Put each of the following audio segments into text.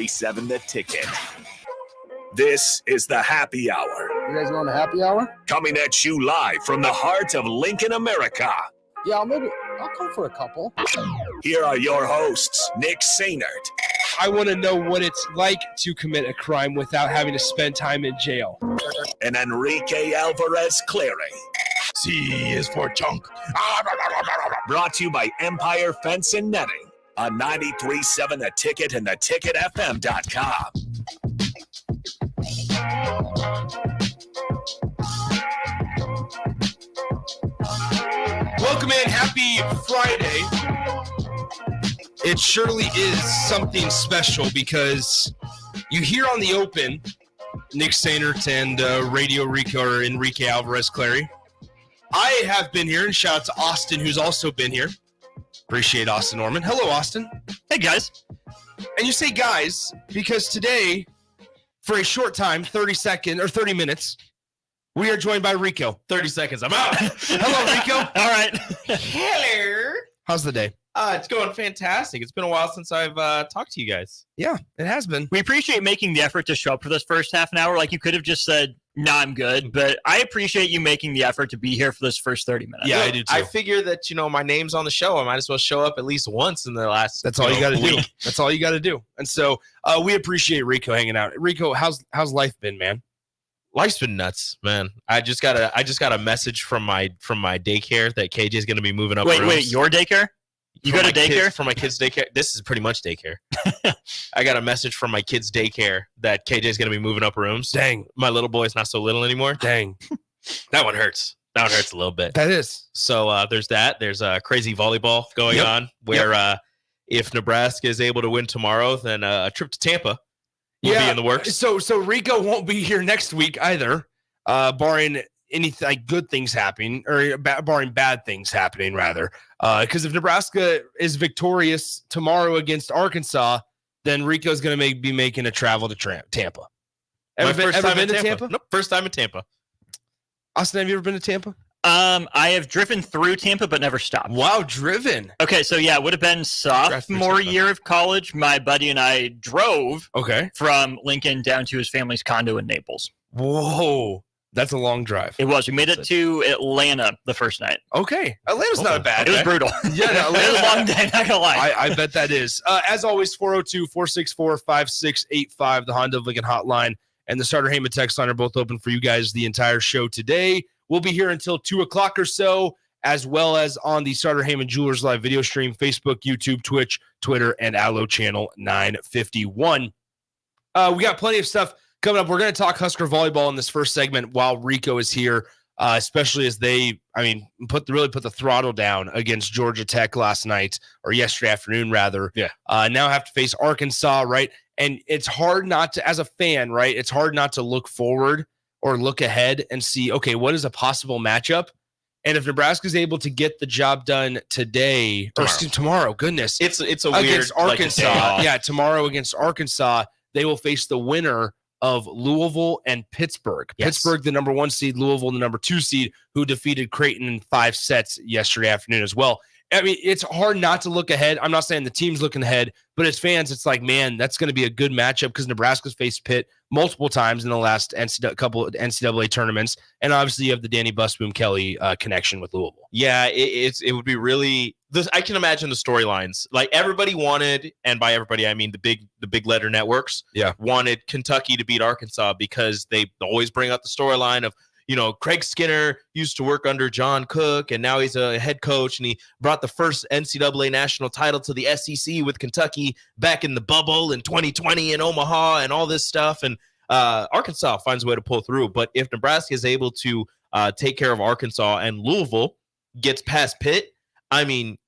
93.7 The Ticket. This is the Happy Hour. You guys going to happy hour? Coming at you live from the heart of Lincoln, America. Yeah, I'll come for a couple. Here are your hosts, Nick Sainert. I want to know what it's like to commit a crime without having to spend time in jail. And Enrique Alvarez Clary. C is for chunk. Brought to you by Empire Fence and Netting on 93.7 The Ticket and theticketfm.com. Welcome in. Happy Friday. It surely is something special because you hear on the open Nick Sainert and Radio Rico or Enrique Alvarez Clary. I have been here, and shout out to Austin, who's also been here. Appreciate Austin Norman. Hello, Austin. Hey, guys. And you say guys because today, for a short time, 30 minutes, we are joined by Rico. 30 seconds. I'm out. Hello, Rico. All right. Hello. How's the day? It's going fantastic. It's been a while since I've talked to you guys. Yeah, it has been. We appreciate making the effort to show up for this first half an hour. Like, you could have just said, "No, I'm good." But I appreciate you making the effort to be here for this first 30 minutes. Yeah, I do too. I figure that, my name's on the show. I might as well show up at least once in the last That's all you got to do. week. That's all you got to do. And so we appreciate Rico hanging out. Rico, how's life been, man? Life's been nuts, man. I just got a message from my daycare that KJ is going to be moving up. Wait, your daycare? You go to daycare? For my kids' daycare. This is pretty much daycare. I got a message from my kids' daycare that KJ is going to be moving up rooms. Dang. My little boy's not so little anymore. Dang. That one hurts. That one hurts a little bit. That is. So there's that. There's a crazy volleyball going on where if Nebraska is able to win tomorrow, then a trip to Tampa will be in the works. So Rico won't be here next week either, barring anything like good things happening or barring bad things happening rather. Because if Nebraska is victorious tomorrow against Arkansas, then Rico's going to be making a travel to Tampa. Ever been to Tampa? Nope, first time in Tampa. Austin, have you ever been to Tampa? I have driven through Tampa, but never stopped. Wow, driven. Okay, so yeah, it would have been sophomore year of college. My buddy and I drove from Lincoln down to his family's condo in Naples. Whoa. That's a long drive. It was. We made it to Atlanta the first night. Okay. Atlanta's not bad. It was brutal. Yeah, no, it was a long day, not gonna lie. I bet that is. As always, 402-464-5685, the Honda of Lincoln hotline, and the Starter Heyman text line are both open for you guys the entire show today. We'll be here until 2 o'clock or so, as well as on the Starter Heyman Jewelers live video stream, Facebook, YouTube, Twitch, Twitter, and Allo Channel 951. We got plenty of stuff coming up. We're going to talk Husker volleyball in this first segment while Rico is here, especially as they, put the throttle down against Georgia Tech last night, or yesterday afternoon, rather. Yeah. Now have to face Arkansas, right? And it's hard not to, as a fan, right? It's hard not to look forward or look ahead and see, okay, what is a possible matchup? And if Nebraska is able to get the job done tomorrow, goodness. It's a weird, against Arkansas. Tomorrow against Arkansas, they will face the winner of Louisville and Pittsburgh. Yes. Pittsburgh, the number 1 seed, Louisville, the number 2 seed, who defeated Creighton in 5 sets yesterday afternoon as well. It's hard not to look ahead. I'm not saying the team's looking ahead, but as fans, it's like, man, that's going to be a good matchup because Nebraska's faced Pitt multiple times in the last couple of NCAA tournaments, and obviously you have the Danny Busboom Kelly connection with Louisville. Yeah, it would be really. I can imagine the storylines. Like everybody wanted, and by everybody I mean the big letter networks. Yeah, wanted Kentucky to beat Arkansas because they always bring up the storyline of, Craig Skinner used to work under John Cook, and now he's a head coach, and he brought the first NCAA national title to the SEC with Kentucky back in the bubble in 2020 in Omaha and all this stuff. And Arkansas finds a way to pull through. But if Nebraska is able to take care of Arkansas and Louisville gets past Pitt,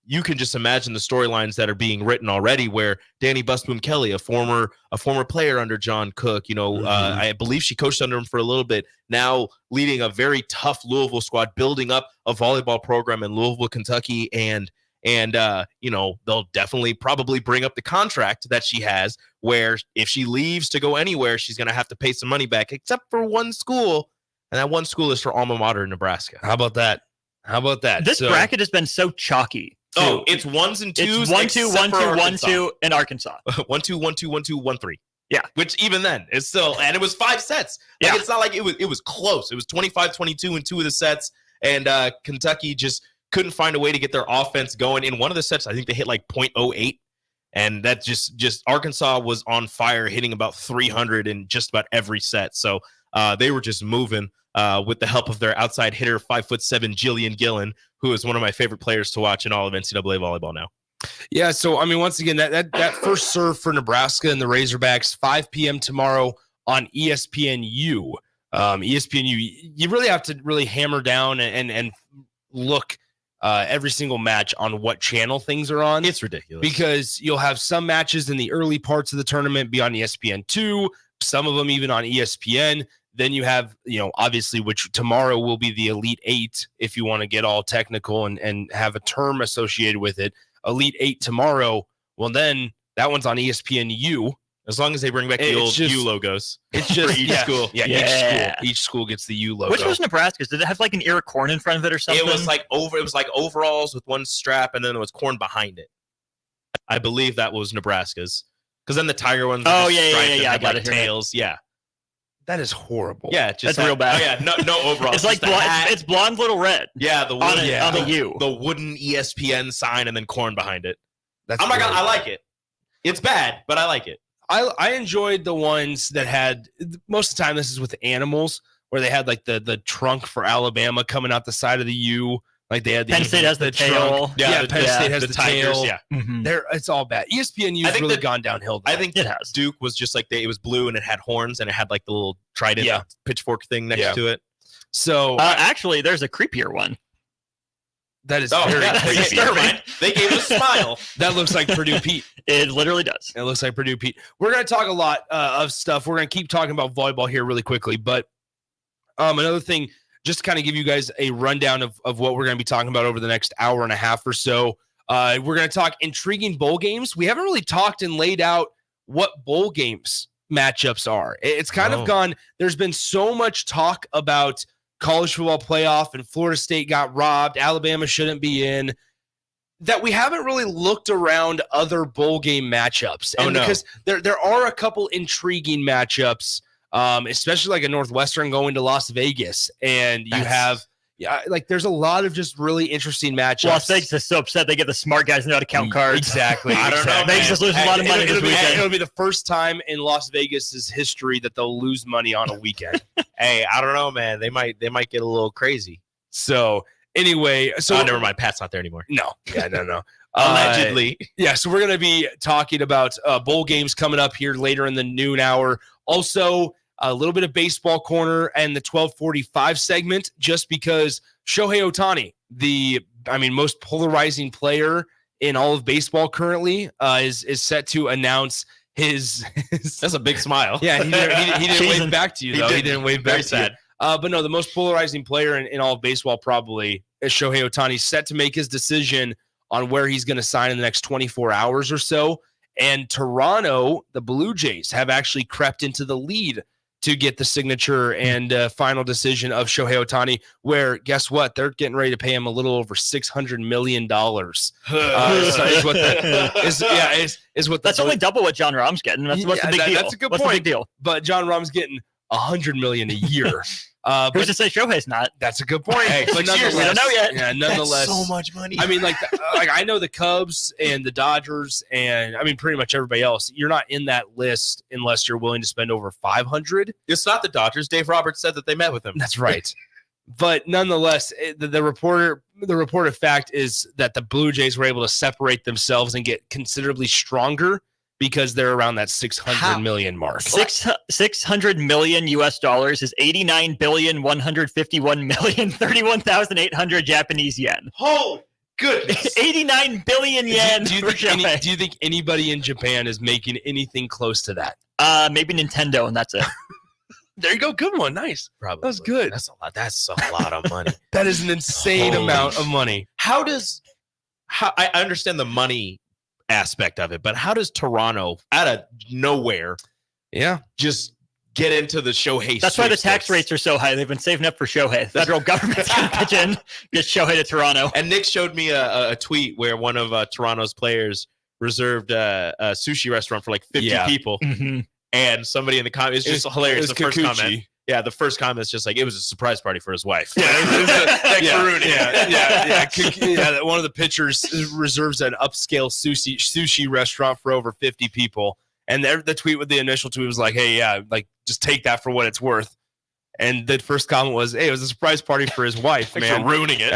you can just imagine the storylines that are being written already where Danny Busboom Kelly, a former player under John Cook, I believe she coached under him for a little bit, now leading a very tough Louisville squad, building up a volleyball program in Louisville, Kentucky, and they'll definitely probably bring up the contract that she has where if she leaves to go anywhere, she's going to have to pay some money back, except for one school, and that one school is her alma mater in Nebraska. How about that? This bracket has been so chalky Oh, it's ones and twos. It's 1-2, 1-2, 1-2 in Arkansas. 1-2, 1-2, 1-2, 1-3. Yeah. Which even then is still, and it was 5 sets. Like, it's not like it was close. It was 25-22 in 2 of the sets, and Kentucky just couldn't find a way to get their offense going. In one of the sets, I think they hit like .08, and that just Arkansas was on fire, hitting about 300 in just about every set. So they were just moving with the help of their outside hitter, 5'7" Jillian Gillen, who is one of my favorite players to watch in all of NCAA volleyball now. Yeah, so I mean, once again, that first serve for Nebraska and the Razorbacks, 5 p.m. tomorrow on ESPNU. ESPNU, you really have to really hammer down and look every single match on what channel things are on. It's ridiculous because you'll have some matches in the early parts of the tournament be on ESPN2, some of them even on ESPN. Then you have, obviously, which tomorrow will be the Elite Eight, if you want to get all technical and have a term associated with it. Elite Eight tomorrow. Well, then that one's on ESPNU. As long as they bring back the old U logos. It's just for each school. Yeah, each school gets the U logo. Which was Nebraska's? Did it have like an ear of corn in front of it or something? It was like overalls with one strap, and then there was corn behind it. I believe that was Nebraska's. Because then the Tiger ones. Oh yeah. I got it. Tails. Yeah. That is horrible. Yeah, that's real bad. Oh, yeah, no overalls. It's like it's blonde little red. Yeah, the wooden, on the U. The wooden ESPN sign and then corn behind it. That's oh my god, I like it. It's bad, but I like it. I enjoyed the ones that had, most of the time this is with animals, where they had like the trunk for Alabama coming out the side of the U. Like they had Penn State has the tail. Yeah, Penn State has the Tigers, tail. Yeah, it's all bad. ESPNU has really gone downhill. I think it has. Duke was just like it was blue and it had horns and it had like the little trident pitchfork thing next to it. So actually, there's a creepier one. That is very creepy. Never mind. They gave it a smile. That looks like Purdue Pete. It literally does. It looks like Purdue Pete. We're going to talk a lot of stuff. We're going to keep talking about volleyball here really quickly. But another thing, just to kind of give you guys a rundown of what we're going to be talking about over the next hour and a half or so. We're going to talk intriguing bowl games. We haven't really talked and laid out what bowl games matchups are. It's kind of gone. There's been so much talk about college football playoff and Florida State got robbed. Alabama shouldn't be in. That we haven't really looked around other bowl game matchups. And because there are a couple intriguing matchups, especially like a Northwestern going to Las Vegas. And you have, there's a lot of just really interesting matchups. Las Vegas is so upset they get the smart guys know how to count cards. Exactly. I don't know. Vegas just loses a lot of money this weekend. It'll be the first time in Las Vegas's history that they'll lose money on a weekend. Hey, I don't know, man. They might get a little crazy. So anyway, never mind. Pat's not there anymore. No. Yeah, no. Allegedly. So we're going to be talking about bowl games coming up here later in the noon hour. Also, a little bit of baseball corner and the 12:45 segment, just because Shohei Ohtani, the most polarizing player in all of baseball currently, is set to announce his That's a big smile. Yeah, he didn't wave back to you though. He didn't wave back. Very sad. But no, the most polarizing player in all of baseball probably is Shohei Ohtani, set to make his decision on where he's going to sign in the next 24 hours or so. And Toronto, the Blue Jays, have actually crept into the lead to get the signature and final decision of Shohei Ohtani, where, guess what? They're getting ready to pay him a little over $600 million. That's only double what John Rahm's getting. What's the big deal? That's a good point. What's the big deal? But John Rahm's getting $100 million a year. Who's to say Shohei's not? That's a good point. Hey, but we don't know yet. Yeah, nonetheless, that's so much money. I mean, like I know the Cubs and the Dodgers, and pretty much everybody else. You're not in that list unless you're willing to spend over $500. It's not the Dodgers. Dave Roberts said that they met with him. That's right. But nonetheless, the reported fact is that the Blue Jays were able to separate themselves and get considerably stronger because they're around that $600 million mark. $600 million US dollars is 89,151,031,800 Japanese yen. Oh, goodness. 89 billion yen. Do you think anybody in Japan is making anything close to that? Maybe Nintendo, and that's it. There you go. Good one. Nice. Probably. That was good. That's a lot. That's a lot of money. That is an insane amount of money. How I understand the money aspect of it, but how does Toronto out of nowhere just get into the Shohei. That's why the tax rates are so high. They've been saving up for Shohei. The federal government's going to pitch in, get Shohei to Toronto. And Nick showed me a tweet where one of Toronto's players reserved a sushi restaurant for like 50 people. Mm-hmm. And somebody in the comments, it's just hilarious. The first comment. Yeah, the first comment is just like, it was a surprise party for his wife. Yeah, one of the pitchers reserves an upscale sushi restaurant for over 50 people. And the tweet with the initial tweet was like, hey, yeah, like just take that for what it's worth. And the first comment was, hey, it was a surprise party for his wife. Thanks man. for ruining it.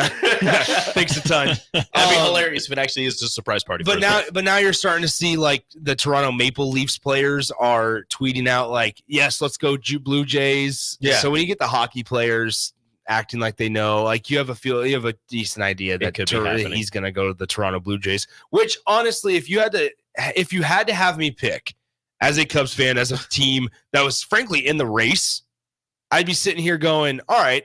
Thanks a ton. That'd be hilarious if it actually is just a surprise party. But now you're starting to see like the Toronto Maple Leafs players are tweeting out like, yes, let's go Blue Jays. Yeah. So when you get the hockey players acting like they know, like you have a decent idea that he's going to go to the Toronto Blue Jays. Which honestly, if you had to have me pick as a Cubs fan, as a team that was frankly in the race, I'd be sitting here going, all right,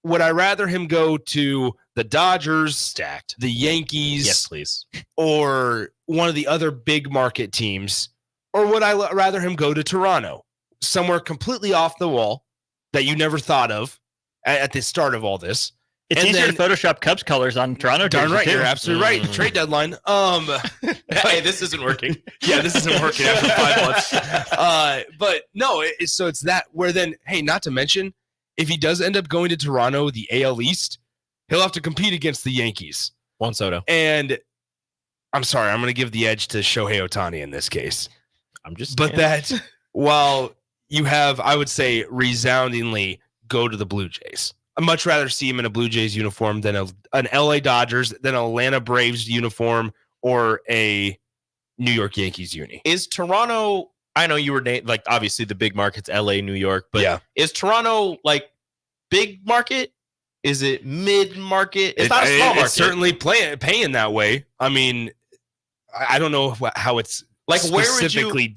would I rather him go to the Dodgers, stacked, the Yankees, yes, please, or one of the other big market teams, or would I rather him go to Toronto, somewhere completely off the wall that you never thought of at the start of all this? It's easier to Photoshop Cubs colors on Toronto. Darn right, you're absolutely right. Trade deadline. Hey, this isn't working. Yeah, this isn't working after 5 months. But no, so it's that where then, hey, not to mention, if he does end up going to Toronto, the AL East, he'll have to compete against the Yankees. Juan Soto. And I'm sorry, I'm going to give the edge to Shohei Ohtani in this case. While you have, I would say, resoundingly go to the Blue Jays. I'd much rather see him in a Blue Jays uniform than an LA Dodgers, than an Atlanta Braves uniform, or a New York Yankees uni. Is Toronto, I know you were like, obviously the big markets, LA, New York, but is Toronto like big market? Is it mid market? It's not a small market. It's certainly paying that way. I mean, I don't know how it's like, where would you, where would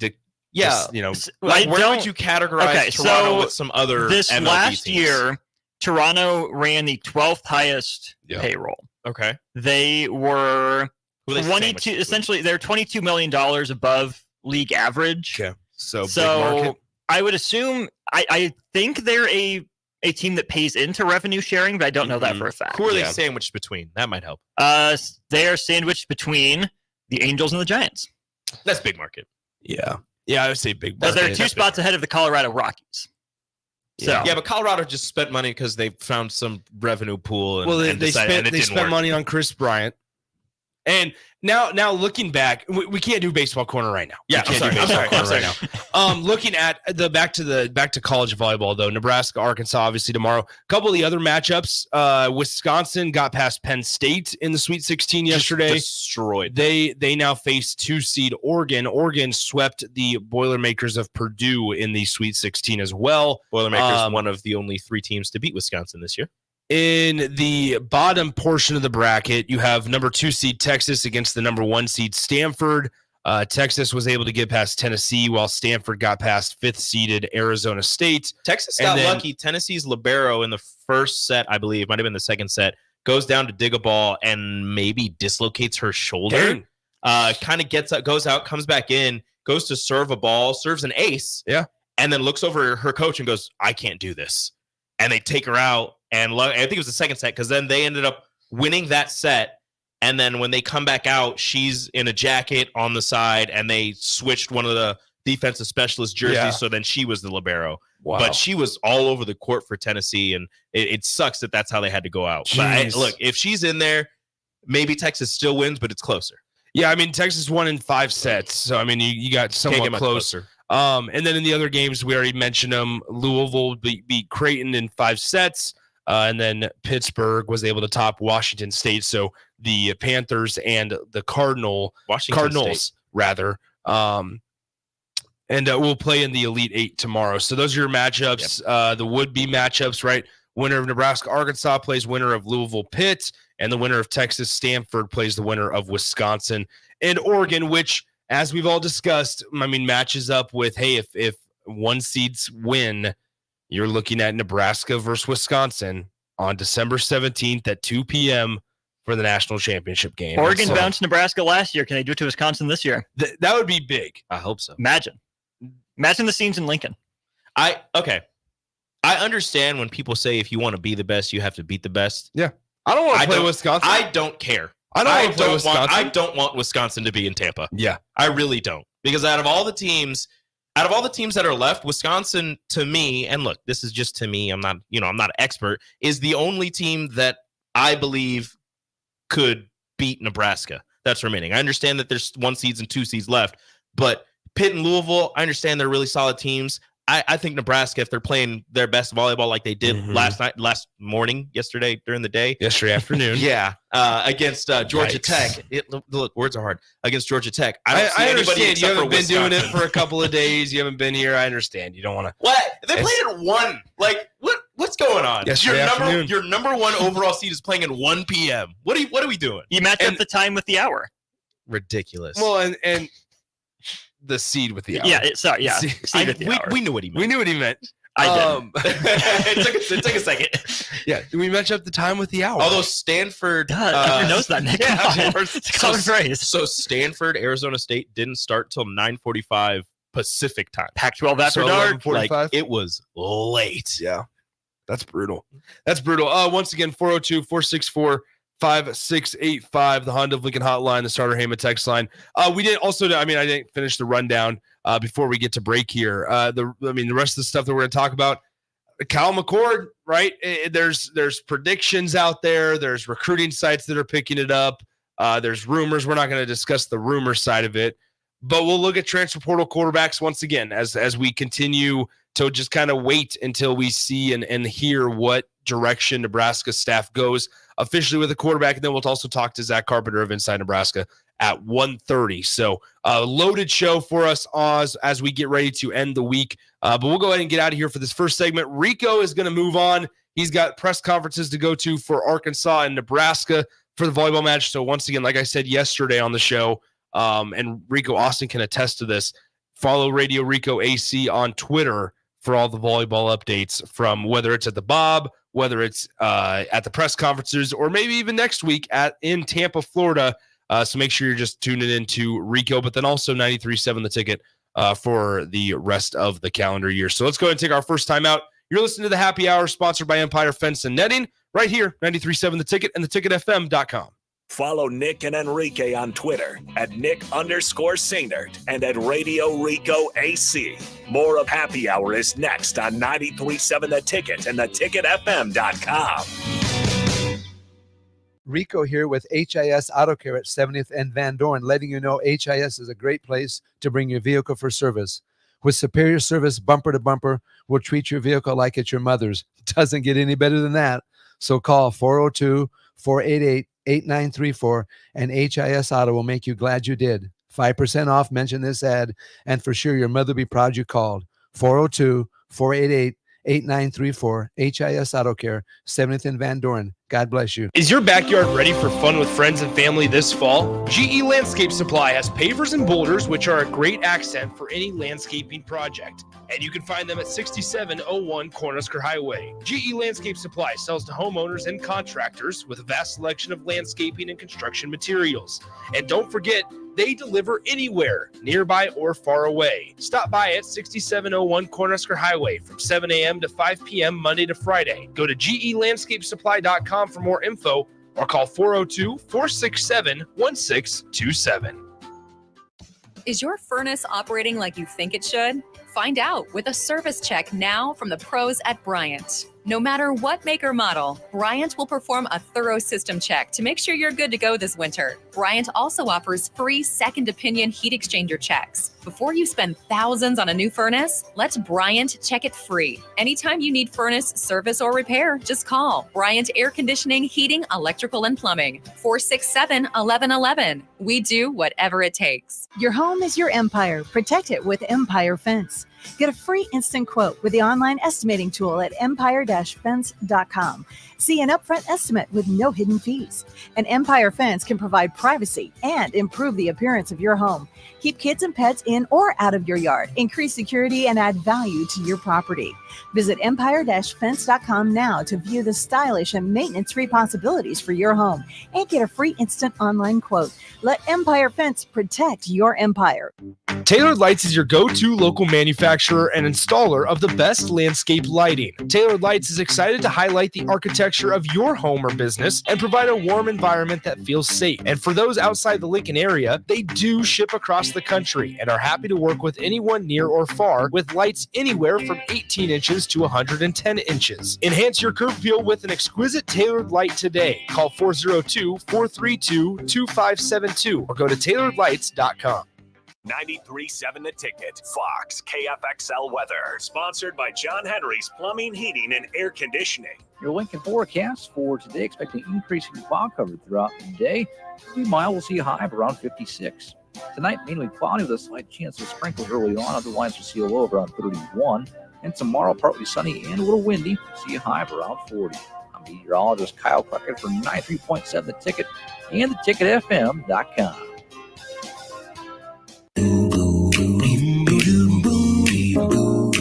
you categorize Toronto with some other this MLB last teams? year? Toronto ran the 12th highest payroll. Okay. They were 22. Essentially, they're $22 million above league average. Okay. So big market. I would assume. I think they're a team that pays into revenue sharing, but I don't know that for a fact. Who are they sandwiched between? That might help. They are sandwiched between the Angels and the Giants. That's big market. Yeah, I would say big market. They're 2 spots ahead of the Colorado Rockies. So. Yeah, but Colorado just spent money because they found some revenue pool. And, they spent money on Chris Bryant. And now looking back, we can't do baseball corner right now. Yeah, I'm sorry. Looking at back to college volleyball though, Nebraska, Arkansas, obviously tomorrow. A couple of the other matchups. Wisconsin got past Penn State in the Sweet 16 yesterday. Just destroyed. They now face 2-seed Oregon. Oregon swept the Boilermakers of Purdue in the Sweet 16 as well. Boilermakers, one of the only 3 teams to beat Wisconsin this year. In the bottom portion of the bracket, you have number 2 seed Texas against the number 1 seed Stanford. Texas was able to get past Tennessee, while Stanford got past 5th seeded Arizona State. Texas got lucky. Tennessee's libero in the first set, I believe, might have been the second set, goes down to dig a ball and maybe dislocates her shoulder. Kind of gets up, goes out, comes back in, goes to serve a ball, serves an ace. Yeah. And then looks over her coach and goes, I can't do this. And they take her out. And I think it was the second set, because then they ended up winning that set. And then when they come back out, she's in a jacket on the side, and they switched one of the defensive specialist jerseys. Yeah. So then she was the libero. Wow. But she was all over the court for Tennessee, and it sucks that that's how they had to go out. Jeez. But look, if she's in there, maybe Texas still wins, but it's closer. Yeah, I mean, Texas won in 5 sets. So, I mean, you got somewhat closer. And then in the other games, we already mentioned them. Louisville beat Creighton in 5 sets. And then Pittsburgh was able to top Washington State. So the Panthers and the Cardinals, rather. And we'll play in the Elite 8 tomorrow. So those are your matchups. Yep. The would-be matchups, right? Winner of Nebraska, Arkansas plays winner of Louisville, Pitt. And the winner of Texas, Stanford plays the winner of Wisconsin and Oregon, which, as we've all discussed, I mean, matches up with, hey, if 1 seeds win, you're looking at Nebraska versus Wisconsin on December 17th at 2 p.m. for the national championship game. Oregon bounced Nebraska last year. Can they do it to Wisconsin this year? That would be big. I hope so. Imagine the scenes in Lincoln. Okay. I understand when people say if you want to be the best, you have to beat the best. Yeah. I don't want to play Wisconsin. I don't care. I don't want Wisconsin to be in Tampa. Yeah. I really don't. Because out of all the teams that are left, Wisconsin, to me, and look, this is just to me, I'm not an expert, is the only team that I believe could beat Nebraska that's remaining. I understand that there's 1 seeds and 2 seeds left, but Pitt and Louisville, I understand they're really solid teams. I think Nebraska, if they're playing their best volleyball like they did last morning, yesterday during the day. Yesterday afternoon. Yeah. Against Georgia Tech. Look, words are hard. Against Georgia Tech. I understand. You haven't been doing it for a couple of days. You haven't been here. I understand. You don't want to. What? They played at 1. Like, what's going on? Your number 1 overall seed is playing at 1 p.m. What are we doing? You match up the time with the hour. Ridiculous. Well, and the seed with the hour. Yeah, sorry. Yeah, seed with the hour. We knew what he meant. I did. it took a second. Yeah, we match up the time with the hour. Although Stanford everyone knows that, Nick. It's a common phrase. So Stanford, Arizona State didn't start till 9:45 Pacific time. Pac-12 after dark. Like, it was late. Yeah, that's brutal. Once again, 402-464-5685, the Honda of Lincoln hotline, the Starter Heyman text line. I didn't finish the rundown before we get to break here. The rest of the stuff that we're going to talk about, Cal McCord, right? There's predictions out there. There's recruiting sites that are picking it up. There's rumors. We're not going to discuss the rumor side of it, but we'll look at transfer portal quarterbacks once again as we continue to just kind of wait until we see and hear what direction Nebraska staff goes officially with a quarterback. And then we'll also talk to Zack Carpenter of Inside Nebraska at 1:30. So a loaded show for us, Oz, as we get ready to end the week. But we'll go ahead and get out of here for this first segment. Rico is going to move on. He's got press conferences to go to for Arkansas and Nebraska for the volleyball match. So once again, like I said yesterday on the show, and Rico Austin can attest to this, follow Radio Rico AC on Twitter for all the volleyball updates, from whether it's at the Bob, whether it's at the press conferences, or maybe even next week in Tampa, Florida. So make sure you're just tuning into Rico, but then also 93.7 The Ticket for the rest of the calendar year. So let's go ahead and take our first time out. You're listening to the Happy Hour, sponsored by Empire Fence and Netting, right here, 93.7 The Ticket and theticketfm.com. Follow Nick and Enrique on Twitter at Nick_Sainert and at Radio Rico AC. More of Happy Hour is next on 93.7 The Ticket and theticketfm.com. Rico here with HIS Auto Care at 70th and Van Dorn, letting you know HIS is a great place to bring your vehicle for service. With superior service, bumper to bumper, we'll treat your vehicle like it's your mother's. Doesn't get any better than that. So call 402-488-8934 and HIS Auto will make you glad you did. 5% off, mention this ad, and for sure your mother will be proud you called. 402-488-8934, HIS Auto Care, 70th and Van Dorn. God bless you. Is your backyard ready for fun with friends and family this fall? GE Landscape Supply has pavers and boulders, which are a great accent for any landscaping project. And you can find them at 6701 Cornhusker Highway. GE Landscape Supply sells to homeowners and contractors with a vast selection of landscaping and construction materials. And don't forget, they deliver anywhere, nearby or far away. Stop by at 6701 Cornhusker Highway from 7 a.m. to 5 p.m. Monday to Friday. Go to GELandscapesupply.com for more info or call 402-467-1627. Is your furnace operating like you think it should? Find out with a service check now from the pros at Bryant. No matter what make or model, Bryant will perform a thorough system check to make sure you're good to go this winter. Bryant also offers free second opinion heat exchanger checks. Before you spend thousands on a new furnace, let Bryant check it free. Anytime you need furnace service or repair, just call Bryant Air Conditioning, Heating, Electrical, and Plumbing, 467-1111. We do whatever it takes. Your home is your empire. Protect it with Empire Fence. Get a free instant quote with the online estimating tool at empire-fence.com. See an upfront estimate with no hidden fees. An Empire Fence can provide privacy and improve the appearance of your home. Keep kids and pets in or out of your yard. Increase security and add value to your property. Visit empire-fence.com now to view the stylish and maintenance-free possibilities for your home and get a free instant online quote. Let Empire Fence protect your empire. Tailored Lights is your go-to local manufacturer manufacturer and installer of the best landscape lighting. Tailored Lights is excited to highlight the architecture of your home or business and provide a warm environment that feels safe. And for those outside the Lincoln area, they do ship across the country and are happy to work with anyone near or far with lights anywhere from 18 inches to 110 inches. Enhance your curb appeal with an exquisite tailored light today. Call 402-432-2572 or go to tailoredlights.com. 93.7 The Ticket, Fox, KFXL weather. Sponsored by John Henry's Plumbing, Heating, and Air Conditioning. Your Lincoln forecast for today, expecting increasing cloud cover throughout the day. Meanwhile, we'll see a high of around 56. Tonight, mainly cloudy with a slight chance of sprinkles early on. Otherwise, we'll see a low of around 31. And tomorrow, partly sunny and a little windy. See a high of around 40. I'm meteorologist Kyle Crockett for 93.7 The Ticket and theticketfm.com.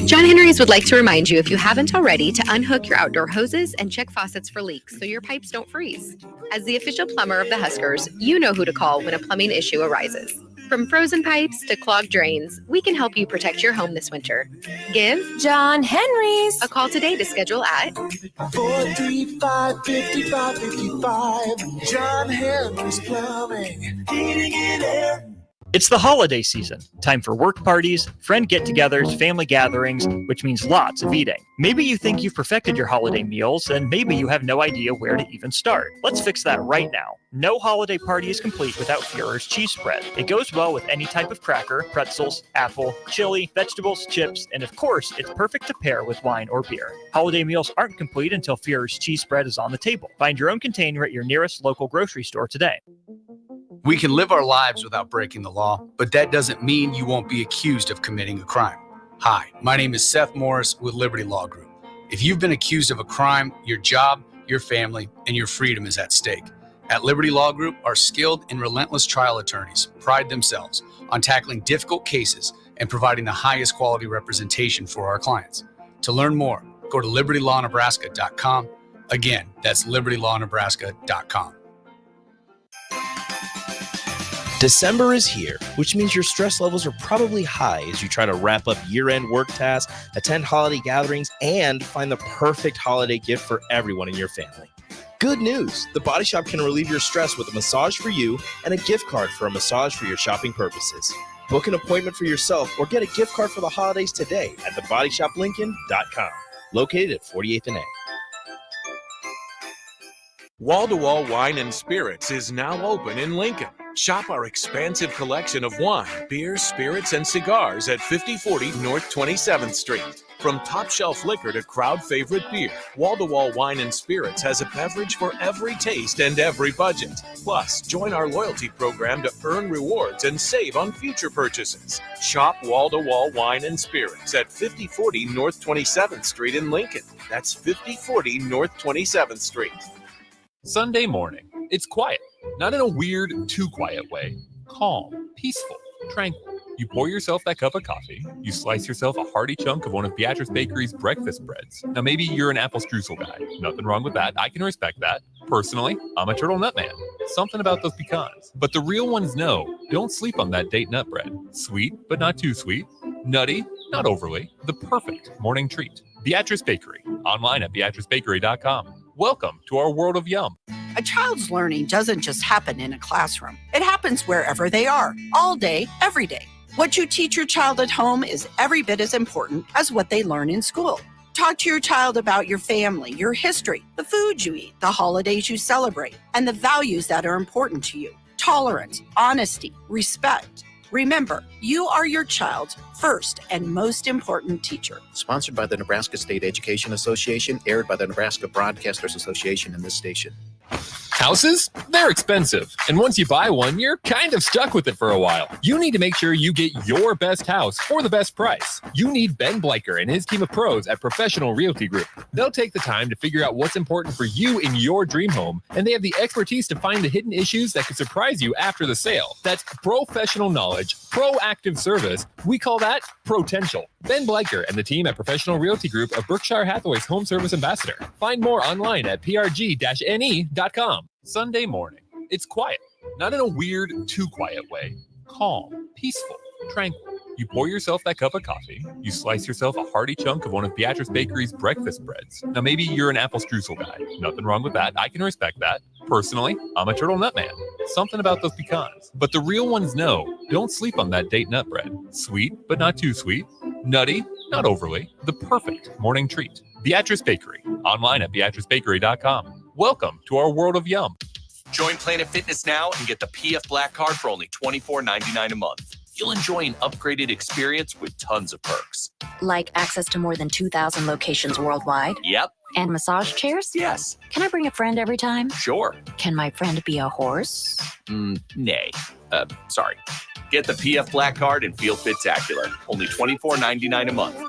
John Henry's would like to remind you, if you haven't already, to unhook your outdoor hoses and check faucets for leaks so your pipes don't freeze. As the official plumber of the Huskers, you know who to call when a plumbing issue arises. From frozen pipes to clogged drains, we can help you protect your home this winter. Give John Henry's a call today to schedule at 435-5555. John Henry's Plumbing, Heating and Air. It's the holiday season. Time for work parties, friend get-togethers, family gatherings, which means lots of eating. Maybe you think you've perfected your holiday meals, and maybe you have no idea where to even start. Let's fix that right now. No holiday party is complete without Führer's cheese spread. It goes well with any type of cracker, pretzels, apple, chili, vegetables, chips, and of course, it's perfect to pair with wine or beer. Holiday meals aren't complete until Führer's cheese spread is on the table. Find your own container at your nearest local grocery store today. We can live our lives without breaking the law, but that doesn't mean you won't be accused of committing a crime. Hi, my name is Seth Morris with Liberty Law Group. If you've been accused of a crime, your job, your family, and your freedom is at stake. At Liberty Law Group, our skilled and relentless trial attorneys pride themselves on tackling difficult cases and providing the highest quality representation for our clients. To learn more, go to libertylawnebraska.com. Again, that's libertylawnebraska.com. December is here, which means your stress levels are probably high as you try to wrap up year-end work tasks, attend holiday gatherings, and find the perfect holiday gift for everyone in your family. Good news! The Body Shop can relieve your stress with a massage for you and a gift card for a massage for your shopping purposes. Book an appointment for yourself or get a gift card for the holidays today at thebodyshoplincoln.com, located at 48th and A. Wall-to-Wall Wine and Spirits is now open in Lincoln. Shop our expansive collection of wine, beers, spirits, and cigars at 5040 North 27th Street. From top-shelf liquor to crowd-favorite beer, Wall-to-Wall Wine and Spirits has a beverage for every taste and every budget. Plus, join our loyalty program to earn rewards and save on future purchases. Shop Wall-to-Wall Wine and Spirits at 5040 North 27th Street in Lincoln. That's 5040 North 27th Street. Sunday morning. It's quiet. Not in a weird, too quiet way. Calm, peaceful, tranquil. You pour yourself that cup of coffee. You slice yourself a hearty chunk of one of Beatrice Bakery's breakfast breads. Now, maybe you're an apple streusel guy. Nothing wrong with that. I can respect that. Personally, I'm a turtle nut man. Something about those pecans. But the real ones know, don't sleep on that date nut bread. Sweet, but not too sweet. Nutty, not overly. The perfect morning treat. Beatrice Bakery. Online at beatricebakery.com. Welcome to our world of yum. A child's learning doesn't just happen in a classroom. It happens wherever they are, all day, every day. What you teach your child at home is every bit as important as what they learn in school. Talk to your child about your family, your history, the foods you eat, the holidays you celebrate, and the values that are important to you. Tolerance, honesty, respect. Remember, you are your child's first and most important teacher. Sponsored by the Nebraska State Education Association, aired by the Nebraska Broadcasters Association and this station. Houses? They're expensive. And once you buy one, you're kind of stuck with it for a while. You need to make sure you get your best house for the best price. You need Ben Bleicher and his team of pros at Professional Realty Group. They'll take the time to figure out what's important for you in your dream home, and they have the expertise to find the hidden issues that could surprise you after the sale. That's professional knowledge, proactive service. We call that potential. Ben Bleicher and the team at Professional Realty Group of Berkshire Hathaway's home service ambassador. Find more online at prg-ne.com. Sunday morning. It's quiet. Not in a weird, too quiet way. Calm, peaceful, tranquil. You pour yourself that cup of coffee. You slice yourself a hearty chunk of one of Beatrice Bakery's breakfast breads. Now, maybe you're an apple streusel guy. Nothing wrong with that. I can respect that. Personally, I'm a turtle nut man. Something about those pecans. But the real ones know, don't sleep on that date nut bread. Sweet, but not too sweet. Nutty, not overly. The perfect morning treat. Beatrice Bakery. Online at beatricebakery.com. Welcome to our world of yum. Join Planet Fitness now and get the PF Black Card for only $24.99 a month. You'll enjoy an upgraded experience with tons of perks. Like access to more than 2,000 locations worldwide? Yep. And massage chairs? Yes. Can I bring a friend every time? Sure. Can my friend be a horse? Nay. Sorry. Get the PF Black Card and feel fit-tacular. Only $24.99 a month.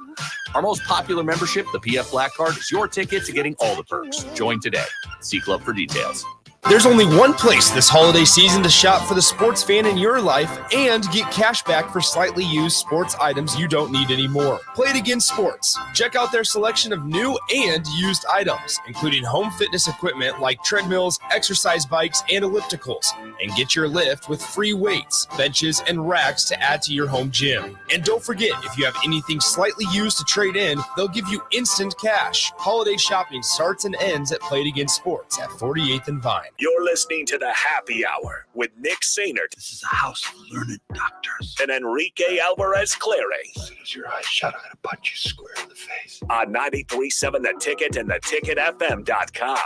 Our most popular membership, the PF Black Card, is your ticket to getting all the perks. Join today. See Club for details. There's only one place this holiday season to shop for the sports fan in your life and get cash back for slightly used sports items you don't need anymore. Play It Again Sports. Check out their selection of new and used items, including home fitness equipment like treadmills, exercise bikes, and ellipticals, and get your lift with free weights, benches, and racks to add to your home gym. And don't forget, if you have anything slightly used to trade in, they'll give you instant cash. Holiday shopping starts and ends at Play It Again Sports at 48th and Vine. You're listening to the Happy Hour with Nick Sainert. This is a house of learned doctors. And Enrique Alvarez Clary. As soon as your eyes shut, I'm going to punch you square in the face. On 93.7 The Ticket and theticketfm.com.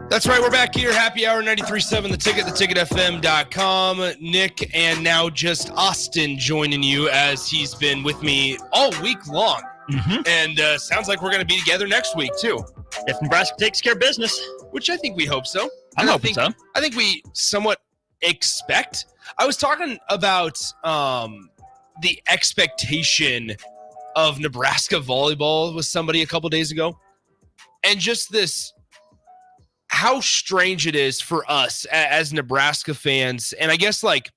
That's right. We're back here. Happy Hour 93.7 The Ticket, theticketfm.com. Nick and now just Austin joining you as he's been with me all week long. And sounds like we're going to be together next week, too. If Nebraska takes care of business. Which I think we hope so. I'm hoping so. I think we somewhat expect. I was talking about the expectation of Nebraska volleyball with somebody a couple days ago. And just this... how strange it is for us as Nebraska fans. And I guess like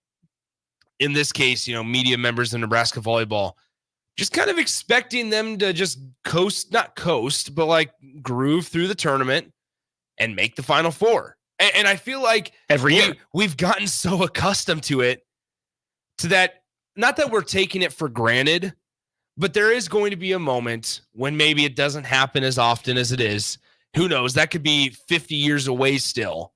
in this case, media members of Nebraska volleyball, just kind of expecting them to just not coast, but like groove through the tournament and make the Final Four. And I feel like every year we've gotten so accustomed to it, to that, not that we're taking it for granted, but there is going to be a moment when maybe it doesn't happen as often as it is. Who knows? That could be 50 years away still.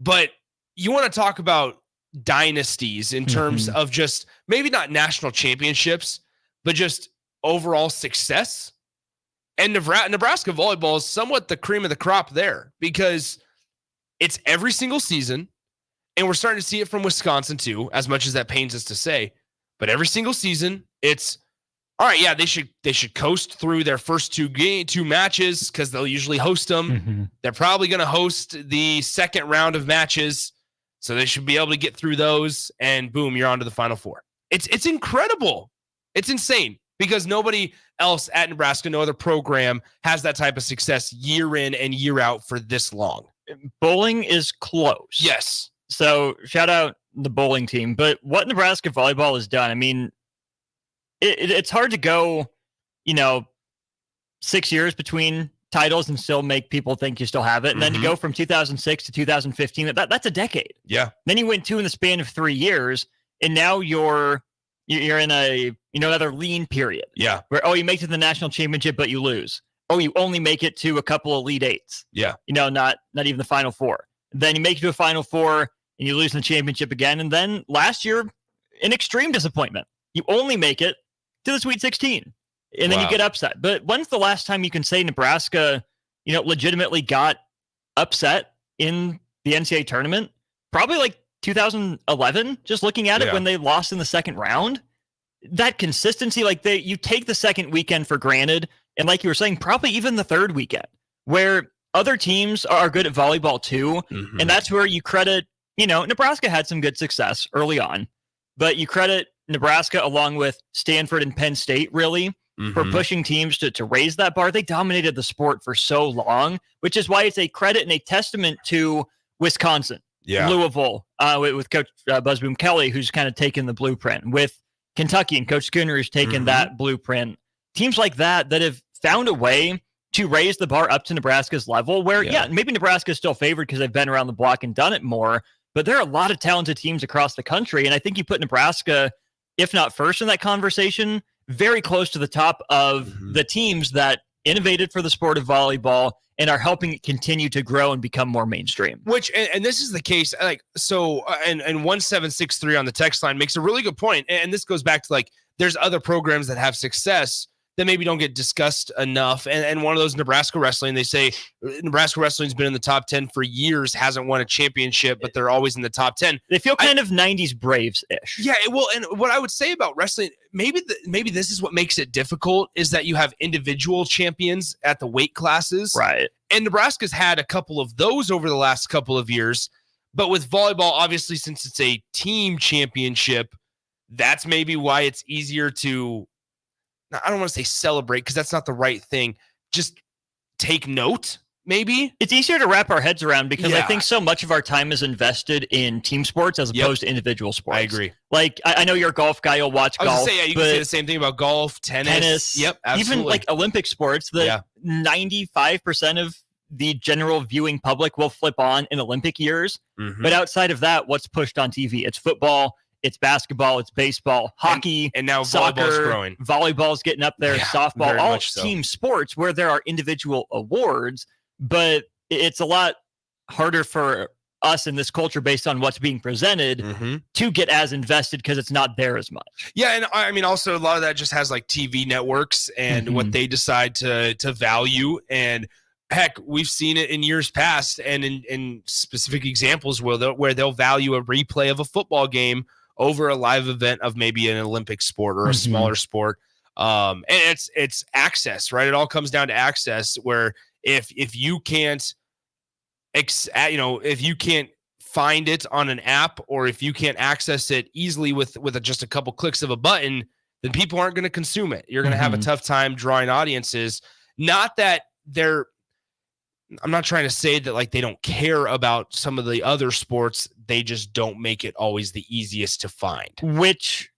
But you want to talk about dynasties in terms of just maybe not national championships, but just overall success. And Nebraska volleyball is somewhat the cream of the crop there because it's every single season. And we're starting to see it from Wisconsin too, as much as that pains us to say. But every single season, it's all right, yeah, they should coast through their first two matches because they'll usually host them. They're probably going to host the second round of matches, so they should be able to get through those, and boom, you're on to the Final Four. It's incredible. It's insane because nobody else at Nebraska, no other program, has that type of success year in and year out for this long. Bowling is close. Yes. So shout out the bowling team. But what Nebraska volleyball has done, I mean, it's hard to go, 6 years between titles and still make people think you still have it. And then to go from 2006 to 2015, that's a decade. Yeah. Then you went two in the span of 3 years, and now you're in a another lean period. Yeah. Where you make it to the national championship, but you lose. You only make it to a couple Elite Eights. Yeah. Not even the Final Four. Then you make it to a Final Four and you lose in the championship again. And then last year, an extreme disappointment. You only make it to the Sweet 16, and then you get upset. But when's the last time you can say Nebraska, legitimately got upset in the NCAA tournament? Probably like 2011, just looking at it when they lost in the second round. That consistency, you take the second weekend for granted, and like you were saying, probably even the third weekend, where other teams are good at volleyball too, and that's where you credit, Nebraska had some good success early on, but you credit Nebraska along with Stanford and Penn State really for pushing teams to raise that bar. They dominated the sport for so long, which is why it's a credit and a testament to Wisconsin, Louisville, with Coach Buzzboom Kelly, who's kind of taken the blueprint, with Kentucky and Coach Schooner, who's taken that blueprint. Teams like that have found a way to raise the bar up to Nebraska's level where, maybe Nebraska is still favored because they've been around the block and done it more, but there are a lot of talented teams across the country. And I think you put Nebraska, if not first in that conversation, very close to the top of the teams that innovated for the sport of volleyball and are helping it continue to grow and become more mainstream. Which, and this is the case, and 1763 on the text line makes a really good point. And this goes back to like, there's other programs that have success that maybe don't get discussed enough. And one of those, Nebraska wrestling, they say Nebraska wrestling's been in the top 10 for years, hasn't won a championship, but they're always in the top 10. They feel kind of 90s Braves-ish. Yeah, well, and what I would say about wrestling, maybe this is what makes it difficult, is that you have individual champions at the weight classes. Right. And Nebraska's had a couple of those over the last couple of years. But with volleyball, obviously, since it's a team championship, that's maybe why it's easier to, I don't want to say celebrate because that's not the right thing. Just take note, maybe. It's easier to wrap our heads around because I think so much of our time is invested in team sports as opposed to individual sports. I agree. Like, I know you're a golf guy, you'll watch golf. I was going to say, you can say the same thing about golf, tennis. Yep, absolutely. Even like Olympic sports, 95% of the general viewing public will flip on in Olympic years. But outside of that, what's pushed on TV? It's football, it's basketball, it's baseball, hockey, and now soccer, volleyball's growing. Volleyball's getting up there, softball, all team sports where there are individual awards, but it's a lot harder for us in this culture based on what's being presented to get as invested because it's not there as much. Yeah, and I mean, also a lot of that just has like TV networks and what they decide to value. And heck, we've seen it in years past and in specific examples where they'll value a replay of a football game over a live event of maybe an Olympic sport or a smaller sport. And it's access, right? It all comes down to access, where if you can't, if you can't find it on an app, or if you can't access it easily with just a couple clicks of a button, then people aren't going to consume it. You're going to have a tough time drawing audiences. Not that I'm not trying to say that like they don't care about some of the other sports. They just don't make it always the easiest to find. Which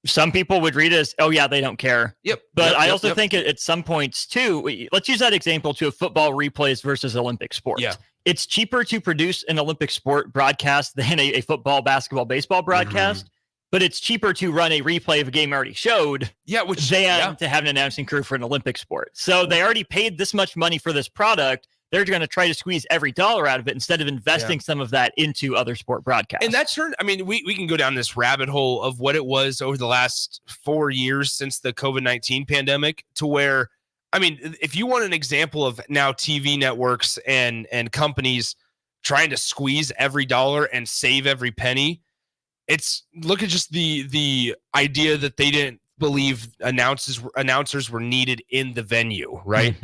some people would read as, oh yeah, they don't care. Yep. But I also think at some points too, let's use that example to football replays versus Olympic sports. Yeah. It's cheaper to produce an Olympic sport broadcast than a football, basketball, baseball broadcast. But it's cheaper to run a replay of a game already showed than to have an announcing crew for an Olympic sport. So they already paid this much money for this product. They're going to try to squeeze every dollar out of it instead of investing some of that into other sport broadcasts. And that's turned, I mean, we can go down this rabbit hole of what it was over the last 4 years since the COVID-19 pandemic, to where, I mean, if you want an example of now TV networks and companies trying to squeeze every dollar and save every penny, look at just the idea that they didn't believe announcers were needed in the venue, right?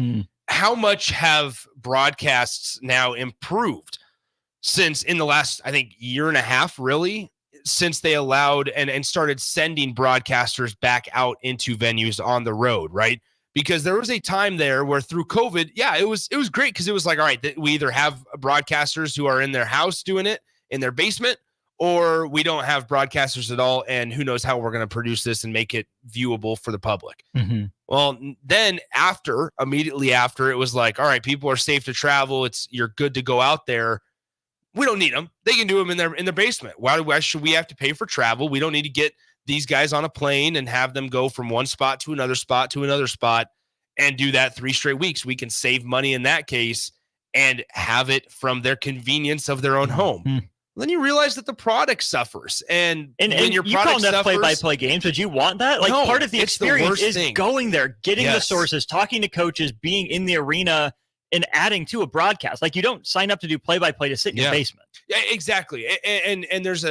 How much have broadcasts now improved since in the last, I think, year and a half, really, since they allowed and started sending broadcasters back out into venues on the road, right? Because there was a time there where through COVID, it was great because it was like, all right, we either have broadcasters who are in their house doing it in their basement, or we don't have broadcasters at all, and who knows how we're going to produce this and make it viewable for the public. Well, then immediately after, it was like, all right, people are safe to travel. You're good to go out there. We don't need them. They can do them in their basement. Why should we have to pay for travel? We don't need to get these guys on a plane and have them go from one spot to another spot to another spot and do that 3 straight weeks. We can save money in that case and have it from their convenience of their own home. Then you realize that the product suffers, and when your you product call enough suffers, play-by-play games. Would you want that? Like, no, part of the experience is going there, getting the Yes. sources, talking to coaches, being in the arena, and adding to a broadcast. Like, you don't sign up to do play-by-play to sit in your basement. Yeah, exactly. And there's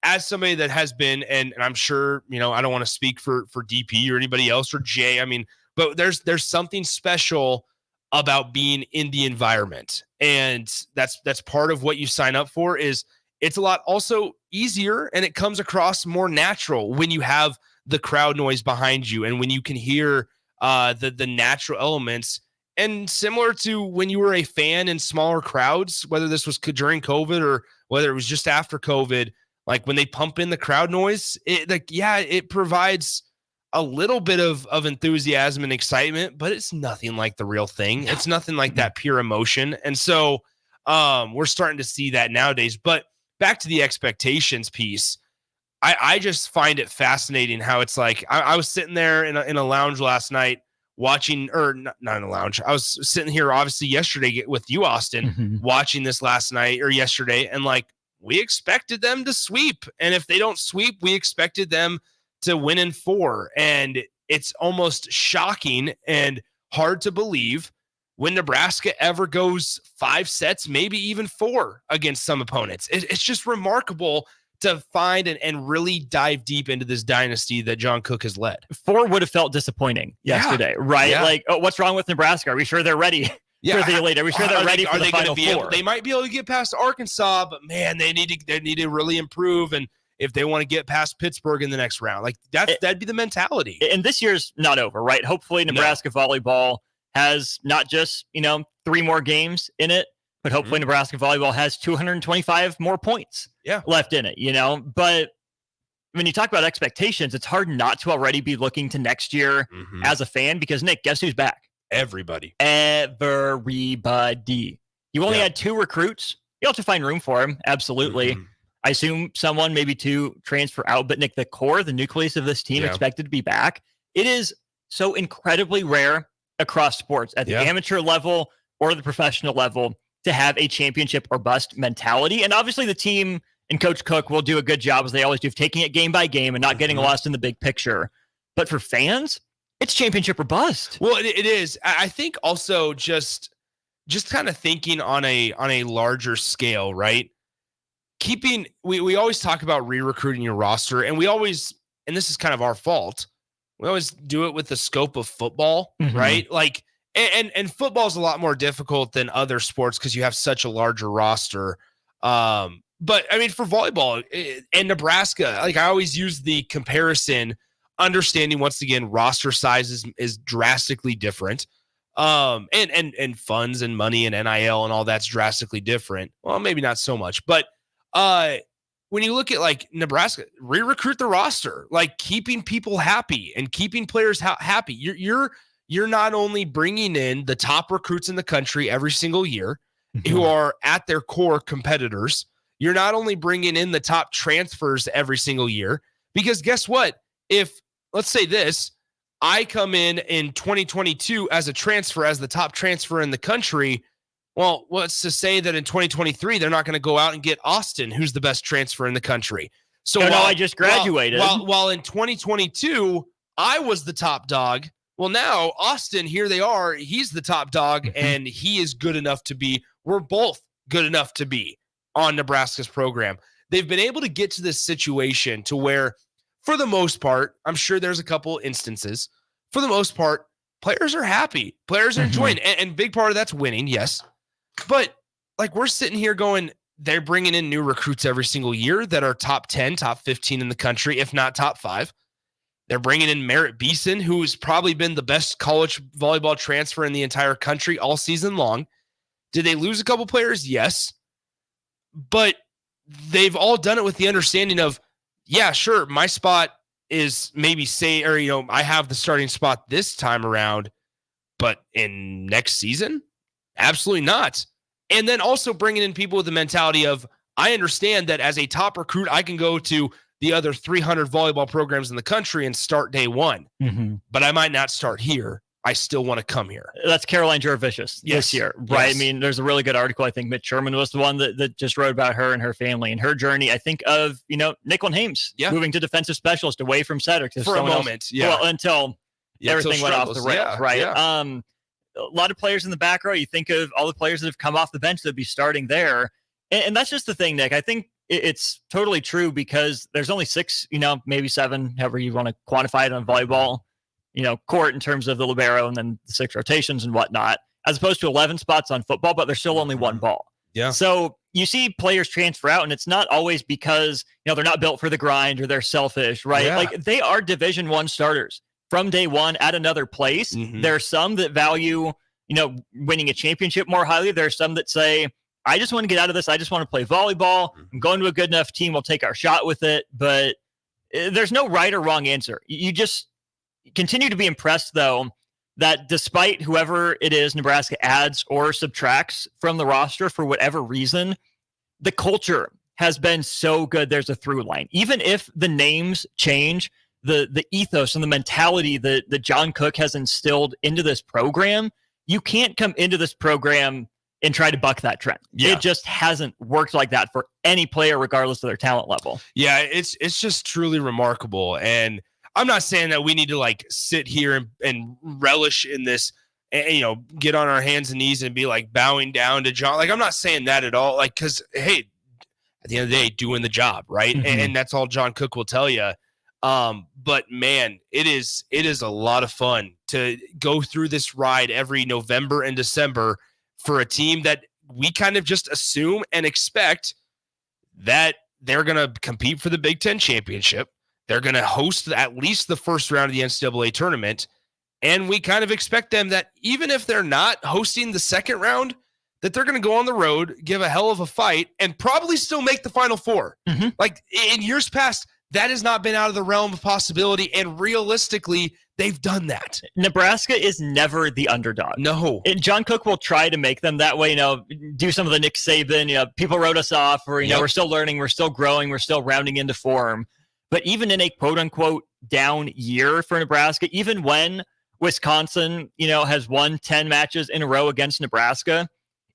as somebody that has been, and I'm sure, I don't want to speak for DP or anybody else or Jay. I mean, but there's something special about being in the environment, and that's part of what you sign up for. Is it's a lot also easier, and it comes across more natural when you have the crowd noise behind you and when you can hear the natural elements. And similar to when you were a fan in smaller crowds, whether this was during COVID or whether it was just after COVID, like when they pump in the crowd noise, it provides a little bit of enthusiasm and excitement, but it's nothing like the real thing. It's nothing like that pure emotion. And so we're starting to see that nowadays. But back to the expectations piece, I just find it fascinating how it's like I was sitting there in a lounge last night watching, or not in a lounge. I was sitting here obviously yesterday with you, Austin, watching this last night or yesterday. And like, we expected them to sweep. And if they don't sweep, we expected them to win in 4. And it's almost shocking and hard to believe when Nebraska ever goes 5 sets, maybe even 4 against some opponents. It's just remarkable to find and really dive deep into this dynasty that John Cook has led. 4 would have felt disappointing yesterday, right? Yeah. Like, oh, what's wrong with Nebraska? Are we sure they're ready for the elite? Are we sure they're ready for the Final Four? They might be able to get past Arkansas, but man, they need to really improve. And if they want to get past Pittsburgh in the next round, like that'd be the mentality. And this year's not over, right? Hopefully Nebraska volleyball has not just, 3 more games in it, but hopefully Nebraska volleyball has 225 more points left in it, But when you talk about expectations, it's hard not to already be looking to next year as a fan, because Nick, guess who's back? Everybody. You only had 2 recruits. You have to find room for them. Absolutely. I assume someone, maybe 2 transfer out, but Nick, the core, the nucleus of this team expected to be back. It is so incredibly rare across sports at the amateur level or the professional level to have a championship or bust mentality. And obviously the team and Coach Cook will do a good job, as they always do, of taking it game by game and not getting lost in the big picture. But for fans, it's championship or bust. Well, it is. I think also just kind of thinking on a larger scale, right? We always talk about re-recruiting your roster, and and this is kind of our fault, we always do it with the scope of football, right? Like, and football is a lot more difficult than other sports because you have such a larger roster. But I mean, for volleyball and Nebraska, like I always use the comparison, understanding once again, roster size is drastically different. And funds and money and NIL and all that's drastically different. Well, maybe not so much, but when you look at like Nebraska, re-recruit the roster, like keeping people happy and keeping players happy. You're not only bringing in the top recruits in the country every single year who are at their core competitors. You're not only bringing in the top transfers every single year, because guess what? If, let's say this, I come in 2022 as a transfer, as the top transfer in the country. Well, what's to say that in 2023, they're not going to go out and get Austin, who's the best transfer in the country? So I just graduated. While in 2022, I was the top dog. Well, now Austin, here they are. He's the top dog, and he is good enough to be. We're both good enough to be on Nebraska's program. They've been able to get to this situation to where, for the most part, I'm sure there's a couple instances. For the most part, players are happy. Players are enjoying, and big part of that's winning, yes. But like we're sitting here going, they're bringing in new recruits every single year that are top 10, top 15 in the country, if not top 5. They're bringing in Merritt Beeson, who's probably been the best college volleyball transfer in the entire country all season long. Did they lose a couple players? Yes. But they've all done it with the understanding of, yeah, sure, my spot is maybe I have the starting spot this time around, but in next season? Absolutely not. And then also bringing in people with the mentality of, I understand that as a top recruit, I can go to the other 300 volleyball programs in the country and start day one, but I might not start here. I still want to come here. That's Caroline Jurevicius this year, right? Yes. I mean, there's a really good article. I think Mitch Sherman was the one that just wrote about her and her family and her journey. I think of, Nicklin Hames moving to defensive specialist away from Cedric for a moment. Until everything went off the rails, right? Yeah. A lot of players in the back row. You think of all the players that have come off the bench that would be starting there. And that's just the thing, Nick. I think it's totally true because there's only 6, maybe 7, however you want to quantify it on volleyball, court in terms of the libero and then the 6 rotations and whatnot, as opposed to 11 spots on football, but there's still only 1 ball. Yeah. So you see players transfer out, and it's not always because, they're not built for the grind or they're selfish, right? Yeah. Like they are Division I starters from day one at another place. There are some that value, winning a championship more highly. There are some that say, I just want to get out of this. I just want to play volleyball. I'm going to a good enough team. We'll take our shot with it. But there's no right or wrong answer. You just continue to be impressed, though, that despite whoever it is Nebraska adds or subtracts from the roster for whatever reason, the culture has been so good. There's a through line. Even if the names change, the ethos and the mentality that John Cook has instilled into this program, you can't come into this program and try to buck that trend. Yeah. It just hasn't worked like that for any player, regardless of their talent level. Yeah, it's just truly remarkable. And I'm not saying that we need to like sit here and relish in this, and, you know, get on our hands and knees and be like bowing down to John. Like, I'm not saying that at all. Like, because, hey, at the end of the day, doing the job, right? Mm-hmm. And that's all John Cook will tell you. But man, it is a lot of fun to go through this ride every November and December for a team that we kind of just assume and expect that they're going to compete for the Big Ten championship. They're going to host at least the first round of the NCAA tournament. And we kind of expect them that even if they're not hosting the second round, that they're going to go on the road, give a hell of a fight, and probably still make the Final Four. Mm-hmm. Like in years past, that has not been out of the realm of possibility. And realistically, they've done that. Nebraska is never the underdog. No. And John Cook will try to make them that way, do some of the Nick Saban, people wrote us off, or, we're still learning, we're still growing, we're still rounding into form. But even in a quote unquote down year for Nebraska, even when Wisconsin, has won 10 matches in a row against Nebraska,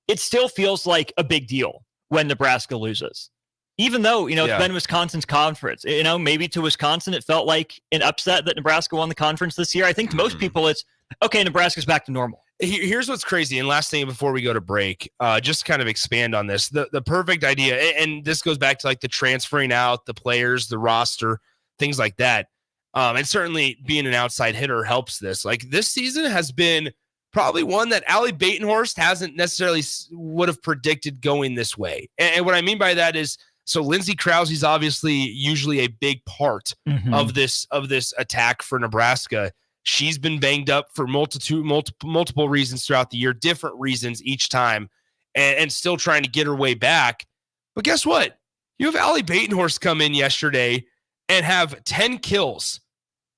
it still feels like a big deal when Nebraska loses. Even though, it's been Wisconsin's conference. Maybe to Wisconsin, it felt like an upset that Nebraska won the conference this year. I think to most people, it's, okay, Nebraska's back to normal. Here's what's crazy. And last thing before we go to break, just kind of expand on this. The perfect idea, and this goes back to like the transferring out, the players, the roster, things like that. And certainly being an outside hitter helps this. Like this season has been probably one that Allie Batenhorst hasn't necessarily would have predicted going this way. And what I mean by that is, so Lindsey Krause's obviously usually a big part of this attack for Nebraska. She's been banged up for multiple reasons throughout the year, different reasons each time, and still trying to get her way back. But guess what? You have Allie Batenhorst come in yesterday and have 10 kills.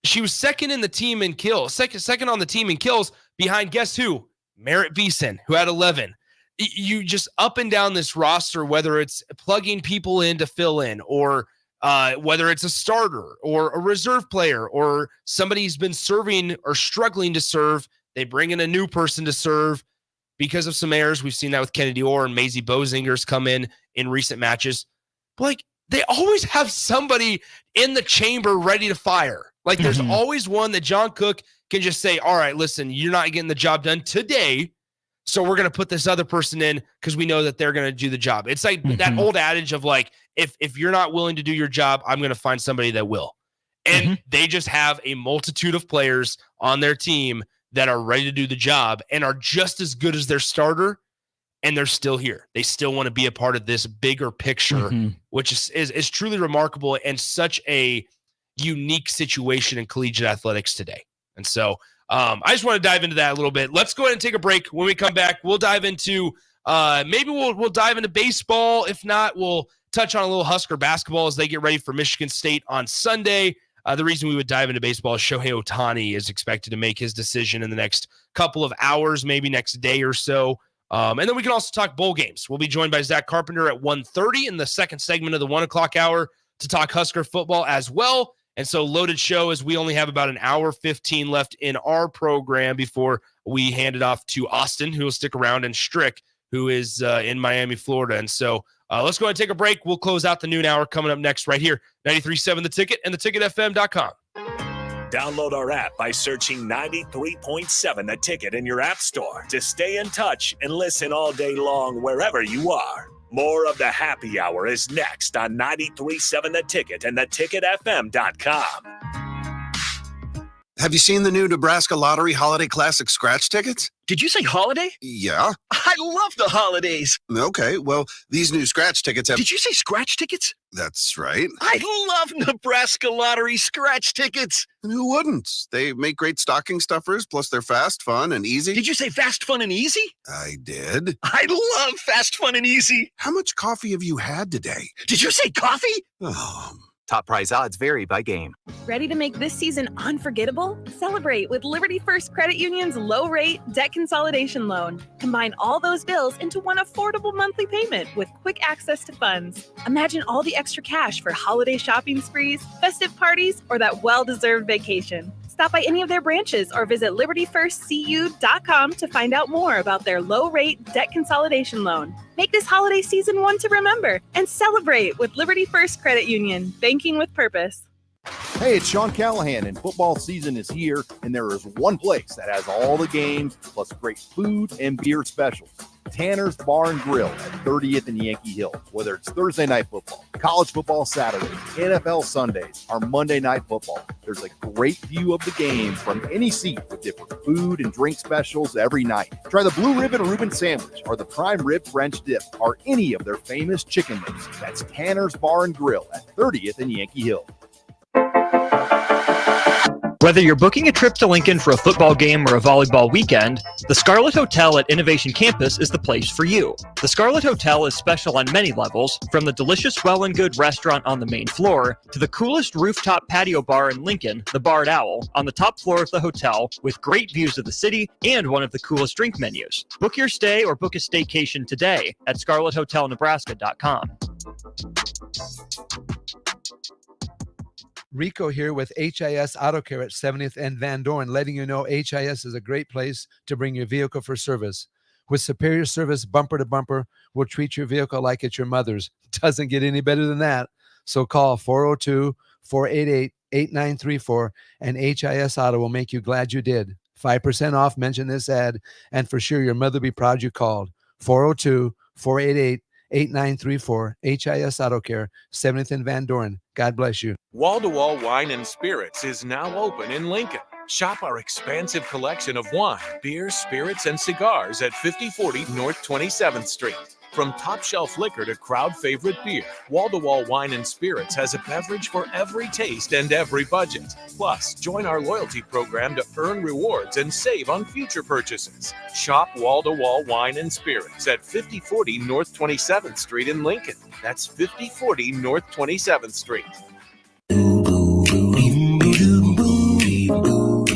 She was second in the team in kills, second on the team in kills behind guess who? Merritt Beeson, who had 11. You just up and down this roster, whether it's plugging people in to fill in, or whether it's a starter or a reserve player or somebody who's been serving or struggling to serve, they bring in a new person to serve because of some errors. We've seen that with Kennedy Orr and Maisie Bozinger's come in recent matches. But like, they always have somebody in the chamber ready to fire. Like there's always one that John Cook can just say, all right, listen, you're not getting the job done today, so we're going to put this other person in because we know that they're going to do the job. It's like that old adage of like, if you're not willing to do your job, I'm going to find somebody that will. And they just have a multitude of players on their team that are ready to do the job and are just as good as their starter, and they're still here. They still want to be a part of this bigger picture, which is truly remarkable and such a unique situation in collegiate athletics today. And so I just want to dive into that a little bit. Let's go ahead and take a break. When we come back, we'll dive into maybe we'll dive into baseball. If not, we'll touch on a little Husker basketball as they get ready for Michigan State on Sunday. The reason we would dive into baseball is Shohei Ohtani is expected to make his decision in the next couple of hours, maybe next day or so. And then we can also talk bowl games. We'll be joined by Zack Carpenter at 1:30 in the second segment of the 1 o'clock hour to talk Husker football as well. And so loaded show, as we only have about an hour 15 left in our program before we hand it off to Austin, who will stick around, and Strick, who is in Miami, Florida. And so let's go ahead and take a break. We'll close out the noon hour coming up next right here, 93.7 The Ticket and theticketfm.com. Download our app by searching 93.7 The Ticket in your app store to stay in touch and listen all day long wherever you are. More of the happy hour is next on 93.7 The Ticket and theticketfm.com. Have you seen the new Nebraska Lottery Holiday Classic scratch tickets? Did you say holiday? Yeah. I love the holidays. Okay, well, these new scratch tickets have... Did you say scratch tickets? That's right. I love Nebraska Lottery scratch tickets. And who wouldn't? They make great stocking stuffers, plus they're fast, fun, and easy. Did you say fast, fun, and easy? I did. I love fast, fun, and easy. How much coffee have you had today? Did you say coffee? Oh, Top prize odds vary by game. Ready to make this season unforgettable? Celebrate with Liberty First Credit Union's low-rate debt consolidation loan. Combine all those bills into one affordable monthly payment with quick access to funds. Imagine all the extra cash for holiday shopping sprees, festive parties, or that well-deserved vacation. Stop by any of their branches or visit libertyfirstcu.com to find out more about their low-rate debt consolidation loan. Make this holiday season one to remember and celebrate with Liberty First Credit Union, banking with purpose. Hey, it's Sean Callahan, and football season is here, and there is one place that has all the games, plus great food and beer specials. Tanner's Bar and Grill at 30th and Yankee Hill. Whether it's Thursday night football, college football Saturdays, NFL Sundays, or Monday night football, there's a great view of the game from any seat with different food and drink specials every night. Try the Blue Ribbon Reuben Sandwich or the Prime Rib French Dip or any of their famous chicken dips. That's Tanner's Bar and Grill at 30th and Yankee Hill. Whether you're booking a trip to Lincoln for a football game or a volleyball weekend, the Scarlet Hotel at Innovation Campus is the place for you. The Scarlet Hotel is special on many levels, from the delicious Well and Good restaurant on the main floor to the coolest rooftop patio bar in Lincoln, the Barred Owl, on the top floor of the hotel with great views of the city and one of the coolest drink menus. Book your stay or book a staycation today at scarlethotelnebraska.com. Rico here with HIS Auto Care at 70th and Van Dorn, letting you know HIS is a great place to bring your vehicle for service. With superior service, bumper to bumper, we'll treat your vehicle like it's your mother's. Doesn't get any better than that. So call 402-488-8934 and HIS Auto will make you glad you did. 5% off, mention this ad, and for sure your mother will be proud you called. 402-488-8934, HIS Auto Care, 70th and Van Dorn. God bless you. Wall-to-Wall Wine and Spirits is now open in Lincoln. Shop our expansive collection of wine, beer, spirits, and cigars at 5040 North 27th Street. From top-shelf liquor to crowd-favorite beer, Wall-to-Wall Wine and Spirits has a beverage for every taste and every budget. Plus, join our loyalty program to earn rewards and save on future purchases. Shop Wall-to-Wall Wine and Spirits at 5040 North 27th Street in Lincoln. That's 5040 North 27th Street.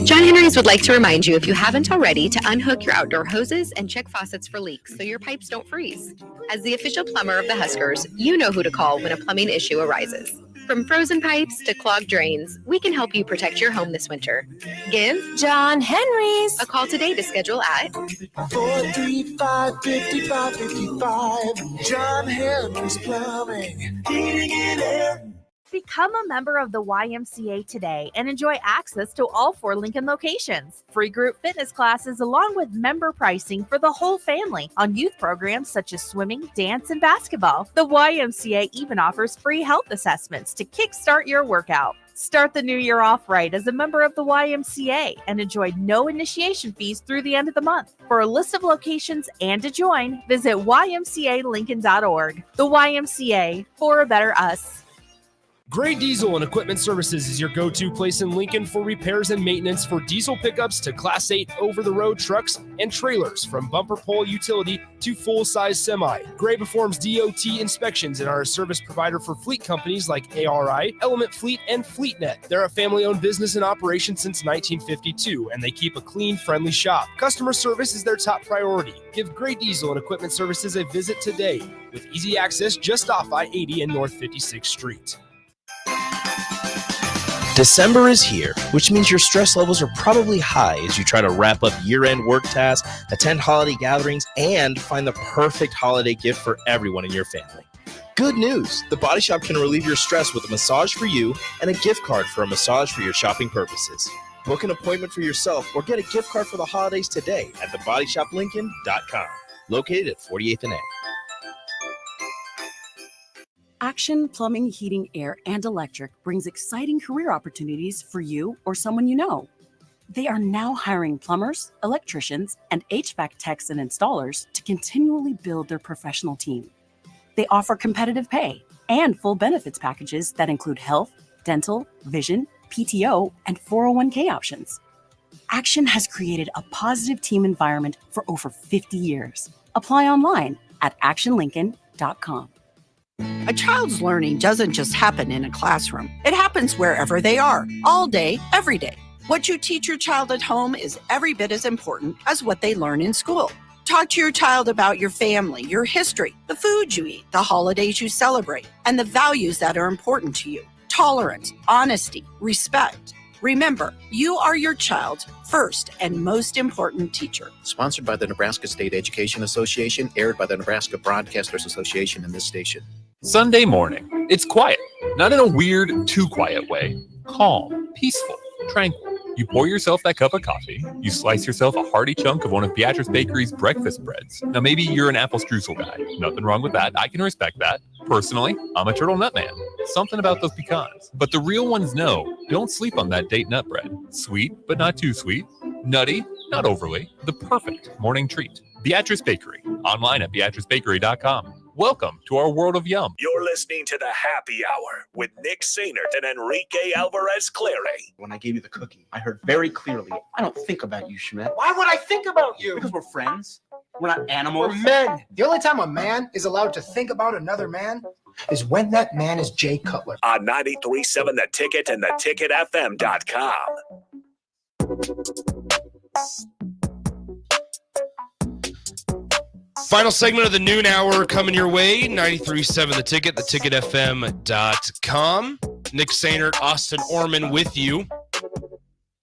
John Henry's would like to remind you, if you haven't already, to unhook your outdoor hoses and check faucets for leaks so your pipes don't freeze. As the official plumber of the Huskers, you know who to call when a plumbing issue arises. From frozen pipes to clogged drains, we can help you protect your home this winter. Give John Henry's a call today to schedule at 435-5555. John Henry's Plumbing, Heating and Air. Become a member of the YMCA today and enjoy access to all 4 Lincoln locations. Free group fitness classes along with member pricing for the whole family on youth programs such as swimming, dance, and basketball. The YMCA even offers free health assessments to kickstart your workout. Start the new year off right as a member of the YMCA and enjoy no initiation fees through the end of the month. For a list of locations and to join, visit ymcalincoln.org. The YMCA, for a better us. Gray Diesel and Equipment Services is your go-to place in Lincoln for repairs and maintenance for diesel pickups to Class 8 over-the-road trucks and trailers, from bumper pole utility to full-size semi. Gray performs DOT inspections and are a service provider for fleet companies like ARI, Element Fleet, and FleetNet. They're a family-owned business in operation since 1952, and they keep a clean, friendly shop. Customer service is their top priority. Give Gray Diesel and Equipment Services a visit today with easy access just off I-80 and North 56th Street. December is here, which means your stress levels are probably high as you try to wrap up year-end work tasks, attend holiday gatherings, and find the perfect holiday gift for everyone in your family. Good news! The Body Shop can relieve your stress with a massage for you and a gift card for a massage for your shopping purposes. Book an appointment for yourself or get a gift card for the holidays today at thebodyshoplincoln.com, located at 48th and A. Action Plumbing, Heating, Air, and Electric brings exciting career opportunities for you or someone you know. They are now hiring plumbers, electricians, and HVAC techs and installers to continually build their professional team. They offer competitive pay and full benefits packages that include health, dental, vision, PTO, and 401k options. Action has created a positive team environment for over 50 years. Apply online at actionlincoln.com. A child's learning doesn't just happen in a classroom. It happens wherever they are, all day, every day. What you teach your child at home is every bit as important as what they learn in school. Talk to your child about your family, your history, the food you eat, the holidays you celebrate, and the values that are important to you. Tolerance, honesty, respect. Remember, you are your child's first and most important teacher. Sponsored by the Nebraska State Education Association, aired by the Nebraska Broadcasters Association and this station. Sunday morning. It's quiet, not in a weird, too quiet way. Calm, peaceful, tranquil. You pour yourself that cup of coffee. You slice yourself a hearty chunk of one of Beatrice Bakery's breakfast breads. Now, maybe you're an apple streusel guy. Nothing wrong with that. I can respect that. Personally, I'm a turtle nut man. Something about those pecans. But the real ones know, don't sleep on that date nut bread. Sweet, but not too sweet. Nutty, not overly. The perfect morning treat. Beatrice Bakery. Online at beatricebakery.com. Welcome to our world of yum. You're listening to the Happy Hour with Nick Sainert and Enrique Alvarez Clary. When I gave you the cookie, I heard very clearly, I don't think about you, Schmidt. Why would I think about you? Because we're friends. We're not animals. We're men. The only time a man is allowed to think about another man is when that man is Jay Cutler. On 93.7 The Ticket and theticketfm.com. Final segment of the noon hour coming your way. 93.7 The Ticket, theticketfm.com. Nick Sainert, Austin Orman with you.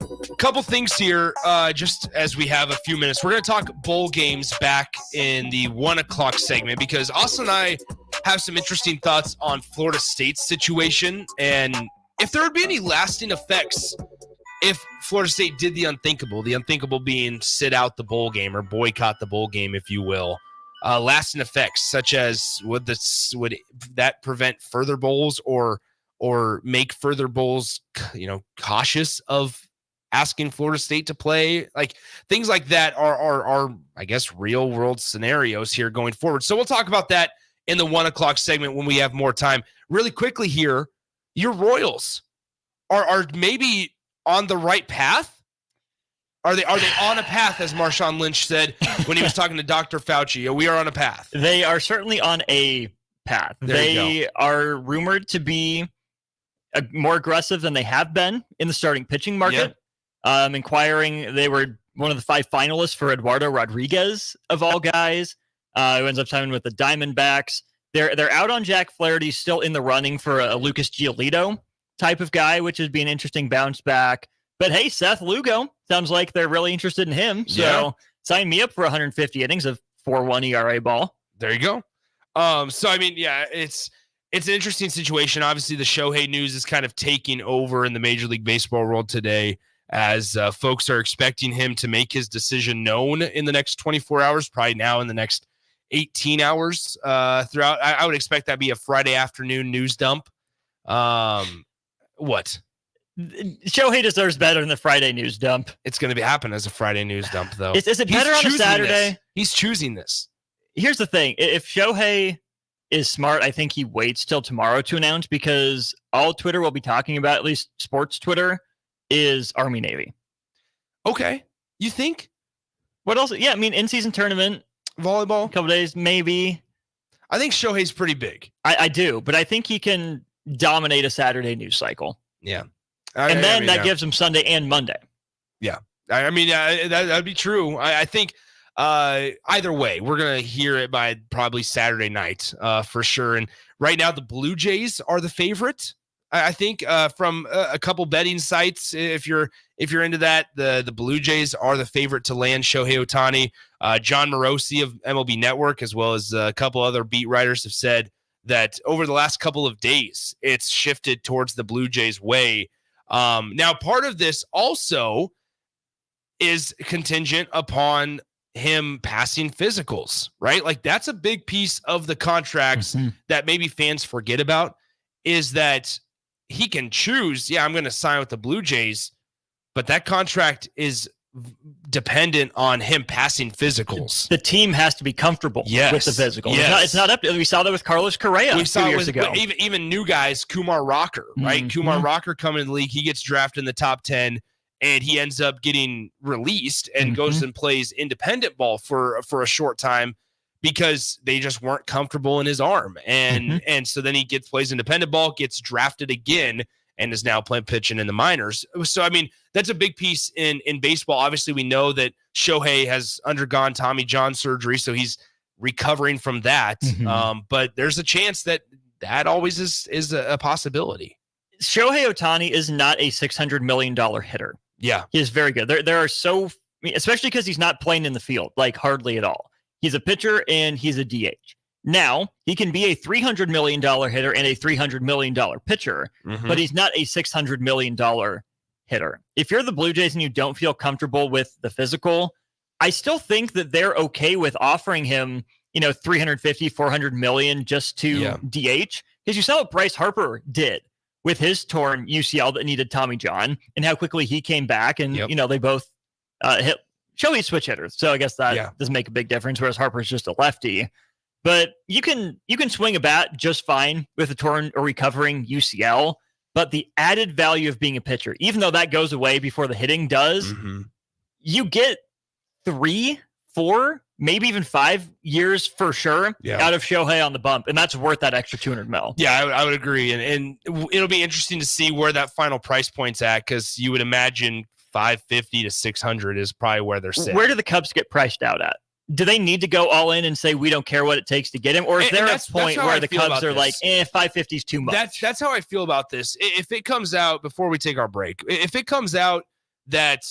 A couple things here, just as we have a few minutes. We're going to talk bowl games back in the 1 o'clock segment because Austin and I have some interesting thoughts on Florida State's situation and if there would be any lasting effects if Florida State did the unthinkable being sit out the bowl game or boycott the bowl game, if you will. Lasting effects such as would that prevent further bowls or make further bowls, cautious of asking Florida State to play? Like things like that are I guess real world scenarios here going forward. So we'll talk about that in the 1 o'clock segment when we have more time. Really quickly here, your Royals are maybe on the right path. Are they on a path, as Marshawn Lynch said when he was talking to Dr. Fauci? We are on a path. They are certainly on a path. They are rumored to be more aggressive than they have been in the starting pitching market. Inquiring, they were one of the 5 finalists for Eduardo Rodriguez, of all guys, who ends up signing with the Diamondbacks. They're out on Jack Flaherty, still in the running for a Lucas Giolito type of guy, which would be an interesting bounce back. But hey, Seth Lugo, sounds like they're really interested in him. So sign me up for 150 innings of 4.1 ERA ball. There you go. So I mean, it's an interesting situation. Obviously, the Shohei news is kind of taking over in the Major League Baseball world today, as folks are expecting him to make his decision known in the next 24 hours, probably now in the next 18 hours. Throughout, I would expect that to be a Friday afternoon news dump. What? Shohei deserves better than the Friday news dump. It's going to happen as a Friday news dump, though. Is it better on a Saturday? He's choosing this. Here's the thing. If Shohei is smart, I think he waits till tomorrow to announce, because all Twitter will be talking about, at least sports Twitter, is Army-Navy. Okay. You think? What else? Yeah, I mean, in-season tournament. Volleyball. A couple days, maybe. I think Shohei's pretty big. I do, but I think he can dominate a Saturday news cycle. Yeah. That gives him Sunday and Monday. Yeah. That'd be true. I think either way, we're going to hear it by probably Saturday night for sure. And right now, the Blue Jays are the favorite. I think from a couple betting sites, if you're into that, the Blue Jays are the favorite to land Shohei Ohtani. John Morosi of MLB Network, as well as a couple other beat writers, have said that over the last couple of days, it's shifted towards the Blue Jays' way. Now, part of this also is contingent upon him passing physicals, right? Like that's a big piece of the contracts that maybe fans forget about, is that he can choose, I'm going to sign with the Blue Jays, but that contract is dependent on him passing physicals. The team has to be comfortable with the physical. Yes. It's not up to, we saw that with Carlos Correa 2 years ago. Even new guys, Kumar Rocker, right? Kumar Rocker coming in the league, he gets drafted in the top 10 and he ends up getting released and goes and plays independent ball for a short time because they just weren't comfortable in his arm. And so then he plays independent ball, gets drafted again, and is now pitching in the minors. So, I mean, that's a big piece in baseball. Obviously, we know that Shohei has undergone Tommy John surgery, so he's recovering from that. But there's a chance that always is a possibility. Shohei Ohtani is not a $600 million hitter. Yeah. He is very good. There are especially because he's not playing in the field, like hardly at all. He's a pitcher and he's a DH. Now, he can be a $300 million hitter and a $300 million pitcher, but he's not a $600 million hitter. If you're the Blue Jays and you don't feel comfortable with the physical, I still think that they're okay with offering him, $350, $400 million just to DH, because you saw what Bryce Harper did with his torn UCL that needed Tommy John and how quickly he came back. And, they both hit Shohei switch hitters. So I guess that doesn't make a big difference, whereas Harper's just a lefty. But you can swing a bat just fine with a torn or recovering UCL. But the added value of being a pitcher, even though that goes away before the hitting does, you get 3, 4, maybe even 5 years for sure out of Shohei on the bump. And that's worth that extra $200 million. Yeah, I would agree. And it'll be interesting to see where that final price point's at, because you would imagine 550 to 600 is probably where they're sitting. Where do the Cubs get priced out at? Do they need to go all in and say we don't care what it takes to get him, or is there a point where the Cubs are like, 550 is too much? That's how I feel about this. If it comes out before we take our break, if it comes out that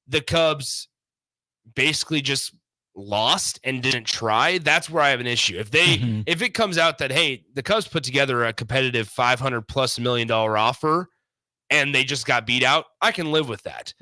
the Cubs basically just lost and didn't try, that's where I have an issue. If it comes out that, hey, the Cubs put together a competitive $500+ million offer and they just got beat out, I can live with that.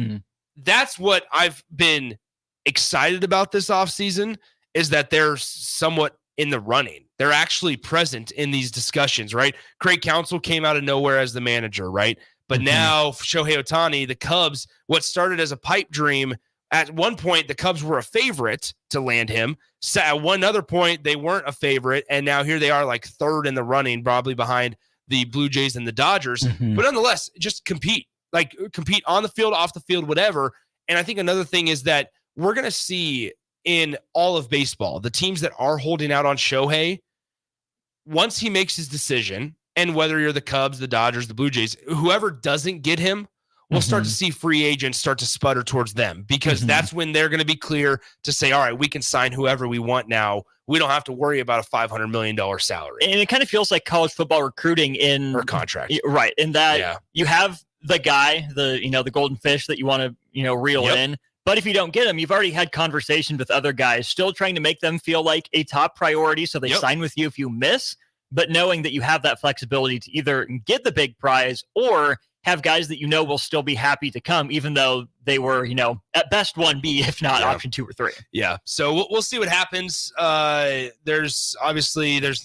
That's what I've been excited about this offseason, is that they're somewhat in the running. They're actually present in these discussions, right? Craig Counsell came out of nowhere as the manager, right? But now Shohei Ohtani, the Cubs, what started as a pipe dream, at one point the Cubs were a favorite to land him. So at one other point they weren't a favorite, and now here they are like third in the running, probably behind the Blue Jays and the Dodgers. But nonetheless, just compete on the field, off the field, whatever. And I think another thing is that we're going to see in all of baseball, the teams that are holding out on Shohei, once he makes his decision, and whether you're the Cubs, the Dodgers, the Blue Jays, whoever doesn't get him, we'll start to see free agents start to sputter towards them, because that's when they're going to be clear to say, all right, we can sign whoever we want now. We don't have to worry about a $500 million salary. And it kind of feels like college football recruiting in or contract. Right. In that you have the guy, the golden fish that you want to, reel in. But if you don't get them, you've already had conversations with other guys, still trying to make them feel like a top priority. So they sign with you if you miss, but knowing that you have that flexibility to either get the big prize or have guys that will still be happy to come, even though they were, at best 1B, if not option 2 or 3. Yeah. So we'll see what happens. There's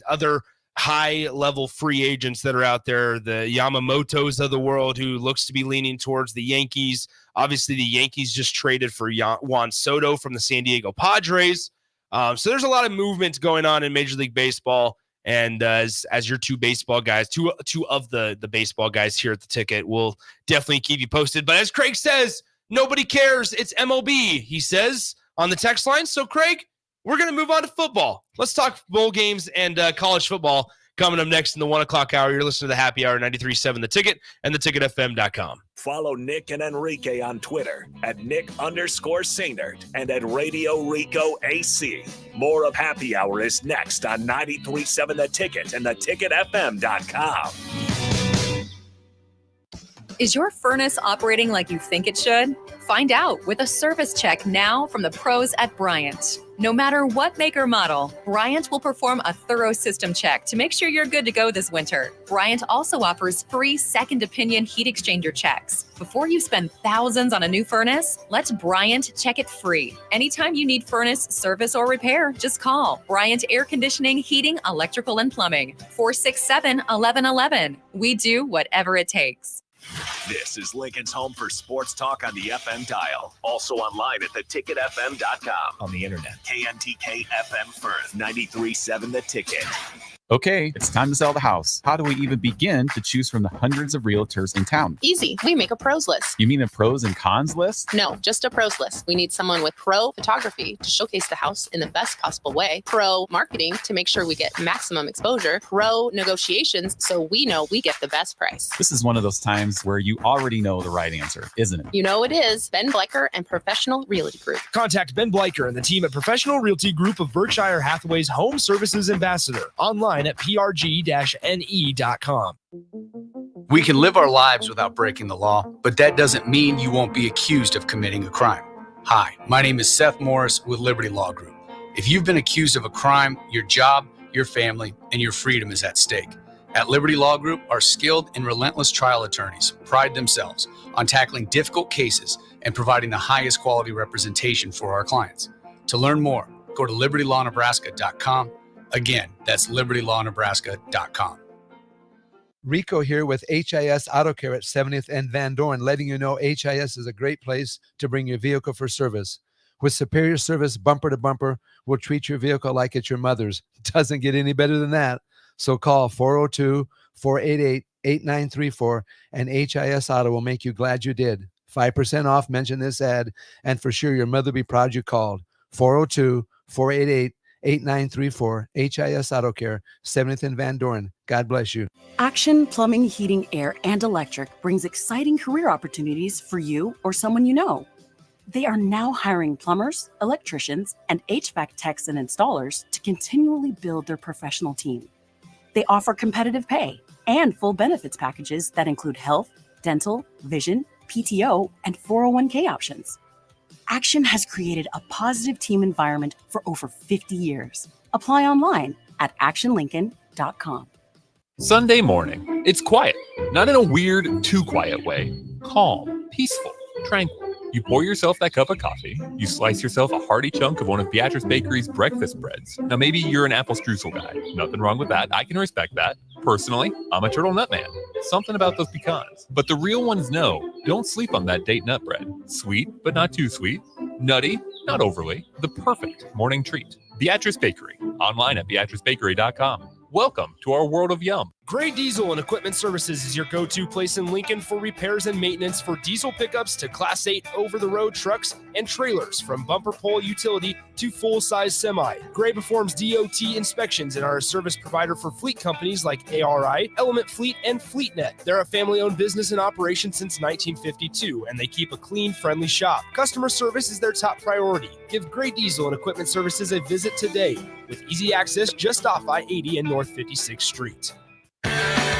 other high-level free agents that are out there, the Yamamotos of the world, who looks to be leaning towards the Yankees. Obviously, the Yankees just traded for Juan Soto from the San Diego Padres. So there's a lot of movement going on in Major League Baseball. And as your two baseball guys, two of the baseball guys here at the Ticket, will definitely keep you posted. But as Craig says, nobody cares. It's MLB, he says on the text line. So, Craig, we're going to move on to football. Let's talk bowl games and college football coming up next in the 1 o'clock hour. You're listening to the Happy Hour 93.7 The Ticket and theticketfm.com. Follow Nick and Enrique on Twitter at Nick_Sainert and at Radio Rico AC. More of Happy Hour is next on 93.7 The Ticket and theticketfm.com. Is your furnace operating like you think it should? Find out with a service check now from the pros at Bryant. No matter what make or model, Bryant will perform a thorough system check to make sure you're good to go this winter. Bryant also offers free second opinion heat exchanger checks. Before you spend thousands on a new furnace, let Bryant check it free. Anytime you need furnace service or repair, just call Bryant Air Conditioning, Heating, Electrical, and Plumbing, 467-1111. We do whatever it takes. This is Lincoln's home for sports talk on the FM dial. Also online at theticketfm.com. On the internet. KNTK FM Firth, 93.7 The Ticket. Okay, it's time to sell the house. How do we even begin to choose from the hundreds of realtors in town? Easy. We make a pros list. You mean a pros and cons list? No, just a pros list. We need someone with pro photography to showcase the house in the best possible way, pro marketing to make sure we get maximum exposure, pro negotiations so we know we get the best price. This is one of those times where you already know the right answer, isn't it? You know it is. Ben Bleicher and Professional Realty Group. Contact Ben Bleicher and the team at Professional Realty Group of Berkshire Hathaway's Home Services Ambassador. Online at prg-ne.com. We can live our lives without breaking the law, but that doesn't mean you won't be accused of committing a crime. Hi, my name is Seth Morris with Liberty Law Group. If you've been accused of a crime, your job, your family, and your freedom is at stake. At Liberty Law Group, our skilled and relentless trial attorneys pride themselves on tackling difficult cases and providing the highest quality representation for our clients. To learn more, go to libertylawnebraska.com. Again, that's libertylawnebraska.com. Rico here with HIS Auto Care at 70th and Van Dorn, letting you know HIS is a great place to bring your vehicle for service. With superior service, bumper to bumper, we'll treat your vehicle like it's your mother's. Doesn't get any better than that. So call 402-488-8934 and HIS Auto will make you glad you did. 5% off, mention this ad, and for sure your mother will be proud you called. 402-488-8934, HIS Auto Care, 70th and Van Dorn. God bless you. Action Plumbing, Heating, Air, and Electric brings exciting career opportunities for you or someone you know. They are now hiring plumbers, electricians, and HVAC techs and installers to continually build their professional team. They offer competitive pay and full benefits packages that include health, dental, vision, PTO, and 401k options. Action has created a positive team environment for over 50 years. Apply online at actionlincoln.com. Sunday morning. It's quiet, not in a weird, too quiet way. Calm, peaceful, tranquil. You pour yourself that cup of coffee. You slice yourself a hearty chunk of one of Beatrice Bakery's breakfast breads. Now, maybe you're an apple streusel guy. Nothing wrong with that. I can respect that. Personally, I'm a turtle nut man. Something about those pecans. But the real ones know, don't sleep on that date nut bread. Sweet, but not too sweet. Nutty, not overly. The perfect morning treat. Beatrice Bakery. Online at beatricebakery.com. Welcome to our world of yum. Gray Diesel and Equipment Services is your go-to place in Lincoln for repairs and maintenance for diesel pickups to Class 8 over-the-road trucks and trailers, from bumper pole utility to full-size semi. Gray performs DOT inspections and are a service provider for fleet companies like ARI, Element Fleet, and FleetNet. They're a family-owned business in operation since 1952, and they keep a clean, friendly shop. Customer service is their top priority. Give Gray Diesel and Equipment Services a visit today, with easy access just off I-80 and North 56th Street.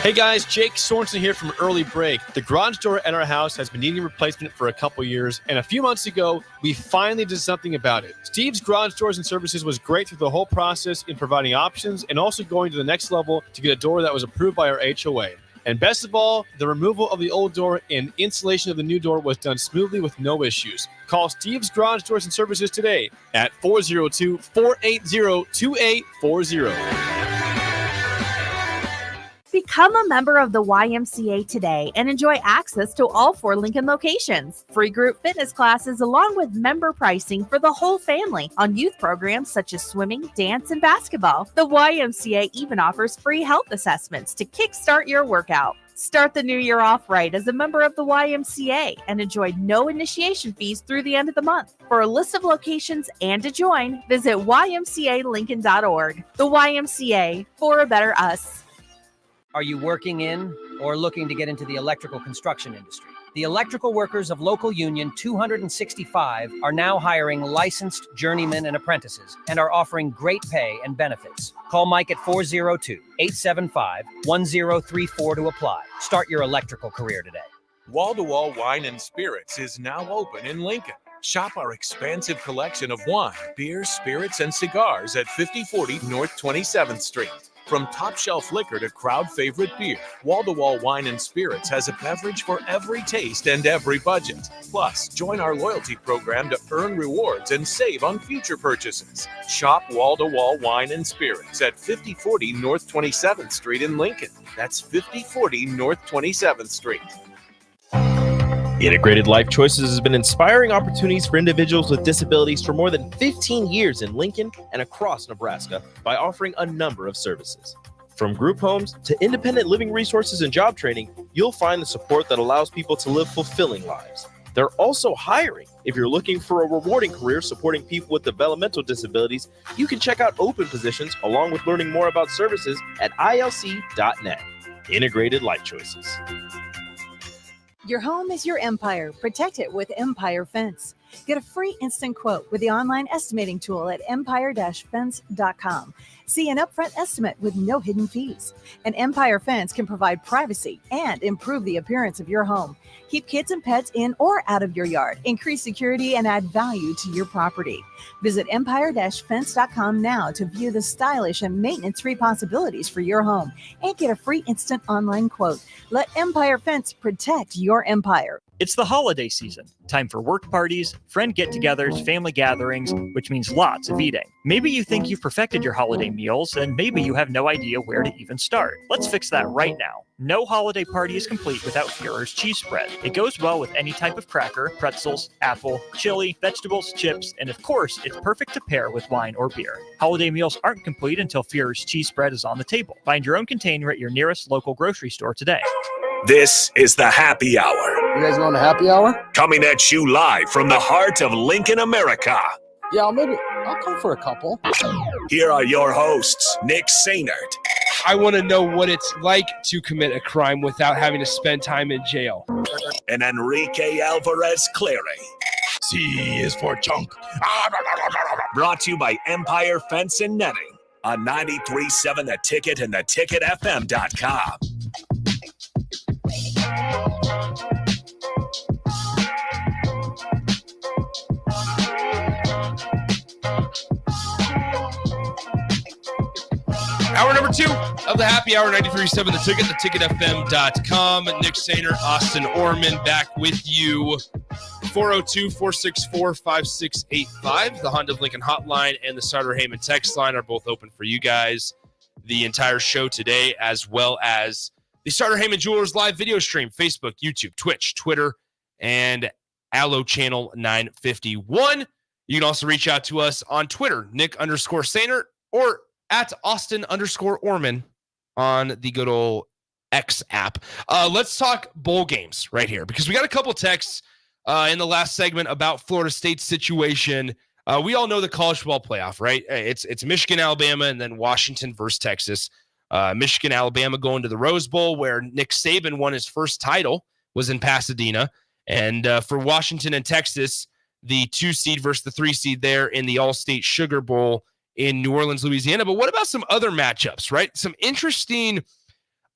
Hey guys, Jake Sorensen here from Early Break. The garage door at our house has been needing replacement for a couple years, and a few months ago, we finally did something about it. Steve's Garage Doors and Services was great through the whole process in providing options and also going to the next level to get a door that was approved by our HOA. And best of all, the removal of the old door and installation of the new door was done smoothly with no issues. Call Steve's Garage Doors and Services today at 402-480-2840. Become a member of the YMCA today and enjoy access to all 4 Lincoln locations. Free group fitness classes along with member pricing for the whole family on youth programs such as swimming, dance, and basketball. The YMCA even offers free health assessments to kickstart your workout. Start the new year off right as a member of the YMCA and enjoy no initiation fees through the end of the month. For a list of locations and to join, visit ymcalincoln.org. The YMCA, for a better us. Are you working in or looking to get into the electrical construction industry? The electrical workers of Local Union 265 are now hiring licensed journeymen and apprentices and are offering great pay and benefits. Call Mike at 402-875-1034 to apply. Start your electrical career today. Wall to Wall Wine and Spirits is now open in Lincoln. Shop our expansive collection of wine, beer, spirits, and cigars at 5040 North 27th Street. From top shelf liquor to crowd favorite beer, Wall to Wall Wine and Spirits has a beverage for every taste and every budget. Plus, join our loyalty program to earn rewards and save on future purchases. Shop Wall to Wall Wine and Spirits at 5040 North 27th Street in Lincoln. That's 5040 North 27th Street. Integrated Life Choices has been inspiring opportunities for individuals with disabilities for more than 15 years in Lincoln and across Nebraska by offering a number of services. From group homes to independent living resources and job training, you'll find the support that allows people to live fulfilling lives. They're also hiring. If you're looking for a rewarding career supporting people with developmental disabilities, you can check out open positions along with learning more about services at ilc.net. Integrated Life Choices. Your home is your empire. Protect it with Empire Fence. Get a free instant quote with the online estimating tool at empire-fence.com. See an upfront estimate with no hidden fees. An Empire Fence can provide privacy and improve the appearance of your home. Keep kids and pets in or out of your yard. Increase security and add value to your property. Visit empire-fence.com now to view the stylish and maintenance-free possibilities for your home and get a free instant online quote. Let Empire Fence protect your empire. It's the holiday season. Time for work parties, friend get-togethers, family gatherings, which means lots of eating. Maybe you think you've perfected your holiday meals, and maybe you have no idea where to even start. Let's fix that right now. No holiday party is complete without Führer's cheese spread. It goes well with any type of cracker, pretzels, apple, chili, vegetables, chips, and of course, it's perfect to pair with wine or beer. Holiday meals aren't complete until Führer's cheese spread is on the table. Find your own container at your nearest local grocery store today. This is the Happy Hour. You guys going to happy hour? Coming at you live from the heart of Lincoln, America. Yeah, I'll come for a couple. Here are your hosts, Nick Sainert. I want to know what it's like to commit a crime without having to spend time in jail. And Enrique Alvarez Clary. C is for chunk. Brought to you by Empire Fence and Netting on 93.7 The Ticket and theticketfm.com. Hour number 2 of the Happy Hour, 93.7 The Ticket, theticketfm.com. Nick Sainer, Austin Orman back with you. 402-464-5685. The Honda of Lincoln hotline and the Starter Heyman text line are both open for you guys the entire show today, as well as the Starter Heyman Jewelers live video stream, Facebook, YouTube, Twitch, Twitter, and Allo Channel 951. You can also reach out to us on Twitter, Nick_Sainer, or at Austin_Orman on the good old X app. Let's talk bowl games right here, because we got a couple texts in the last segment about Florida State's situation. We all know the college football playoff, right? It's Michigan, Alabama, and then Washington versus Texas. Michigan, Alabama going to the Rose Bowl, where Nick Saban won his first title, was in Pasadena. And for Washington and Texas, the 2 seed versus the 3 seed there in the All-State Sugar Bowl in New Orleans, Louisiana. But what about some other matchups, right? Some interesting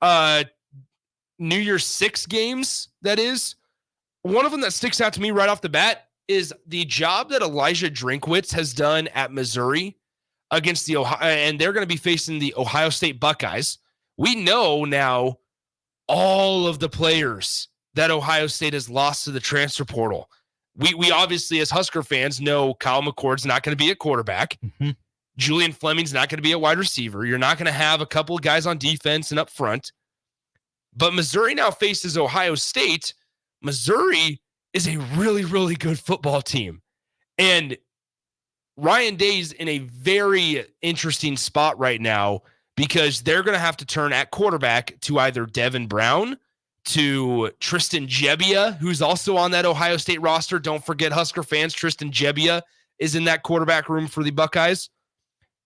New Year's 6 games, that is. One of them that sticks out to me right off the bat is the job that Elijah Drinkwitz has done at Missouri against the Ohio, and they're going to be facing the Ohio State Buckeyes. We know now all of the players that Ohio State has lost to the transfer portal. We obviously, as Husker fans, know Kyle McCord's not going to be a quarterback. Mm-hmm. Julian Fleming's not going to be a wide receiver. You're not going to have a couple of guys on defense and up front. But Missouri now faces Ohio State. Missouri is a really, really good football team. And Ryan Day's in a very interesting spot right now, because they're going to have to turn at quarterback to either Devin Brown, to Tristan Gebbia, who's also on that Ohio State roster. Don't forget, Husker fans, Tristan Gebbia is in that quarterback room for the Buckeyes.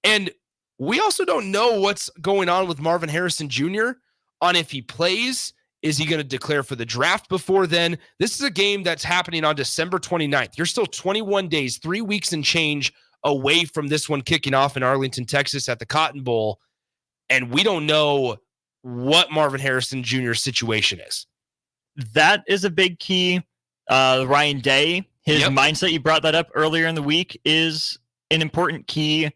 And we also don't know what's going on with Marvin Harrison Jr. on if he plays. Is he going to declare for the draft before then? This is a game that's happening on December 29th. You're still 21 days, 3 weeks and change away from this one kicking off in Arlington, Texas at the Cotton Bowl. And we don't know what Marvin Harrison Jr.'s situation is. That is a big key. Ryan Day, his mindset, you brought that up earlier in the week, is an important key.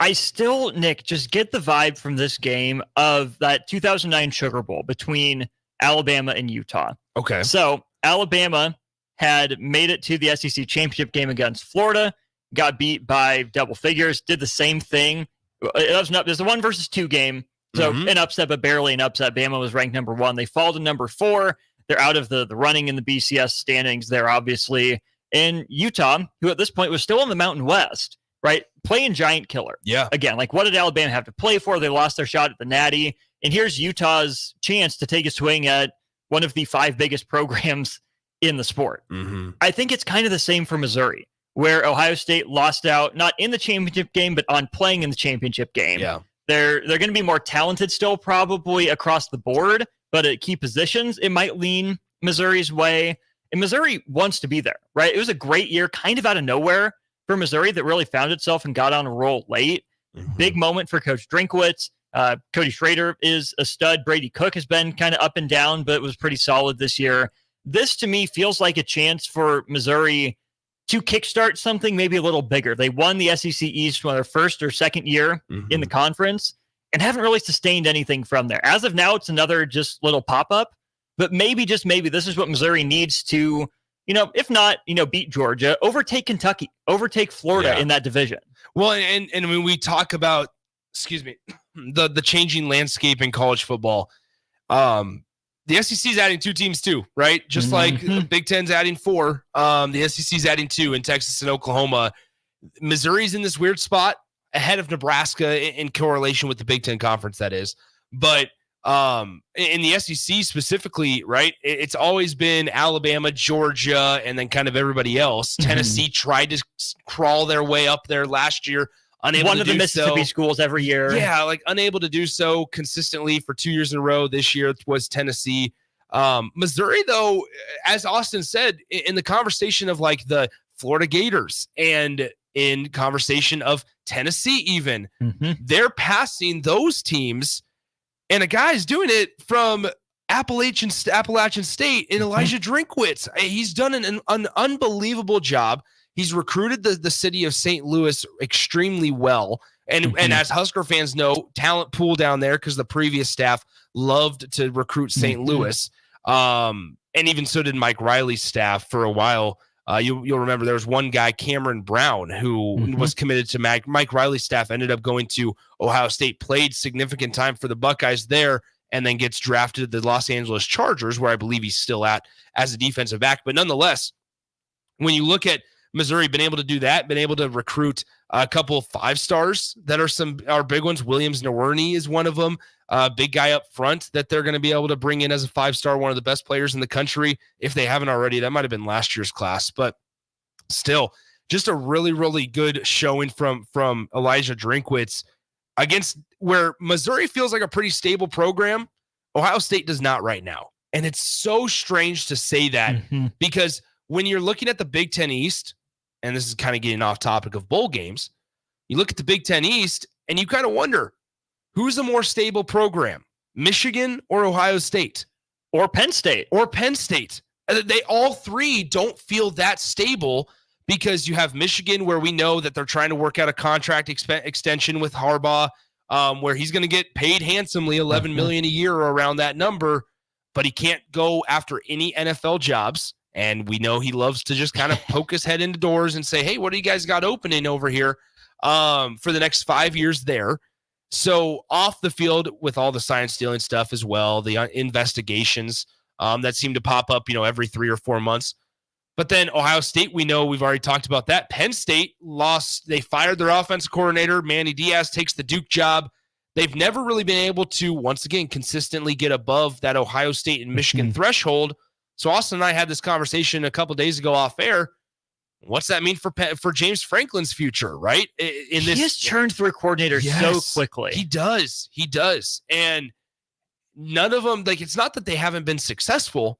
I still, Nick, just get the vibe from this game of that 2009 Sugar Bowl between Alabama and Utah. Okay. So Alabama had made it to the SEC championship game against Florida, got beat by double figures, did the same thing. There's a 1-2 game. So an upset, but barely an upset. Bama was ranked number 1. They fall to number 4. They're out of the running in the BCS standings there, obviously. And Utah, who at this point was still in the Mountain West, right? Playing giant killer. Yeah. Again, like what did Alabama have to play for? They lost their shot at the Natty. And here's Utah's chance to take a swing at one of the 5 biggest programs in the sport. Mm-hmm. I think it's kind of the same for Missouri, where Ohio State lost out, not in the championship game, but on playing in the championship game. Yeah. They're going to be more talented still, probably across the board, but at key positions, it might lean Missouri's way. And Missouri wants to be there, right? It was a great year, kind of out of nowhere for Missouri that really found itself and got on a roll late. Mm-hmm. Big moment for Coach Drinkwitz. Cody Schrader is a stud. Brady Cook has been kind of up and down, but was pretty solid this year. This, to me, feels like a chance for Missouri to kickstart something maybe a little bigger. They won the SEC East on their first or second year in the conference and haven't really sustained anything from there. As of now, it's another just little pop-up, but maybe, just maybe, this is what Missouri needs to, if not, beat Georgia, overtake Kentucky, overtake Florida in that division. Well, and when we talk about, the changing landscape in college football, the SEC is adding 2 teams too, right? Just like the Big Ten's adding 4, the SEC is adding 2 in Texas and Oklahoma. Missouri's in this weird spot ahead of Nebraska in correlation with the Big Ten Conference, that is. But in the SEC specifically, right, it's always been Alabama, Georgia, and then kind of everybody else. Tennessee tried to crawl their way up there last year. One of the Mississippi schools every year. Yeah, like unable to do so consistently for 2 years in a row. This year was Tennessee. Missouri, though, as Austin said, in the conversation of like the Florida Gators and in conversation of Tennessee even, they're passing those teams. And a guy's doing it from Appalachian State in Elijah Drinkwitz. He's done an unbelievable job. He's recruited the city of St. Louis extremely well. And as Husker fans know, talent pool down there because the previous staff loved to recruit St. Louis. And even so did Mike Riley's staff for a while. You'll remember there was one guy, Cameron Brown, who was committed to Mike Riley's staff, ended up going to Ohio State, played significant time for the Buckeyes there, and then gets drafted to the Los Angeles Chargers, where I believe he's still at as a defensive back. But nonetheless, when you look at Missouri, been able to do that, been able to recruit a couple of 5-stars that are big ones. Williams Nowerney is one of them. Big guy up front that they're going to be able to bring in as a 5-star, one of the best players in the country. If they haven't already, that might have been last year's class, but still just a really, really good showing from Elijah Drinkwitz against where Missouri feels like a pretty stable program. Ohio State does not right now. And it's so strange to say that because when you're looking at the Big Ten East, and this is kind of getting off topic of bowl games, you look at the Big Ten East and you kind of wonder, who's a more stable program, Michigan or Ohio State? Or Penn State. They all three don't feel that stable because you have Michigan, where we know that they're trying to work out a contract extension with Harbaugh, where he's going to get paid handsomely, $11 million a year or around that number, but he can't go after any NFL jobs. And we know he loves to just kind of poke his head into doors and say, hey, what do you guys got opening over here for the next 5 years there? So off the field with all the science stealing stuff as well, the investigations that seem to pop up, every 3 or 4 months. But then Ohio State, we know we've already talked about that. Penn State lost. They fired their offensive coordinator. Manny Diaz takes the Duke job. They've never really been able to, once again, consistently get above that Ohio State and Michigan threshold. So Austin and I had this conversation a couple days ago off air. What's that mean for James Franklin's future, right? He has churned through coordinators so quickly. He does. And none of them, it's not that they haven't been successful.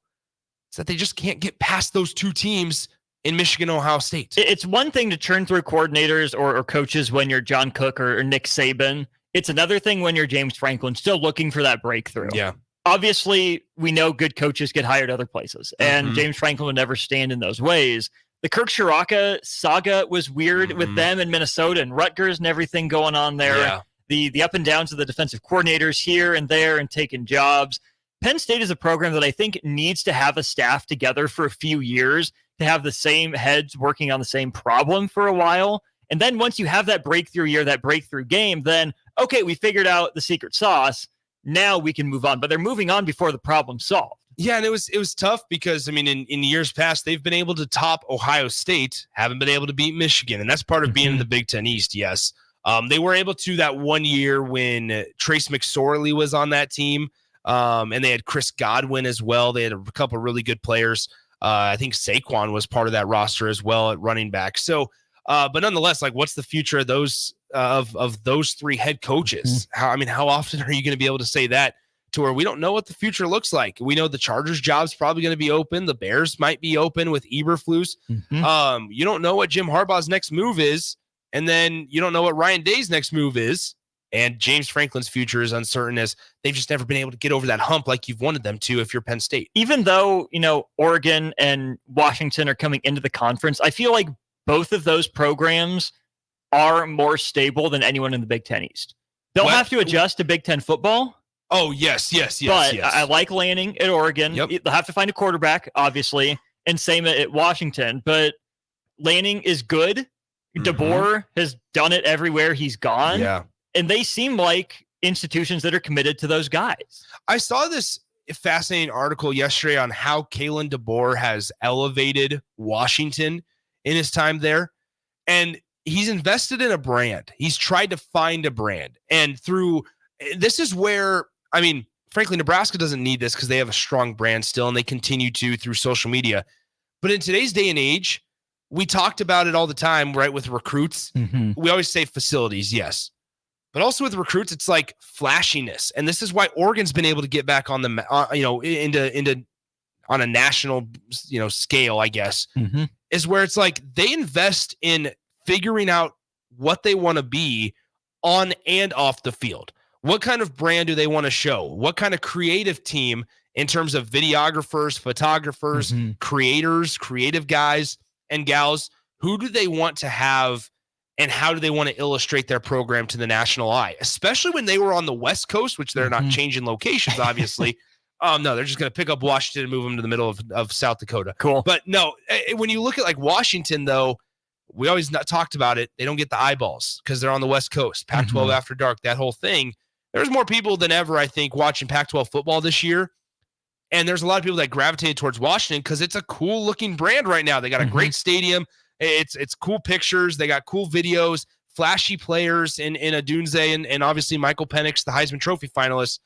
It's that they just can't get past those 2 teams in Michigan and Ohio State. It's one thing to churn through coordinators or coaches when you're John Cook or Nick Saban. It's another thing when you're James Franklin, still looking for that breakthrough. Yeah. Obviously, we know good coaches get hired other places, and James Franklin would never stand in those ways. The Kirk Ciarrocca saga was weird with them in Minnesota and Rutgers and everything going on there. Yeah. The up and downs of the defensive coordinators here and there and taking jobs. Penn State is a program that I think needs to have a staff together for a few years to have the same heads working on the same problem for a while. And then once you have that breakthrough year, that breakthrough game, then, okay, we figured out the secret sauce. Now we can move on. But they're moving on before the problem's solved. Yeah, and it was tough because, I mean, in years past, they've been able to top Ohio State, haven't been able to beat Michigan, and that's part of being in the Big Ten East, yes. They were able to that one year when Trace McSorley was on that team, and they had Chris Godwin as well. They had a couple really good players. I think Saquon was part of that roster as well at running back. So, but nonetheless, like, what's the future of those of those three head coaches? How often are you going to be able to say that to where we don't know what the future looks like? We know the Chargers job's probably going to be open. The Bears might be open with Eberflus. You don't know what Jim Harbaugh's next move is, and then you don't know what Ryan Day's next move is. And James Franklin's future is uncertain, as they've just never been able to get over that hump like you've wanted them to if you're Penn State. Even though, Oregon and Washington are coming into the conference, I feel like both of those programs are more stable than anyone in the Big Ten East. They'll have to adjust to Big Ten football. Oh, yes. But I like Lanning at Oregon. They'll have to find a quarterback, obviously, and same at Washington. But Lanning is good. DeBoer has done it everywhere he's gone. Yeah. And they seem like institutions that are committed to those guys. I saw this fascinating article yesterday on how Kalen DeBoer has elevated Washington in his time there. And he's invested in a brand. He's tried to find a brand. And this is where, frankly, Nebraska doesn't need this because they have a strong brand still, and they continue to through social media. But in today's day and age, we talked about it all the time, right? With recruits, we always say facilities, yes. But also with recruits, it's like flashiness. And this is why Oregon's been able to get back on the, on a national, scale, I guess, is where it's like they invest in figuring out what they want to be on and off the field. What kind of brand do they want to show? What kind of creative team in terms of videographers, photographers, creators, creative guys and gals, who do they want to have? And how do they want to illustrate their program to the national eye, especially when they were on the West Coast, which they're not changing locations, obviously. No, they're just going to pick up Washington and move them to the middle of South Dakota. Cool. But no, when you look at like Washington, though, we always not talked about it. They don't get the eyeballs because they're on the West Coast, Pac-12 after dark, that whole thing. There's more people than ever, I think, watching Pac-12 football this year. And there's a lot of people that gravitated towards Washington because it's a cool looking brand right now. They got a great stadium. It's cool pictures. They got cool videos, flashy players in Adunze and obviously Michael Penix, the Heisman Trophy finalist.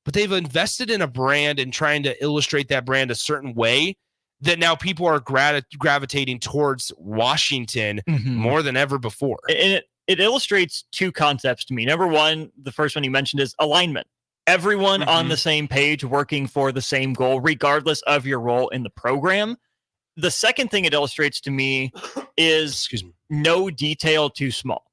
But they've invested in a brand and trying to illustrate that brand a certain way that now people are gravitating towards Washington more than ever before. And it illustrates two concepts to me. Number one, the first one you mentioned is alignment. Everyone on the same page working for the same goal, regardless of your role in the program. The second thing it illustrates to me is no detail too small.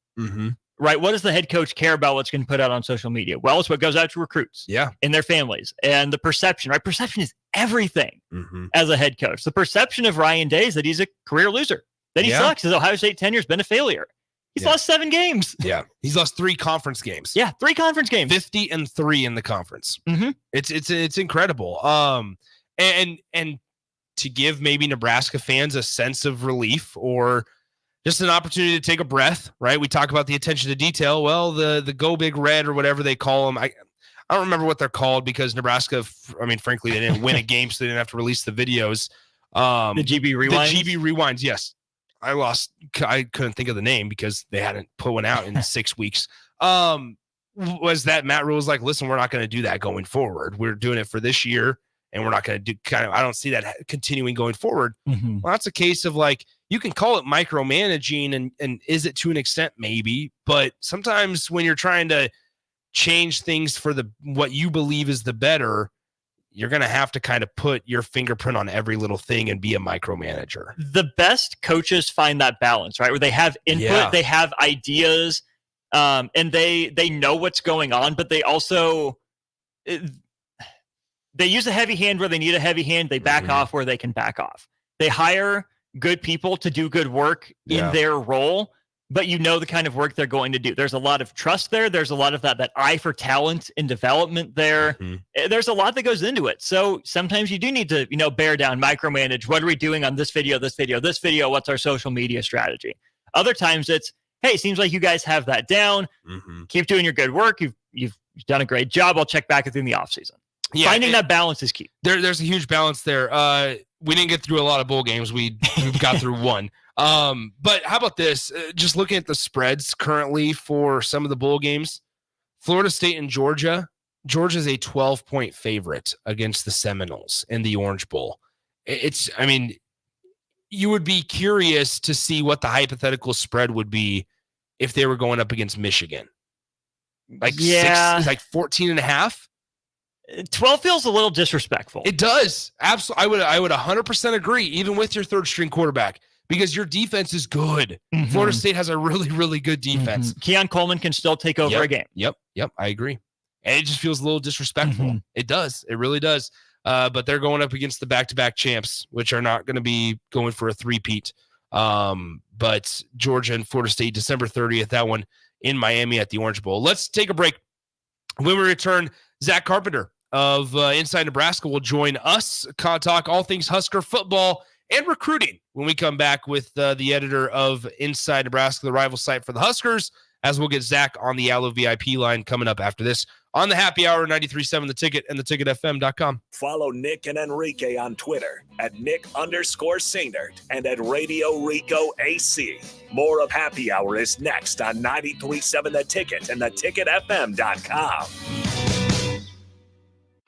Right? What does the head coach care about what's going to put out on social media? Well, it's what goes out to recruits and their families and the perception, right? Perception is everything as a head coach. The perception of Ryan Day is that he's a career loser, that he sucks. His Ohio State tenure has been a failure. He's lost 7 games. Yeah. He's lost 3 conference games. Yeah. 3 conference games. 50-3 in the conference. It's incredible. And to give maybe Nebraska fans a sense of relief or just an opportunity to take a breath, right? We talk about the attention to detail. Well, the Go Big Red or whatever they call them. I don't remember what they're called because Nebraska, frankly, they didn't win a game, so they didn't have to release the videos. The GB Rewinds? The GB Rewinds, yes. I couldn't think of the name because they hadn't put one out in 6 weeks. Was that Matt Rule was like, listen, we're not going to do that going forward. We're doing it for this year. And we're not going to do I don't see that continuing going forward. Well, that's a case of like, you can call it micromanaging and is it to an extent? Maybe, but sometimes when you're trying to change things for what you believe is the better, you're going to have to kind of put your fingerprint on every little thing and be a micromanager. The best coaches find that balance, right? Where they have input, they have ideas, and they know what's going on, but they also, they use a heavy hand where they need a heavy hand. They back off where they can back off. They hire good people to do good work in their role, but you know the kind of work they're going to do. There's a lot of trust there. There's a lot of that eye for talent and development there. There's a lot that goes into it. So sometimes you do need to, bear down, micromanage. What are we doing on this video? What's our social media strategy? Other times it's, hey, seems like you guys have that down. Keep doing your good work. You've done a great job. I'll check back with you in the offseason. Finding that balance is key. There's a huge balance there. We didn't get through a lot of bowl games. We got through one. But how about this? Just looking at the spreads currently for some of the bowl games, Florida State and Georgia. Georgia's a 12-point favorite against the Seminoles in the Orange Bowl. You would be curious to see what the hypothetical spread would be if they were going up against Michigan. Like 14.5. 12 feels a little disrespectful. It does. Absolutely. I would 100% agree, even with your third string quarterback, because your defense is good. Mm-hmm. Florida State has a really, really good defense. Mm-hmm. Keon Coleman can still take over a game. Yep. I agree. And it just feels a little disrespectful. Mm-hmm. It does. It really does. But they're going up against the back-to-back champs, which are not going to be going for a three-peat. But Georgia and Florida State, December 30th, that one in Miami at the Orange Bowl. Let's take a break. When we return, Zack Carpenter of Inside Nebraska will join us, talk all things Husker football and recruiting when we come back with the editor of Inside Nebraska, the rival site for the Huskers, as we'll get Zach on the Allo VIP line coming up after this on the Happy Hour, 93.7 The Ticket and theticketfm.com. Follow Nick and Enrique on Twitter at Nick_Sainert and at Radio Rico AC. More of Happy Hour is next on 93.7 The Ticket and theticketfm.com.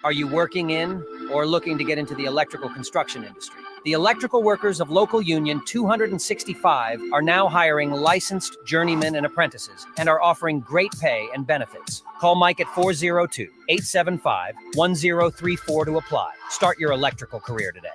Are you working in or looking to get into the electrical construction industry? The electrical workers of local union 265 are now hiring licensed journeymen and apprentices and are offering great pay and benefits. Call Mike at 402-875-1034 to apply. Start your electrical career today.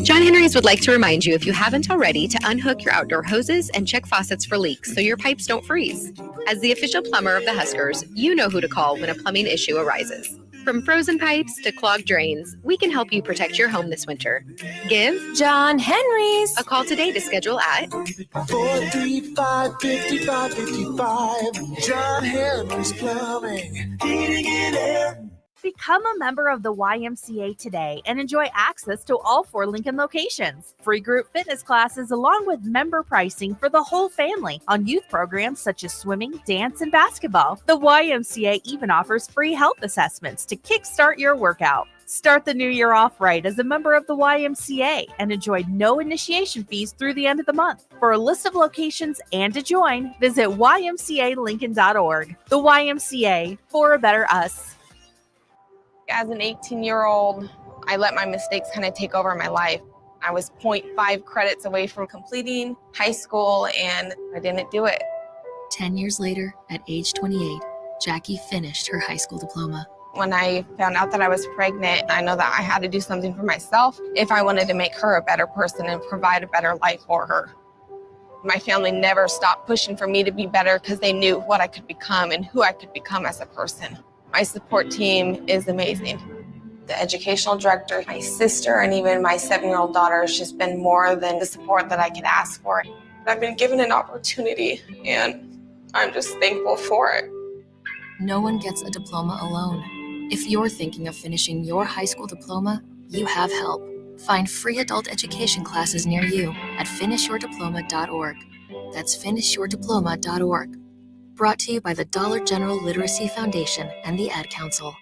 John Henry's would like to remind you, if you haven't already, to unhook your outdoor hoses and check faucets for leaks so your pipes don't freeze. As the official plumber of the Huskers, you know who to call when a plumbing issue arises. From frozen pipes to clogged drains, we can help you protect your home this winter. Give John Henry's a call today to schedule at 435-5555. John Henry's Plumbing, Heating and Air. Become a member of the YMCA today and enjoy access to all 4 Lincoln locations. Free group fitness classes along with member pricing for the whole family on youth programs such as swimming, dance, and basketball. The YMCA even offers free health assessments to kickstart your workout. Start the new year off right as a member of the YMCA and enjoy no initiation fees through the end of the month. For a list of locations and to join, visit ymcalincoln.org. The YMCA, for a better us. As an 18-year-old, I let my mistakes kind of take over my life. I was 0.5 credits away from completing high school, and I didn't do it. 10 years later, at age 28, Jackie finished her high school diploma. When I found out that I was pregnant, I know that I had to do something for myself if I wanted to make her a better person and provide a better life for her. My family never stopped pushing for me to be better because they knew what I could become and who I could become as a person. My support team is amazing. The educational director, my sister, and even my 7-year-old daughter has just been more than the support that I could ask for. I've been given an opportunity, and I'm just thankful for it. No one gets a diploma alone. If you're thinking of finishing your high school diploma, you have help. Find free adult education classes near you at finishyourdiploma.org. That's finishyourdiploma.org. Brought to you by the Dollar General Literacy Foundation and the Ad Council.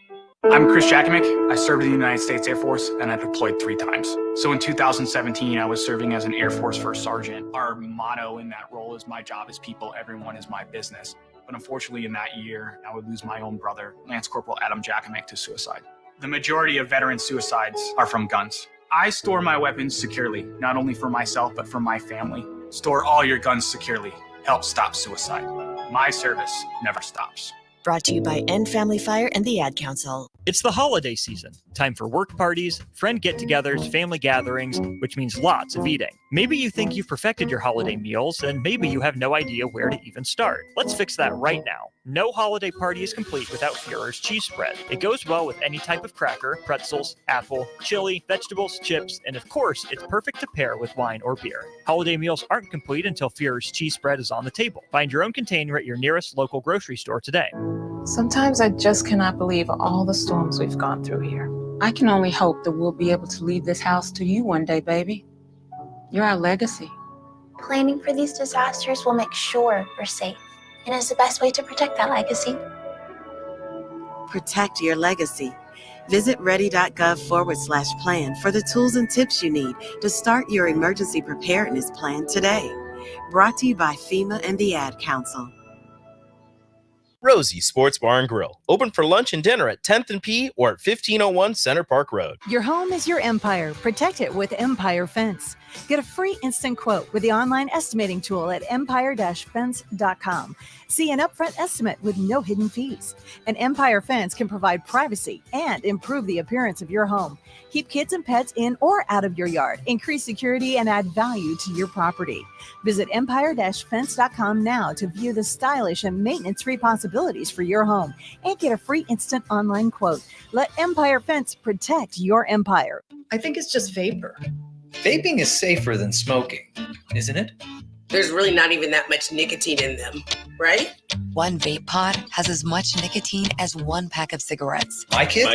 I'm Chris Jakimick. I served in the United States Air Force and I deployed 3 times. So in 2017, I was serving as an Air Force First Sergeant. Our motto in that role is "My job is people, everyone is my business." But unfortunately in that year, I would lose my own brother, Lance Corporal Adam Jakimick, to suicide. The majority of veteran suicides are from guns. I store my weapons securely, not only for myself, but for my family. Store all your guns securely. Help stop suicide. My service never stops. Brought to you by End Family Fire and the Ad Council. It's the holiday season. Time for work parties, friend get-togethers, family gatherings, which means lots of eating. Maybe you think you've perfected your holiday meals, and maybe you have no idea where to even start. Let's fix that right now. No holiday party is complete without Führer's cheese spread. It goes well with any type of cracker, pretzels, apple, chili, vegetables, chips, and of course, it's perfect to pair with wine or beer. Holiday meals aren't complete until Führer's cheese spread is on the table. Find your own container at your nearest local grocery store today. Sometimes I just cannot believe all the storms we've gone through here. I can only hope that we'll be able to leave this house to you one day, baby. You're our legacy. Planning for these disasters will make sure we're safe, and is the best way to protect that legacy. protect your legacy. Visit ready.gov/plan for the tools and tips you need to start your emergency preparedness plan today. Brought to you by FEMA and the Ad Council. Rosie Sports Bar and Grill. Open for lunch and dinner at 10th and P or at 1501 Center Park Road. Your home is your empire. Protect it with Empire Fence. Get a free instant quote with the online estimating tool at empire-fence.com. See an upfront estimate with no hidden fees. An Empire Fence can provide privacy and improve the appearance of your home. Keep kids and pets in or out of your yard. Increase security and add value to your property. Visit empire-fence.com now to view the stylish and maintenance-free possibilities for your home and get a free instant online quote. Let Empire Fence protect your empire. I think it's just vapor. Vaping is safer than smoking, isn't it? There's really not even that much nicotine in them, right? One vape pod has as much nicotine as one pack of cigarettes. My kid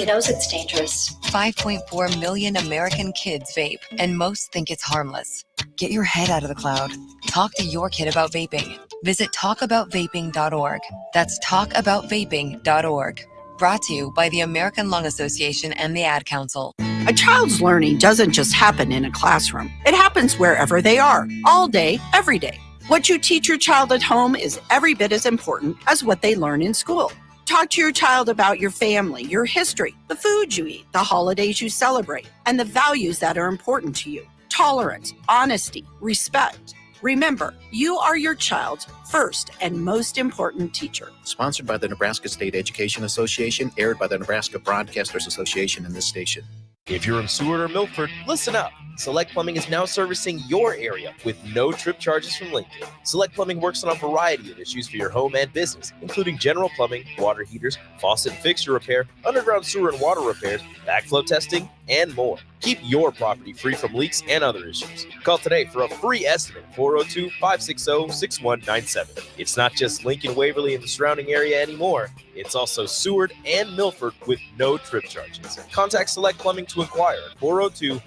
knows it's dangerous. 5.4 million American kids vape, and most think it's harmless. Get your head out of the cloud. Talk to your kid about vaping. Visit talkaboutvaping.org. That's talkaboutvaping.org. Brought to you by the American Lung Association and the Ad Council. A child's learning doesn't just happen in a classroom. It happens wherever they are, all day, every day. What you teach your child at home is every bit as important as what they learn in school. Talk to your child about your family, your history, the food you eat, the holidays you celebrate, and the values that are important to you. Tolerance, honesty, respect. Remember, you are your child's first and most important teacher. Sponsored by the Nebraska State Education Association, aired by the Nebraska Broadcasters Association and this station. If you're in Seward or Milford, listen up. Select Plumbing is now servicing your area with no trip charges from Lincoln. Select Plumbing works on a variety of issues for your home and business, including general plumbing, water heaters, faucet and fixture repair, underground sewer and water repairs, backflow testing, and more. Keep your property free from leaks and other issues. Call today for a free estimate, 402-560-6197. It's not just Lincoln, Waverly, and the surrounding area anymore. It's also Seward and Milford with no trip charges. Contact Select Plumbing to inquire at 402-560-6197.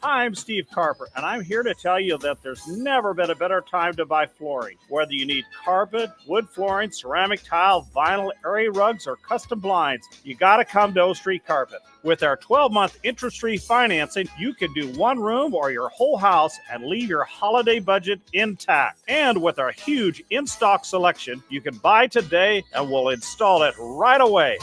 I'm Steve Carpenter, and I'm here to tell you that there's never been a better time to buy flooring. Whether you need carpet, wood flooring, ceramic tile, vinyl, area rugs, or custom blinds, you got to come to O Street Carpet. With our 12-month interest-free financing, you can do one room or your whole house and leave your holiday budget intact. And with our huge in-stock selection, you can buy today and we'll install it right away.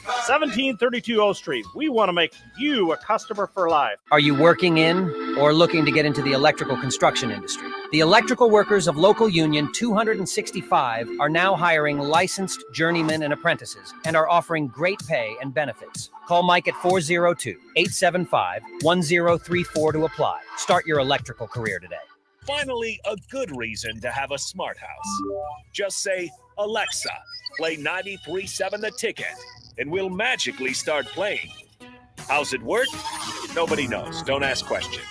1732 O Street. We want to make you a customer for life. Are you working in or looking to get into the electrical construction industry? The electrical workers of local union 265 are now hiring licensed journeymen and apprentices and are offering great pay and benefits. Call Mike at 402-875-1034 to apply. Start your electrical career today. Finally, a good reason to have a smart house. Just say, Alexa, play 93.7 The Ticket, and we'll magically start playing. How's it work? Nobody knows. Don't ask questions.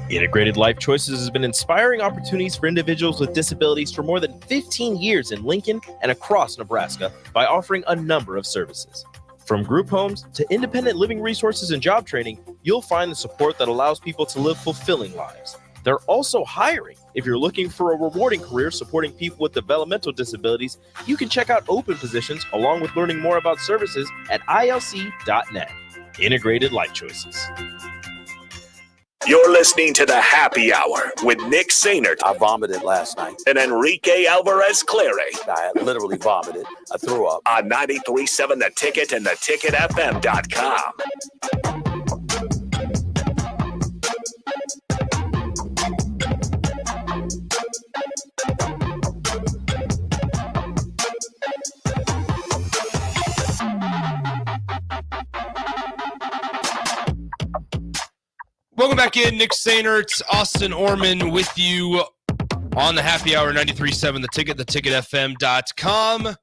Integrated Life Choices has been inspiring opportunities for individuals with disabilities for more than 15 years in Lincoln and across Nebraska by offering a number of services. From group homes to independent living resources and job training, you'll find the support that allows people to live fulfilling lives. They're also hiring. If you're looking for a rewarding career supporting people with developmental disabilities, you can check out open positions along with learning more about services at ilc.net. Integrated Life Choices. You're listening to The Happy Hour with Nick Sainert. I vomited last night. And Enrique Alvarez Clary. I literally vomited. I threw up. On 93.7 The Ticket and theticketfm.com. Welcome back in. Nick Sainert, Austin Orman with you on the Happy Hour 93.7 The Ticket, theticketfm.com.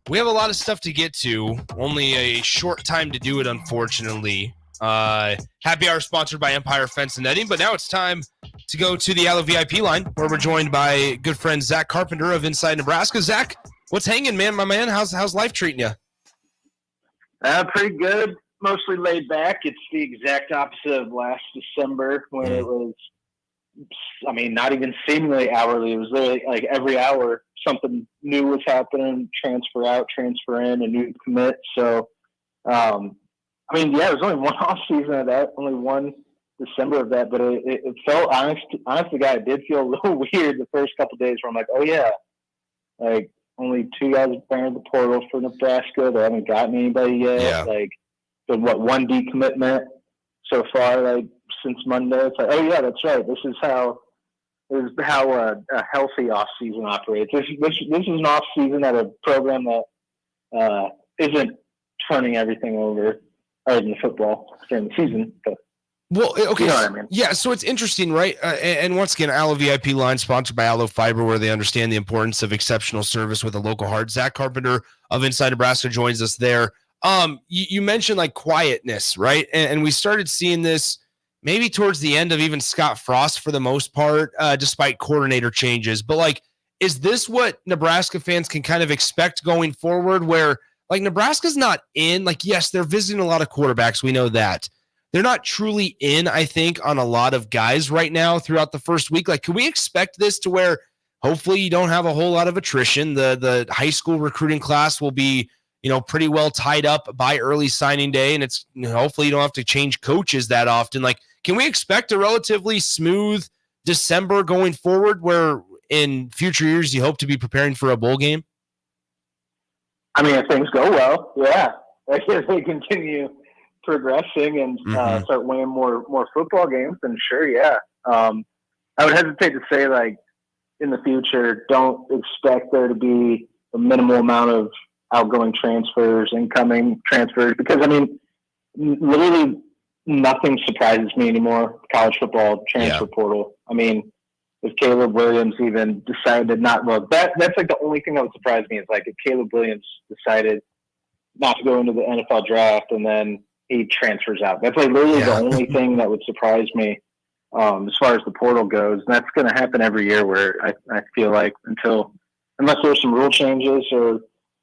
We have a lot of stuff to get to. Only a short time to do it, unfortunately. Happy Hour sponsored by Empire Fence and Netting, but now it's time to go to the Allo VIP line where we're joined by good friend Zack Carpenter of Inside Nebraska. Zack, what's hanging, man? My man, how's life treating you? Pretty good. Mostly laid back. It's the exact opposite of last December when it was I mean, not even seemingly hourly. It was literally like every hour something new was happening, transfer out, transfer in, a new commit. So, I mean, yeah, it was only one off season of that, only one December of that, but it felt, honestly, guy, it did feel a little weird the first couple of days where I'm like, oh yeah, like only 2 guys are in the portal for Nebraska. They haven't gotten anybody yet. Yeah. Like, the one decommitment so far, like since Monday. It's like, oh yeah, that's right. This is how a healthy off season operates. This is an off season at a program that isn't turning everything over other than football during the season. But well, okay. You know what I mean? Yeah, so it's interesting, right? And once again, Aloe VIP line sponsored by Aloe Fiber, where they understand the importance of exceptional service with a local heart. Zack Carpenter of Inside Nebraska joins us there. You mentioned like quietness, right? And we started seeing this maybe towards the end of even Scott Frost for the most part, despite coordinator changes. But like, is this what Nebraska fans can kind of expect going forward, where like Nebraska's not in, like, yes, they're visiting a lot of quarterbacks. We know that. They're not truly in, I think, on a lot of guys right now throughout the first week. Like, can we expect this to where hopefully you don't have a whole lot of attrition? The high school recruiting class will be, pretty well tied up by early signing day, and it's hopefully you don't have to change coaches that often. Like, can we expect a relatively smooth December going forward, where in future years you hope to be preparing for a bowl game? I mean, if things go well, yeah. If they continue progressing and start winning more football games, then sure, yeah. I would hesitate to say, like, in the future, don't expect there to be a minimal amount of outgoing transfers, incoming transfers, because, I mean, literally nothing surprises me anymore, college football transfer portal. I mean, if Caleb Williams even decided to not look, that's like the only thing that would surprise me is like if Caleb Williams decided not to go into the NFL draft and then he transfers out. That's like literally the only thing that would surprise me as far as the portal goes. And that's going to happen every year where I feel like unless there's some rule changes or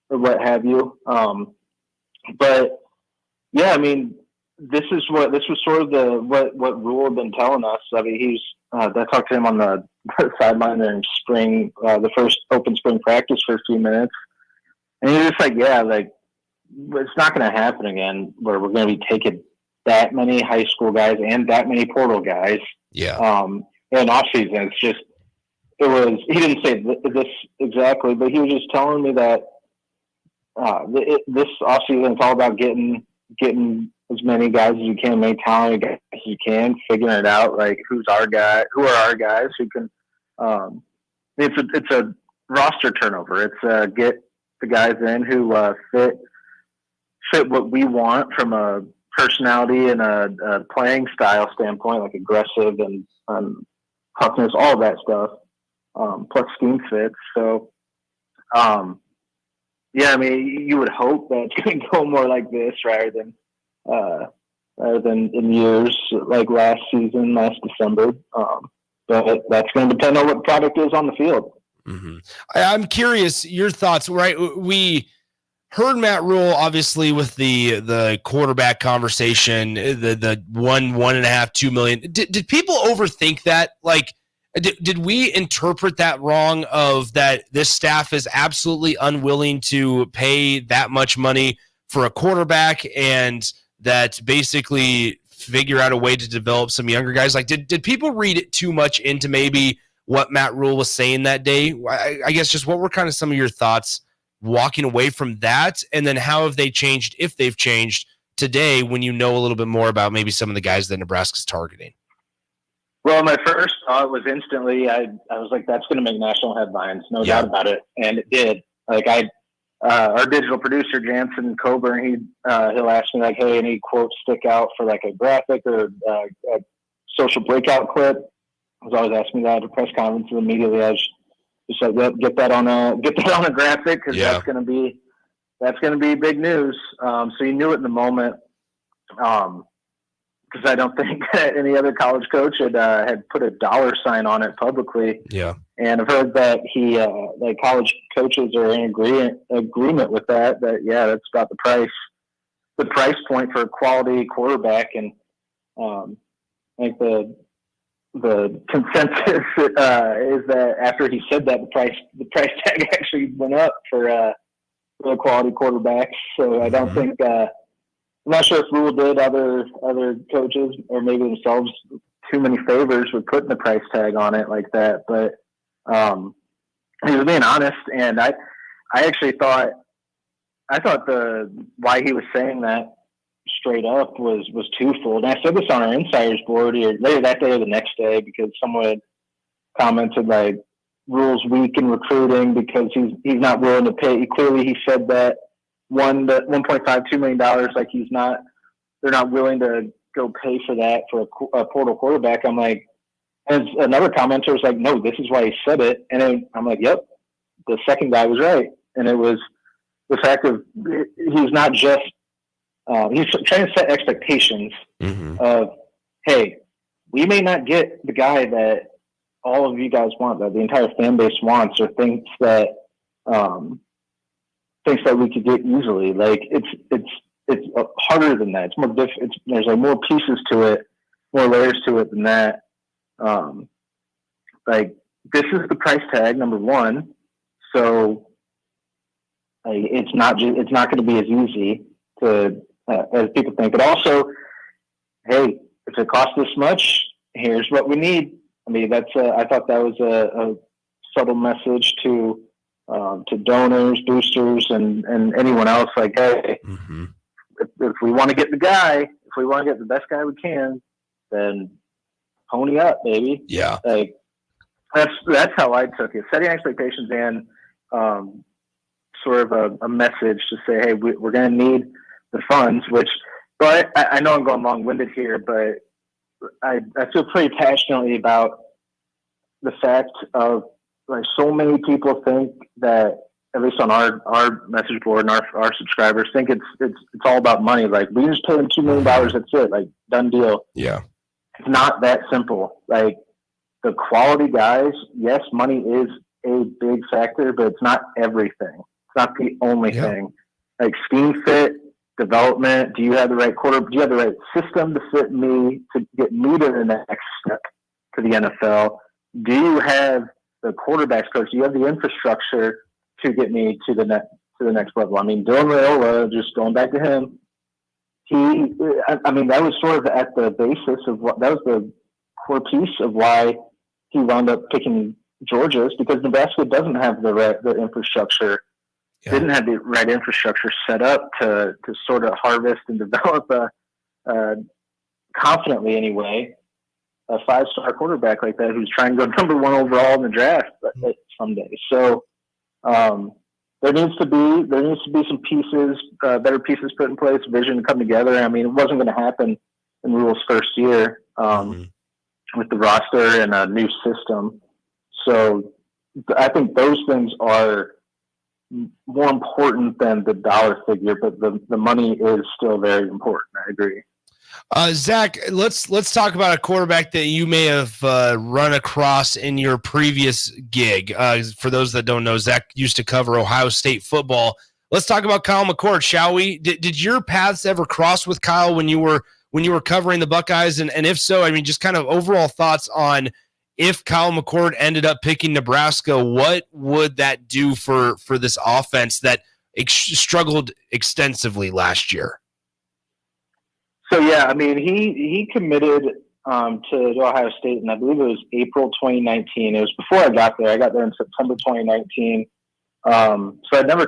what have you. But yeah, I mean, this was sort of what Rule had been telling us. I mean, I talked to him on the sideline during spring, the first open spring practice for a few minutes. And he was just like, yeah, like, it's not going to happen again where we're going to be taking that many high school guys and that many portal guys. Yeah. In off season. He didn't say this exactly, but he was just telling me that this off season, it's all about getting as many guys as you can, many talented guys as you can, figuring it out, like who are our guys who can, it's a roster turnover. It's get the guys in who fit what we want from a personality and a playing style standpoint, like aggressive and toughness, all of that stuff, plus scheme fits. So, yeah, I mean, you would hope that it's going to go more like this rather than in years like last December. But that's going to depend on what product is on the field. Mm-hmm. I'm curious your thoughts, right? We heard Matt Rule obviously with the quarterback conversation, the 1.5, 2 million. Did people overthink that? Like, did we interpret that wrong of that this staff is absolutely unwilling to pay that much money for a quarterback and that basically figure out a way to develop some younger guys? Like, did people read it too much into maybe what Matt Rule was saying that day? I guess just what were kind of some of your thoughts walking away from that, and then how have they changed, if they've changed today, when you know a little bit more about maybe some of the guys that Nebraska's targeting? Well, my first thought was instantly, I was like, that's going to make national headlines, no doubt about it, and it did. Like our digital producer Jansen Coburn, he'll ask me like, hey, any quotes stick out for like a graphic or a social breakout clip? He was always asking me that at a press conference, and immediately I was just like, get that on a graphic, because that's going to be big news. So you knew it in the moment, because I don't think that any other college coach had put a dollar sign on it publicly. Yeah, and I've heard that that college coaches are in agreement with that. That that's about the price point for a quality quarterback, and I think the consensus is that after he said that, the price tag actually went up for the quality quarterbacks. So I don't think I'm not sure if Rule did other coaches or maybe themselves too many favors with putting the price tag on it like that. But he was being honest, and I actually thought why he was saying that straight up was twofold. And I said this on our insiders board either later that day or the next day, because someone had commented like Rule's weak in recruiting because he's not willing to pay. Clearly he said that $1.52 million, like they're not willing to go pay for that for a portal quarterback. I'm like, and another commenter was like, no, this is why he said it. And then I'm like, yep, the second guy was right. And it was the fact of he's not just he's trying to set expectations of, hey, we may not get the guy that all of you guys want, that the entire fan base wants, or thinks that we could get easily. Like it's harder than that. It's more difficult. There's like more pieces to it, more layers to it than that. Like this is the price tag, number one. So it's not going to be as easy to as people think. But also, hey, if it costs this much, here's what we need. I mean, I thought that was a subtle message to donors, boosters, and anyone else. Like, hey, if we want to get the guy, if we want to get the best guy we can, then pony up, baby. Yeah. Like that's how I took it. Setting expectations and sort of a message to say, hey, we're going to need the funds. But I know I'm going long-winded here, but I feel pretty passionately about the fact of like so many people think that, at least on our message board and our subscribers, think it's all about money. Like we just pay them $2 million, that's it, like done deal. Yeah. It's not that simple. Like the quality guys, yes, money is a big factor, but it's not everything. It's not the only thing. Like scheme fit, development. Do you have the right do you have the right system to fit me, to get me to the next step to the NFL? Do you have the quarterbacks coach? Do you have the infrastructure to get me to the next level? I mean, Dylan Raiola, just going back to him, that was sort of at the basis of that was the core piece of why he wound up picking Georgia's, because Nebraska doesn't have the infrastructure, didn't have the right infrastructure set up to sort of harvest and develop confidently anyway, a 5-star quarterback like that who's trying to go number 1 overall in the draft someday. So there needs to be some pieces, better pieces put in place, vision to come together. I mean, it wasn't going to happen in Rule's first year with the roster and a new system. So I think those things are more important than the dollar figure, but the money is still very important. I agree. Zach, let's talk about a quarterback that you may have run across in your previous gig. For those that don't know, Zach used to cover Ohio State football. Let's talk about Kyle McCord, shall we? Did your paths ever cross with Kyle when you were covering the Buckeyes? And if so, I mean, just kind of overall thoughts on if Kyle McCord ended up picking Nebraska, what would that do for this offense that struggled extensively last year? So, yeah, I mean, he committed to Ohio State, and I believe it was April 2019. It was before I got there. I got there in September 2019. So I never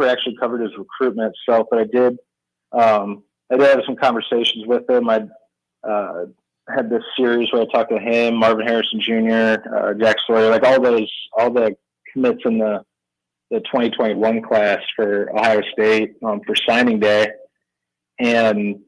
actually covered his recruitment itself, but I did have some conversations with him. I had this series where I talked to him, Marvin Harrison Jr., Jack Sawyer, like all the commits in the 2021 class for Ohio State for signing day. And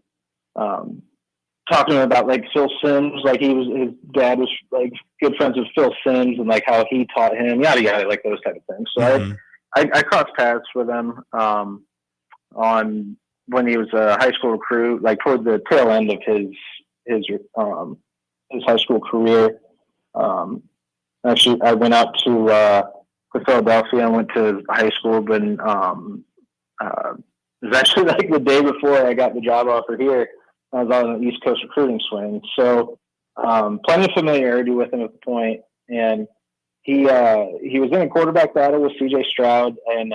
talking about like Phil Simms, like his dad was like good friends with Phil Simms, and like how he taught him, yada yada, like those type of things. So I crossed paths with him on when he was a high school recruit, like toward the tail end of his high school career. Actually, I went out to Philadelphia and went to high school, but it was actually like the day before I got the job offer here. I was on an East Coast recruiting swing. So plenty of familiarity with him at the point, and he was in a quarterback battle with C.J. Stroud and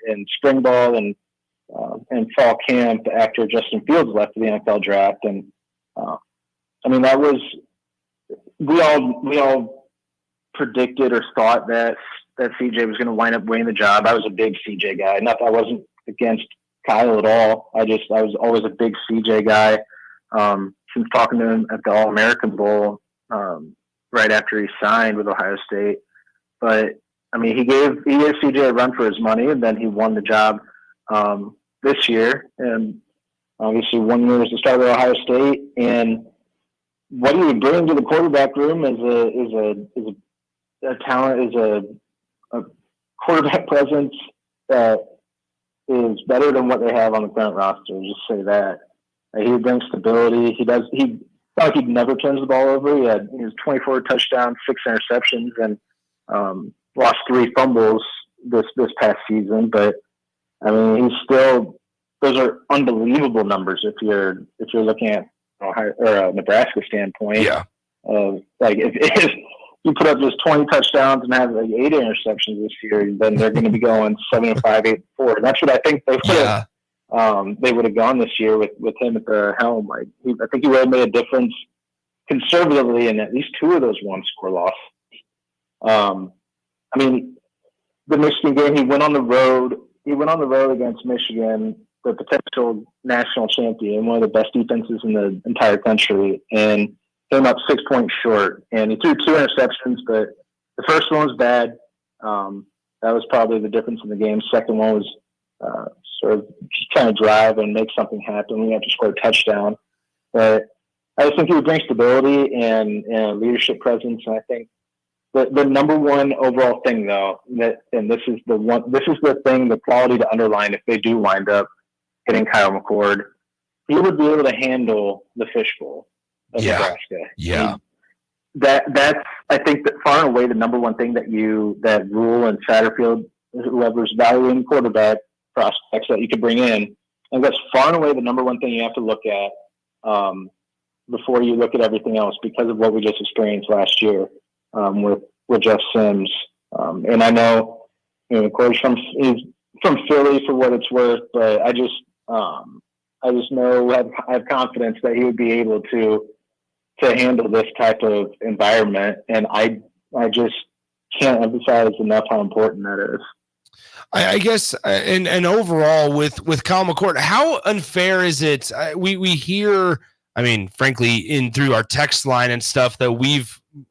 in spring ball and fall camp after Justin Fields left the NFL draft, and I mean that was we all predicted or thought that CJ was going to wind up winning the job. I was a big CJ guy. Not that I wasn't against Kyle at all. I was always a big CJ guy. Since talking to him at the All-American Bowl right after he signed with Ohio State. But I mean, he gave CJ a run for his money, and then he won the job this year. And obviously, 1 year as the starter at Ohio State, and what he would bring to the quarterback room is a talent, is a quarterback presence that is better than what they have on the current roster. Just say that. He brings stability. He felt like he never turns the ball over. He was 24 touchdowns, 6 interceptions, and lost 3 fumbles this past season. But I mean, those are unbelievable numbers if you're looking at Ohio or a Nebraska standpoint. Yeah. Like if you put up just 20 touchdowns and have like 8 interceptions this year, then they're going to be going 75-8-4. That's what I think they would have gone this year with him at the helm. Like I think he would have made a difference conservatively in at least 2 of those 1-score losses. I mean, the Michigan game, he went on the road. He went on the road against Michigan, the potential national champion, one of the best defenses in the entire country, and came up 6 points short. And he threw 2 interceptions, but the first one was bad. That was probably the difference in the game. Second one was sort of just trying to drive and make something happen. We have to score a touchdown. But I just think he would bring stability and leadership presence. And I think the number one overall thing, though, the quality to underline if they do wind up hitting Kyle McCord, he would be able to handle the fishbowl of Nebraska. Yeah. That's I think that far and away the number one thing that Rule and Satterfield, whoever's valuing quarterback prospects that you could bring in, and that's far and away the number one thing you have to look at before you look at everything else, because of what we just experienced last year with Jeff Sims. And I know, of course, he's from Philly for what it's worth, but I just know I have confidence that he would be able to handle this type of environment, and I just can't emphasize enough how important that is. I guess, and overall with Kyle McCord, how unfair is it? We hear, I mean, frankly, through our text line and stuff that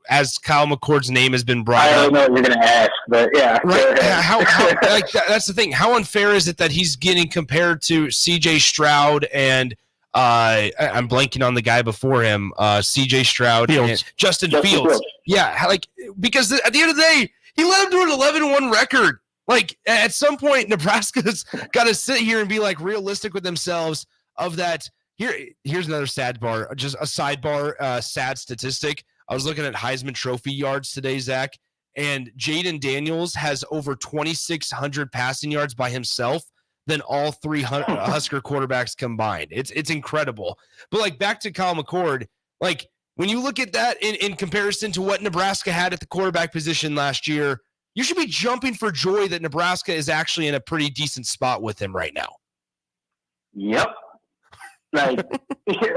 as Kyle McCord's name has been brought up. I don't know what you're going to ask, but yeah. Right. How like that's the thing. How unfair is it that he's getting compared to C.J. Stroud and I'm blanking on the guy before him, C.J. Stroud and Justin Fields. Yeah, like because at the end of the day, he led him to an 11-1 record. Like at some point, Nebraska's got to sit here and be like realistic with themselves of that. Here's another sad statistic. I was looking at Heisman Trophy yards today, Zach, and Jaden Daniels has over 2,600 passing yards by himself than all 3 Husker quarterbacks combined. It's incredible. But like back to Kyle McCord, like when you look at that in comparison to what Nebraska had at the quarterback position last year, you should be jumping for joy that Nebraska is actually in a pretty decent spot with him right now. Yep. Like,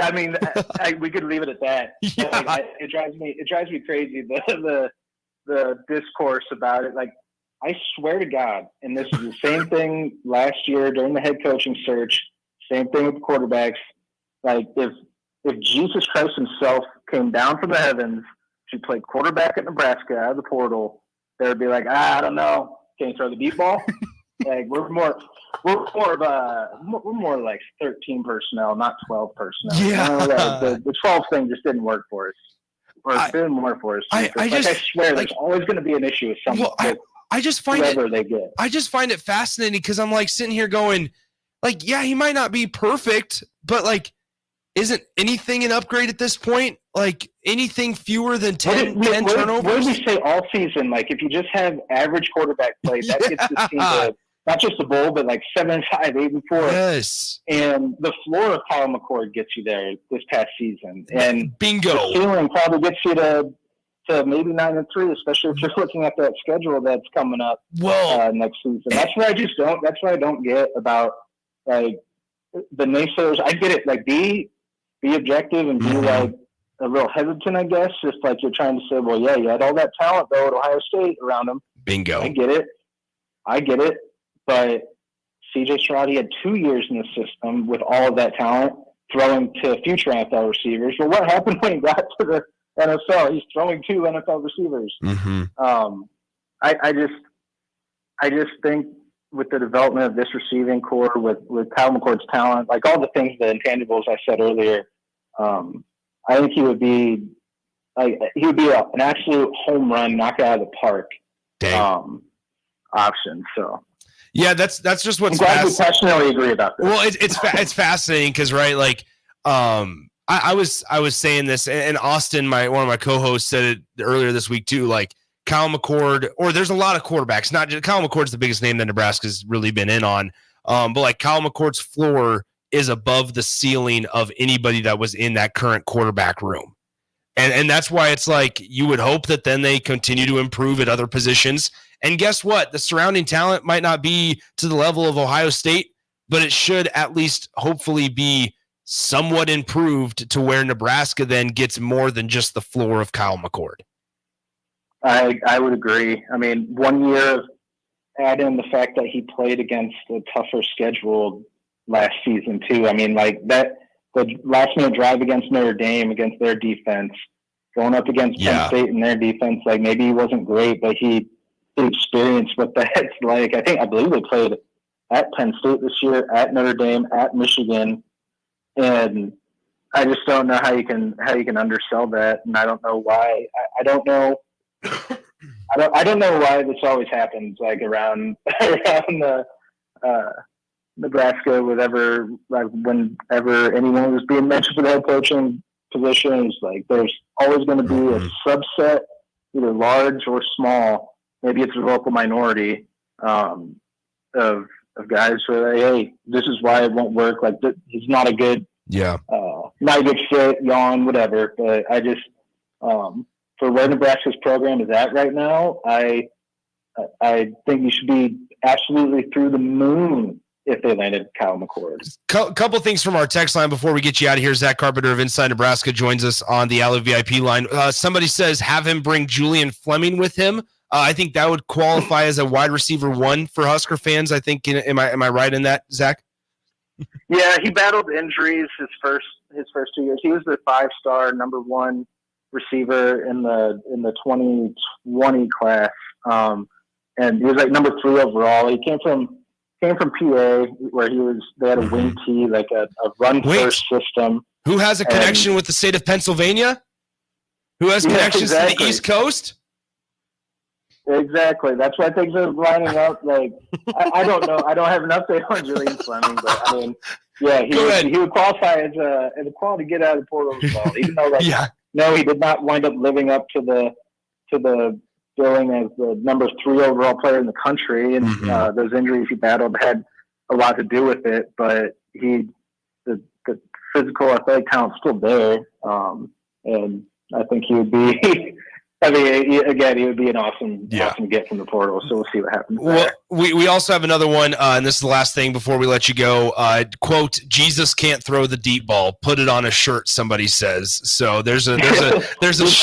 I mean, we could leave it at that. Yeah. Like, it drives me crazy. The discourse about it. Like, I swear to God, and this is the same thing last year during the head coaching search. Same thing with the quarterbacks. Like, if Jesus Christ himself came down from the heavens to play quarterback at Nebraska out of the portal, they would be like, I don't know. Can you throw the deep ball? Like we're more like 13 personnel, not 12 personnel. Yeah. The 12 thing just didn't work for us. Or it didn't work for us. I swear, there's always going to be an issue with someone. I just find it fascinating because I'm like sitting here going, like, yeah, he might not be perfect, but like, isn't anything an upgrade at this point? Like anything fewer than 10 turnovers? What did we say all season? Like if you just have average quarterback play, that gets the team to not just the bowl, but like 7-5, 8-4. Yes. And the floor of Kyle McCord gets you there this past season. And bingo. The ceiling probably gets you to maybe 9-3, especially if you're looking at that schedule that's coming up next season. That's what I don't get about like the naysayers. I get it. Like be objective and be like a little hesitant, I guess. Just like you're trying to say, well, yeah, you had all that talent though at Ohio State around him. Bingo. I get it. But CJ Stroud, he had 2 years in the system with all of that talent, throwing to future NFL receivers. Well, what happened when he got to the NFL? He's throwing 2 NFL receivers. I just think with the development of this receiving core, with Kyle McCord's talent, like all the things, the intangibles I said earlier, I think he would be an absolute home run, knock it out of the park option. So. Yeah, that's just what's. I'm glad we passionately agree about this. Well, it's fascinating because like I was saying this, and Austin, one of my co-hosts, said it earlier this week too. Like Kyle McCord, or there's a lot of quarterbacks. Not just Kyle McCord's the biggest name that Nebraska's really been in on, but like Kyle McCord's floor is above the ceiling of anybody that was in that current quarterback room. And that's why it's like you would hope that then they continue to improve at other positions. And guess what? The surrounding talent might not be to the level of Ohio State, but it should at least hopefully be somewhat improved to where Nebraska then gets more than just the floor of Kyle McCord. I would agree. I mean, 1 year, add in the fact that he played against a tougher schedule last season too. I mean, like that. The last-minute drive against Notre Dame, against their defense, going up against Penn State and their defense, like maybe he wasn't great, but he experienced what that's like. I believe they played at Penn State this year, at Notre Dame, at Michigan, and I just don't know how you can undersell that, and I don't know why. I don't know. I don't know why this always happens, like around the. Nebraska, whenever anyone was being mentioned for the head coaching position, is like there's always going to be a subset, either large or small. Maybe it's a vocal minority of guys who are like, hey, this is why it won't work. Like he's not a good, not a good fit, yawn, whatever. But I just for where Nebraska's program is at right now, I think you should be absolutely through the moon if they landed Kyle McCord. Couple things from our text line before we get you out of here. Zack Carpenter of Inside Nebraska joins us on the Allo VIP line. Somebody says have him bring Julian Fleming with him. I think that would qualify as a wide receiver 1 for Husker fans. I think. Am I right in that, Zach? Yeah, he battled injuries his first 2 years. He was the 5-star number 1 receiver in the 2020 class, and he was like number 3 overall. He came from PA, where they had a wing T, like a run-first system. Who has a connection with the state of Pennsylvania? Who has connections to the East Coast? Exactly. That's why things are lining up. Like, I don't know. I don't have an update on Julian Fleming, but I mean, yeah, he would qualify as a quality get out of the portal as well, even though, no, he did not wind up living up to the billing as the number 3 overall player in the country, and those injuries he battled had a lot to do with it. But the physical athletic talent's still there, and I think he would be. I mean, again, he would be an awesome get from the portal. So we'll see what happens. Well, we also have another one, and this is the last thing before we let you go. Quote: Jesus can't throw the deep ball. Put it on a shirt. Somebody says. So there's a shirt. Jesus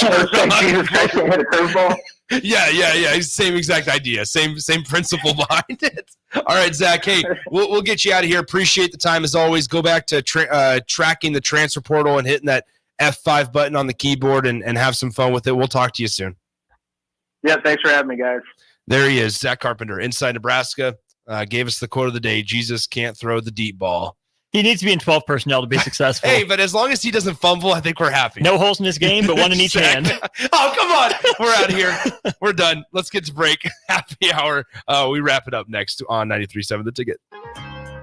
Christ can't hit a curveball. Yeah. Same exact idea. Same principle behind it. All right, Zach. Hey, we'll get you out of here. Appreciate the time as always. Go back to tracking the transfer portal and hitting that F5 button on the keyboard and have some fun with it. We'll talk to you soon. Yeah, thanks for having me, guys. There he is, Zack Carpenter, Inside Nebraska. Gave us the quote of the day: Jesus can't throw the deep ball. He needs to be in 12 personnel to be successful. Hey, but as long as he doesn't fumble, I think we're happy. No holes in his game, but one in each hand. Oh, come on. We're out of here. We're done. Let's get to break. Happy hour. We wrap it up next on 93.7 The Ticket.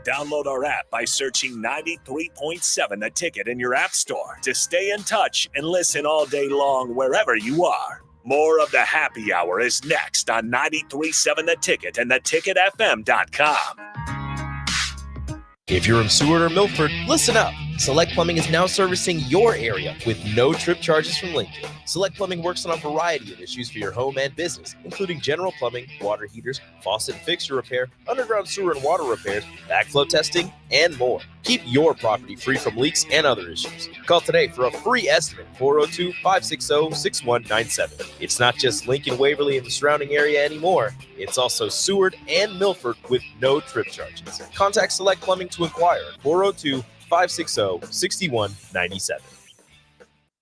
Download our app by searching 93.7 The Ticket in your app store to stay in touch and listen all day long wherever you are. More of the happy hour is next on 93.7 The Ticket and theticketfm.com. If you're in Seward or Milford, listen up. Select Plumbing is now servicing your area with no trip charges from Lincoln. Select Plumbing works on a variety of issues for your home and business, including general plumbing, water heaters, faucet and fixture repair, underground sewer and water repairs, backflow testing, and more. Keep your property free from leaks and other issues. Call today for a free estimate, 402-560-6197. It's not just Lincoln, Waverly, and the surrounding area anymore. It's also Seward and Milford with no trip charges. Contact Select Plumbing to inquire at 402-560-6197.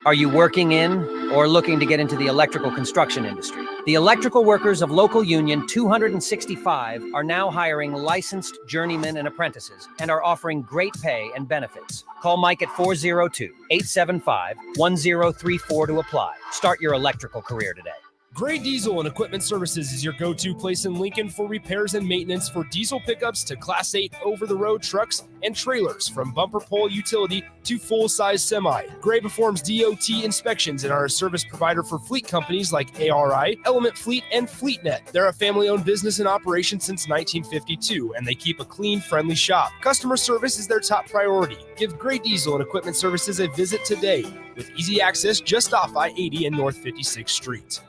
Are you working in or looking to get into the electrical construction industry? The electrical workers of local union 265 are now hiring licensed journeymen and apprentices and are offering great pay and benefits. Call Mike at 402-875-1034 to apply. Start your electrical career today. Gray Diesel and Equipment Services is your go-to place in Lincoln for repairs and maintenance for diesel pickups to Class 8 over-the-road trucks and trailers, from bumper pole utility to full-size semi. Gray performs DOT inspections and are a service provider for fleet companies like ARI, Element Fleet, and FleetNet. They're a family-owned business in operation since 1952, and they keep a clean, friendly shop. Customer service is their top priority. Give Gray Diesel and Equipment Services a visit today with easy access just off I-80 and North 56th Street.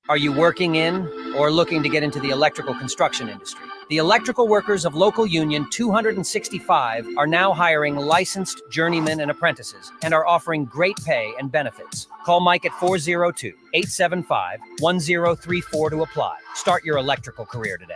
Are you working in or looking to get into the electrical construction industry? The electrical workers of local union 265 are now hiring licensed journeymen and apprentices and are offering great pay and benefits. Call Mike at 402-875-1034 to apply. Start your electrical career today.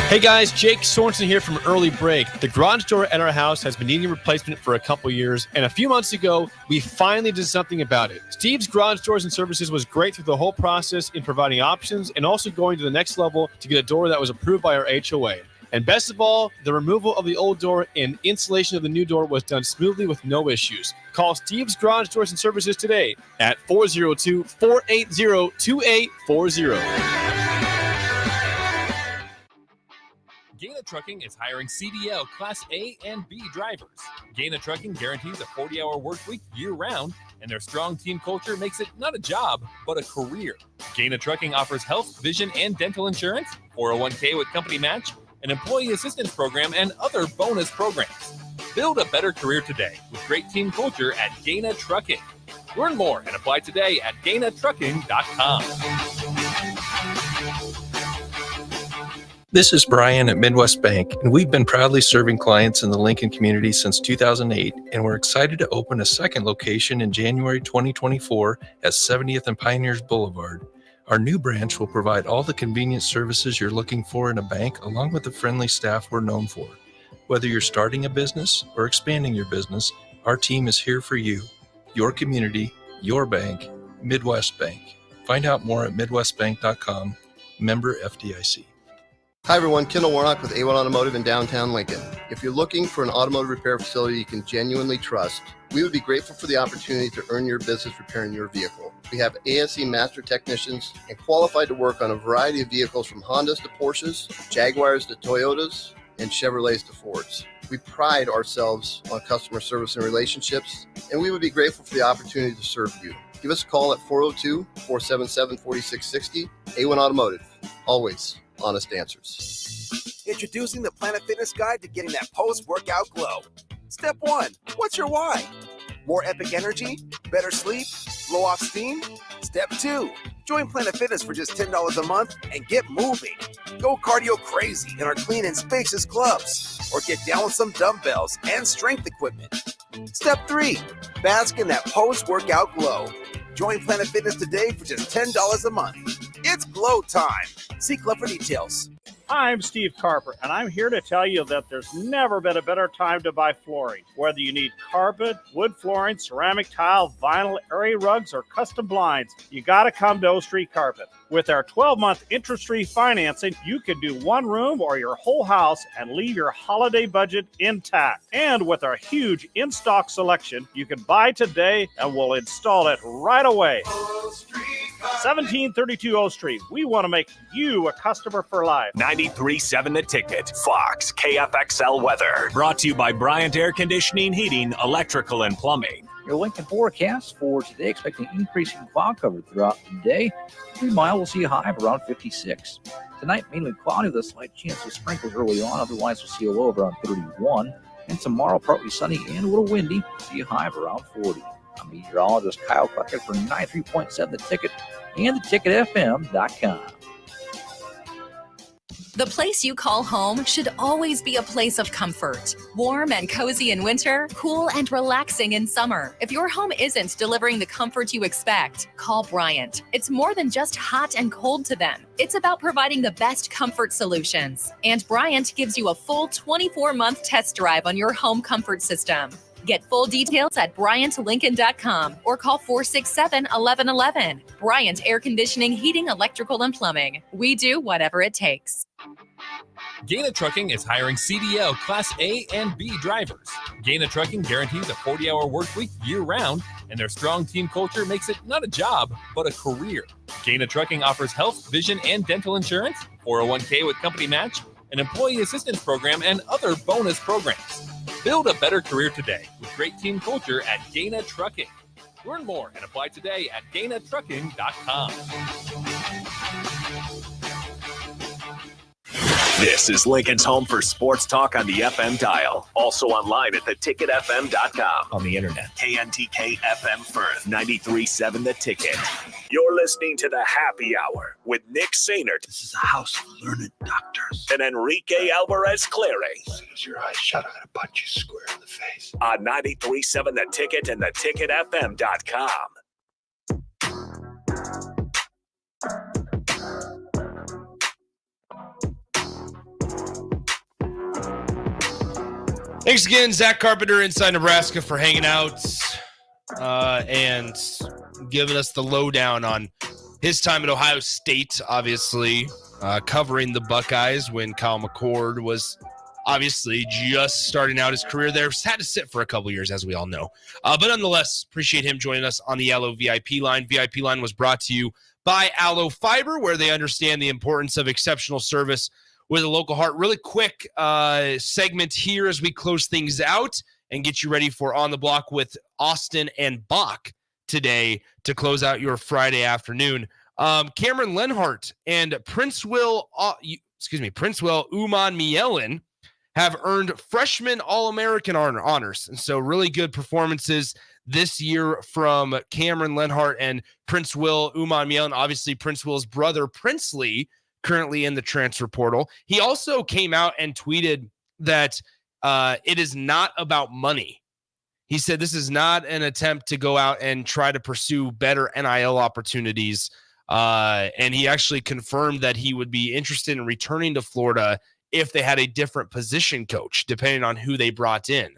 Hey guys, Jake Sorensen here from Early Break. The garage door at our house has been needing replacement for a couple years, and a few months ago, we finally did something about it. Steve's Garage Doors and Services was great through the whole process in providing options and also going to the next level to get a door that was approved by our HOA. And best of all, the removal of the old door and installation of the new door was done smoothly with no issues. Call Steve's Garage Doors and Services today at 402-480-2840. Gaina Trucking is hiring CDL Class A and B drivers. Gaina Trucking guarantees a 40-hour work week year-round, and their strong team culture makes it not a job, but a career. Gaina Trucking offers health, vision, and dental insurance, 401k with company match, an employee assistance program, and other bonus programs. Build a better career today with great team culture at Gaina Trucking. Learn more and apply today at GainaTrucking.com. This is Brian at Midwest Bank, and we've been proudly serving clients in the Lincoln community since 2008, and we're excited to open a second location in January 2024 at 70th and Pioneers Boulevard. Our new branch will provide all the convenient services you're looking for in a bank, along with the friendly staff we're known for. Whether you're starting a business or expanding your business, our team is here for you, your community, your bank, Midwest Bank. Find out more at midwestbank.com, member FDIC. Hi everyone, Kendall Warnock with A1 Automotive in downtown Lincoln. If you're looking for an automotive repair facility you can genuinely trust, we would be grateful for the opportunity to earn your business repairing your vehicle. We have ASE master technicians and qualified to work on a variety of vehicles from Hondas to Porsches, Jaguars to Toyotas, and Chevrolets to Fords. We pride ourselves on customer service and relationships, and we would be grateful for the opportunity to serve you. Give us a call at 402-477-4660. A1 Automotive, always honest answers. Introducing the Planet Fitness Guide to getting that post-workout glow. Step 1, what's your why? More epic energy? Better sleep? Blow off steam? Step 2, join Planet Fitness for just $10 a month and get moving. Go cardio crazy in our clean and spacious clubs, or get down with some dumbbells and strength equipment. Step 3, bask in that post-workout glow. Join Planet Fitness today for just $10 a month. It's glow time. See club for details. I'm Steve Carpenter, and I'm here to tell you that there's never been a better time to buy flooring. Whether you need carpet, wood flooring, ceramic tile, vinyl, area rugs, or custom blinds, you got to come to O Street Carpet. With our 12-month interest-free financing, you can do one room or your whole house and leave your holiday budget intact. And with our huge in-stock selection, you can buy today and we'll install it right away. O Street 1732 O Street. We want to make you a customer for life. 93.7 The Ticket. Fox KFXL weather. Brought to you by Bryant Air Conditioning, Heating, Electrical, and Plumbing. Your Lincoln forecast for today, expecting increasing cloud cover throughout the day. 3 Mile will see a high of around 56. Tonight, mainly cloudy with a slight chance of sprinkles early on. Otherwise, we'll see a low of around 31. And tomorrow, partly sunny and a little windy. See a high of around 40. I'm meteorologist Kyle Puckett for 93.7 The Ticket and theticketfm.com. The place you call home should always be a place of comfort. Warm and cozy in winter, cool and relaxing in summer. If your home isn't delivering the comfort you expect, call Bryant. It's more than just hot and cold to them. It's about providing the best comfort solutions. And Bryant gives you a full 24-month test drive on your home comfort system. Get full details at BryantLincoln.com or call 467-1111. Bryant Air Conditioning, Heating, Electrical, and Plumbing. We do whatever it takes. Gaina Trucking is hiring CDL Class A and B drivers. Gaina Trucking guarantees a 40-hour work week year-round, and their strong team culture makes it not a job, but a career. Gaina Trucking offers health, vision, and dental insurance, 401k with company match, an employee assistance program, and other bonus programs. Build a better career today with great team culture at Gaina Trucking. Learn more and apply today at GainaTrucking.com. This is Lincoln's home for sports talk on the FM dial. Also online at theticketfm.com. On the internet. KNTK FM Firth, 93.7 The Ticket. You're listening to the Happy Hour with Nick Sainert. This is a house of learned doctors. And Enrique Alvarez Clary. As soon as your eyes shut, I'm going to punch you square in the face. On 93.7 The Ticket and theticketfm.com. Thanks again, Zack Carpenter, Inside Nebraska, for hanging out and giving us the lowdown on his time at Ohio State, obviously, covering the Buckeyes when Kyle McCord was obviously just starting out his career there. Had to sit for a couple years, as we all know. But nonetheless, appreciate him joining us on the Allo VIP line. VIP line was brought to you by Allo Fiber, where they understand the importance of exceptional service with a local heart. Really quick segment here as we close things out and get you ready for On the Block with Austin and Bach today to close out your Friday afternoon. Cameron Lenhart and Princewell Uman Mielen have earned freshman All-American honors. And so really good performances this year from Cameron Lenhart and Princewell Uman Mielen. Obviously, Princewell's brother, Princely, currently in the transfer portal. He also came out and tweeted that it is not about money. He said this is not an attempt to go out and try to pursue better NIL opportunities. And he actually confirmed that he would be interested in returning to Florida if they had a different position coach, depending on who they brought in.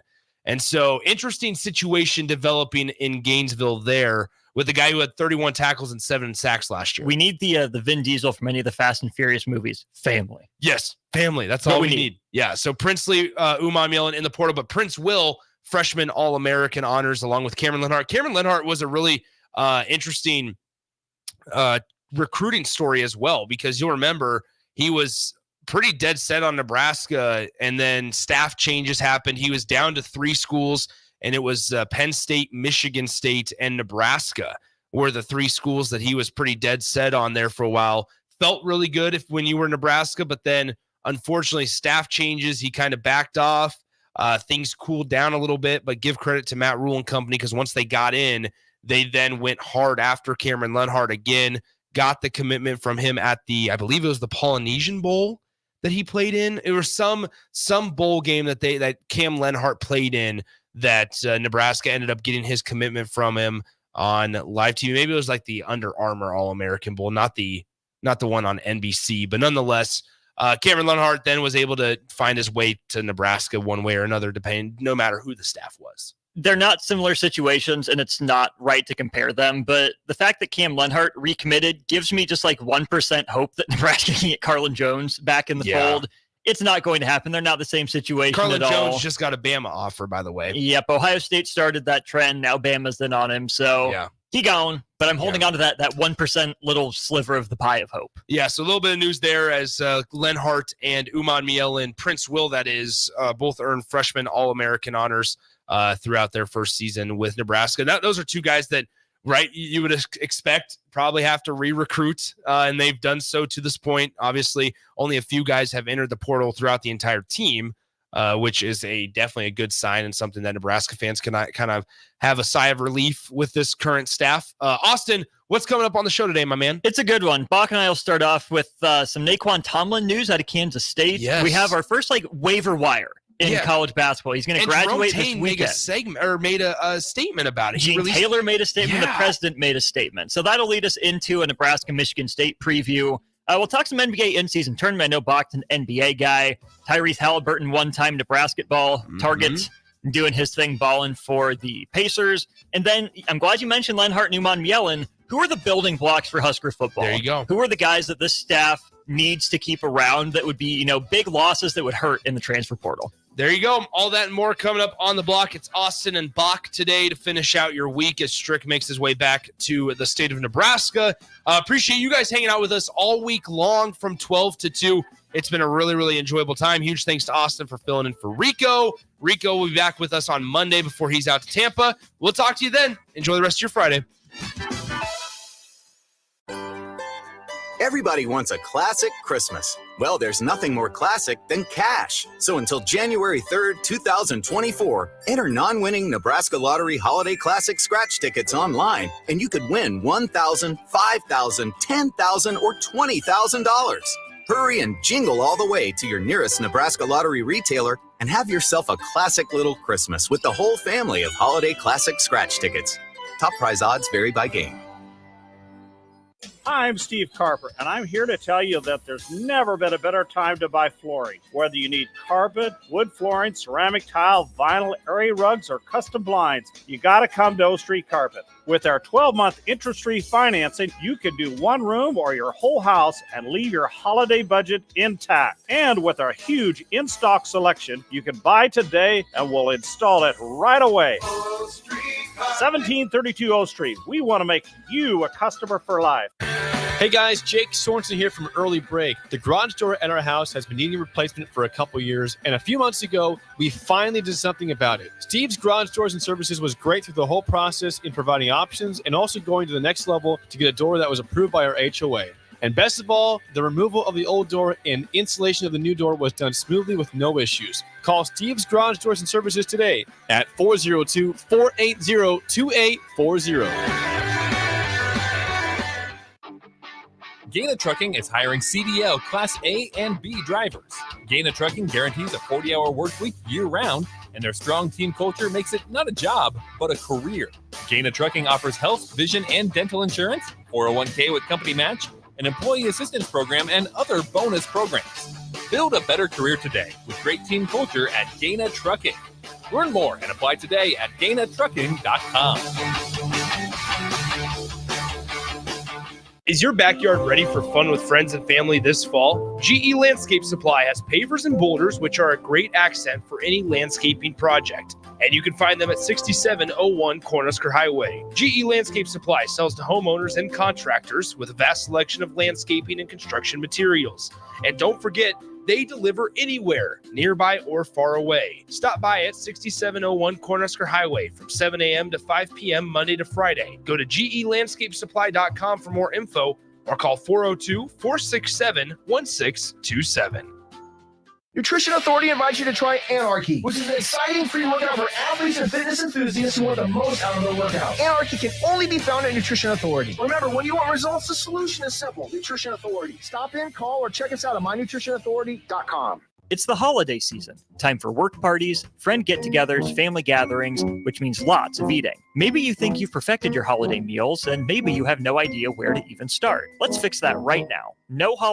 And so interesting situation developing in Gainesville there with a guy who had 31 tackles and 7 sacks last year. We need the Vin Diesel from any of the Fast and Furious movies. Family. Yes, family. That's all we need. Yeah, so Princely Uman Mielen in the portal, but Prince Will, freshman All-American honors along with Cameron Lenhart. Cameron Lenhart was a really interesting recruiting story as well, because you'll remember he was pretty dead set on Nebraska, and then staff changes happened. He was down to 3 schools, and it was Penn State, Michigan State, and Nebraska were the 3 schools that he was pretty dead set on there for a while. Felt really good when you were Nebraska, but then unfortunately staff changes. He kind of backed off. Things cooled down a little bit, but give credit to Matt Rule and company, because once they got in, they then went hard after Cameron Lenhart again, got the commitment from him at I believe it was the Polynesian Bowl that he played in. It was some bowl game that Cam Lenhart played in that Nebraska ended up getting his commitment from him on live TV. Maybe it was like the Under Armour All-American Bowl, not the one on NBC, but nonetheless, Cameron Lenhart then was able to find his way to Nebraska one way or another, no matter who the staff was. They're not similar situations, and it's not right to compare them, but the fact that Cam Lenhart recommitted gives me just like 1% hope that Nebraska can get Carlin Jones back in the fold. It's not going to happen. They're not the same situation Carlin at all. Jones just got a Bama offer, by the way. Yep, Ohio State started that trend. Now Bama's then on him. So He gone, but I'm holding on to that 1% little sliver of the pie of hope. Yeah, so a little bit of news there as Lenhart and Uman Mielen, Prince Will, that is, both earned freshman All-American honors throughout their first season with Nebraska. Those are two guys that, right, you would expect probably have to re-recruit, and they've done so to this point. Obviously, only a few guys have entered the portal throughout the entire team, which is definitely a good sign and something that Nebraska fans can kind of have a sigh of relief with this current staff. Austin, what's coming up on the show today, my man? It's a good one. Bach and I will start off with some Naquan Tomlin news out of Kansas State. Yes. We have our first waiver wire in college basketball. He's going to graduate this weekend. Made a statement about it. Gene Taylor made a statement. The president made a statement. So that'll lead us into a Nebraska-Michigan State preview. We'll talk some NBA in-season tournament. I know Bach's an NBA guy. Tyrese Halliburton, one-time Nebraska ball target, doing his thing, balling for the Pacers. And then I'm glad you mentioned Lenhart and Uman Mielen. Who are the building blocks for Husker football? There you go. Who are the guys that this staff needs to keep around that would be, big losses that would hurt in the transfer portal? There you go. All that and more coming up on the block. It's Austin and Bach today to finish out your week as Strick makes his way back to the state of Nebraska. Appreciate you guys hanging out with us all week long from 12 to 2. It's been a really, really enjoyable time. Huge thanks to Austin for filling in for Rico. Rico will be back with us on Monday before he's out to Tampa. We'll talk to you then. Enjoy the rest of your Friday. Everybody wants a classic Christmas. Well, there's nothing more classic than cash. So until January 3rd, 2024, enter non-winning Nebraska Lottery Holiday Classic scratch tickets online, and you could win $1,000, $5,000, $10,000, or $20,000. Hurry and jingle all the way to your nearest Nebraska Lottery retailer and have yourself a classic little Christmas with the whole family of Holiday Classic scratch tickets. Top prize odds vary by game. I'm Steve Carpenter, and I'm here to tell you that there's never been a better time to buy flooring. Whether you need carpet, wood flooring, ceramic tile, vinyl, area rugs, or custom blinds, you got to come to O Street Carpet. With our 12-month interest-free financing, you can do one room or your whole house and leave your holiday budget intact. And with our huge in-stock selection, you can buy today and we'll install it right away. 1732 O Street. We want to make you a customer for life. Hey guys, Jake Sorensen here from Early Break. The garage door at our house has been needing replacement for a couple years, and a few months ago, we finally did something about it. Steve's Garage Doors and Services was great through the whole process in providing options and also going to the next level to get a door that was approved by our HOA. And best of all, the removal of the old door and installation of the new door was done smoothly with no issues. Call Steve's Garage Doors and Services today at 402-480-2840. Gaina Trucking is hiring CDL Class A and B drivers. Gaina Trucking guarantees a 40-hour work week year-round, and their strong team culture makes it not a job, but a career. Gaina Trucking offers health, vision, and dental insurance, 401k with company match, an employee assistance program, and other bonus programs. Build a better career today with great team culture at Gaina Trucking. Learn more and apply today at GainaTrucking.com. Is your backyard ready for fun with friends and family this fall? GE Landscape Supply has pavers and boulders, which are a great accent for any landscaping project. And you can find them at 6701 Cornhusker Highway. GE Landscape Supply sells to homeowners and contractors with a vast selection of landscaping and construction materials. And don't forget, they deliver anywhere, nearby or far away. Stop by at 6701 Cornhusker Highway from 7 a.m. to 5 p.m. Monday to Friday. Go to GELandscapesupply.com for more info or call 402-467-1627. Nutrition Authority invites you to try Anarchy, which is an exciting free workout for athletes and fitness enthusiasts who want the most out of their workouts. Anarchy can only be found at Nutrition Authority. Remember, when you want results, the solution is simple. Nutrition Authority. Stop in, call, or check us out at mynutritionauthority.com. It's the holiday season. Time for work parties, friend get-togethers, family gatherings, which means lots of eating. Maybe you think you've perfected your holiday meals, and maybe you have no idea where to even start. Let's fix that right now. No holiday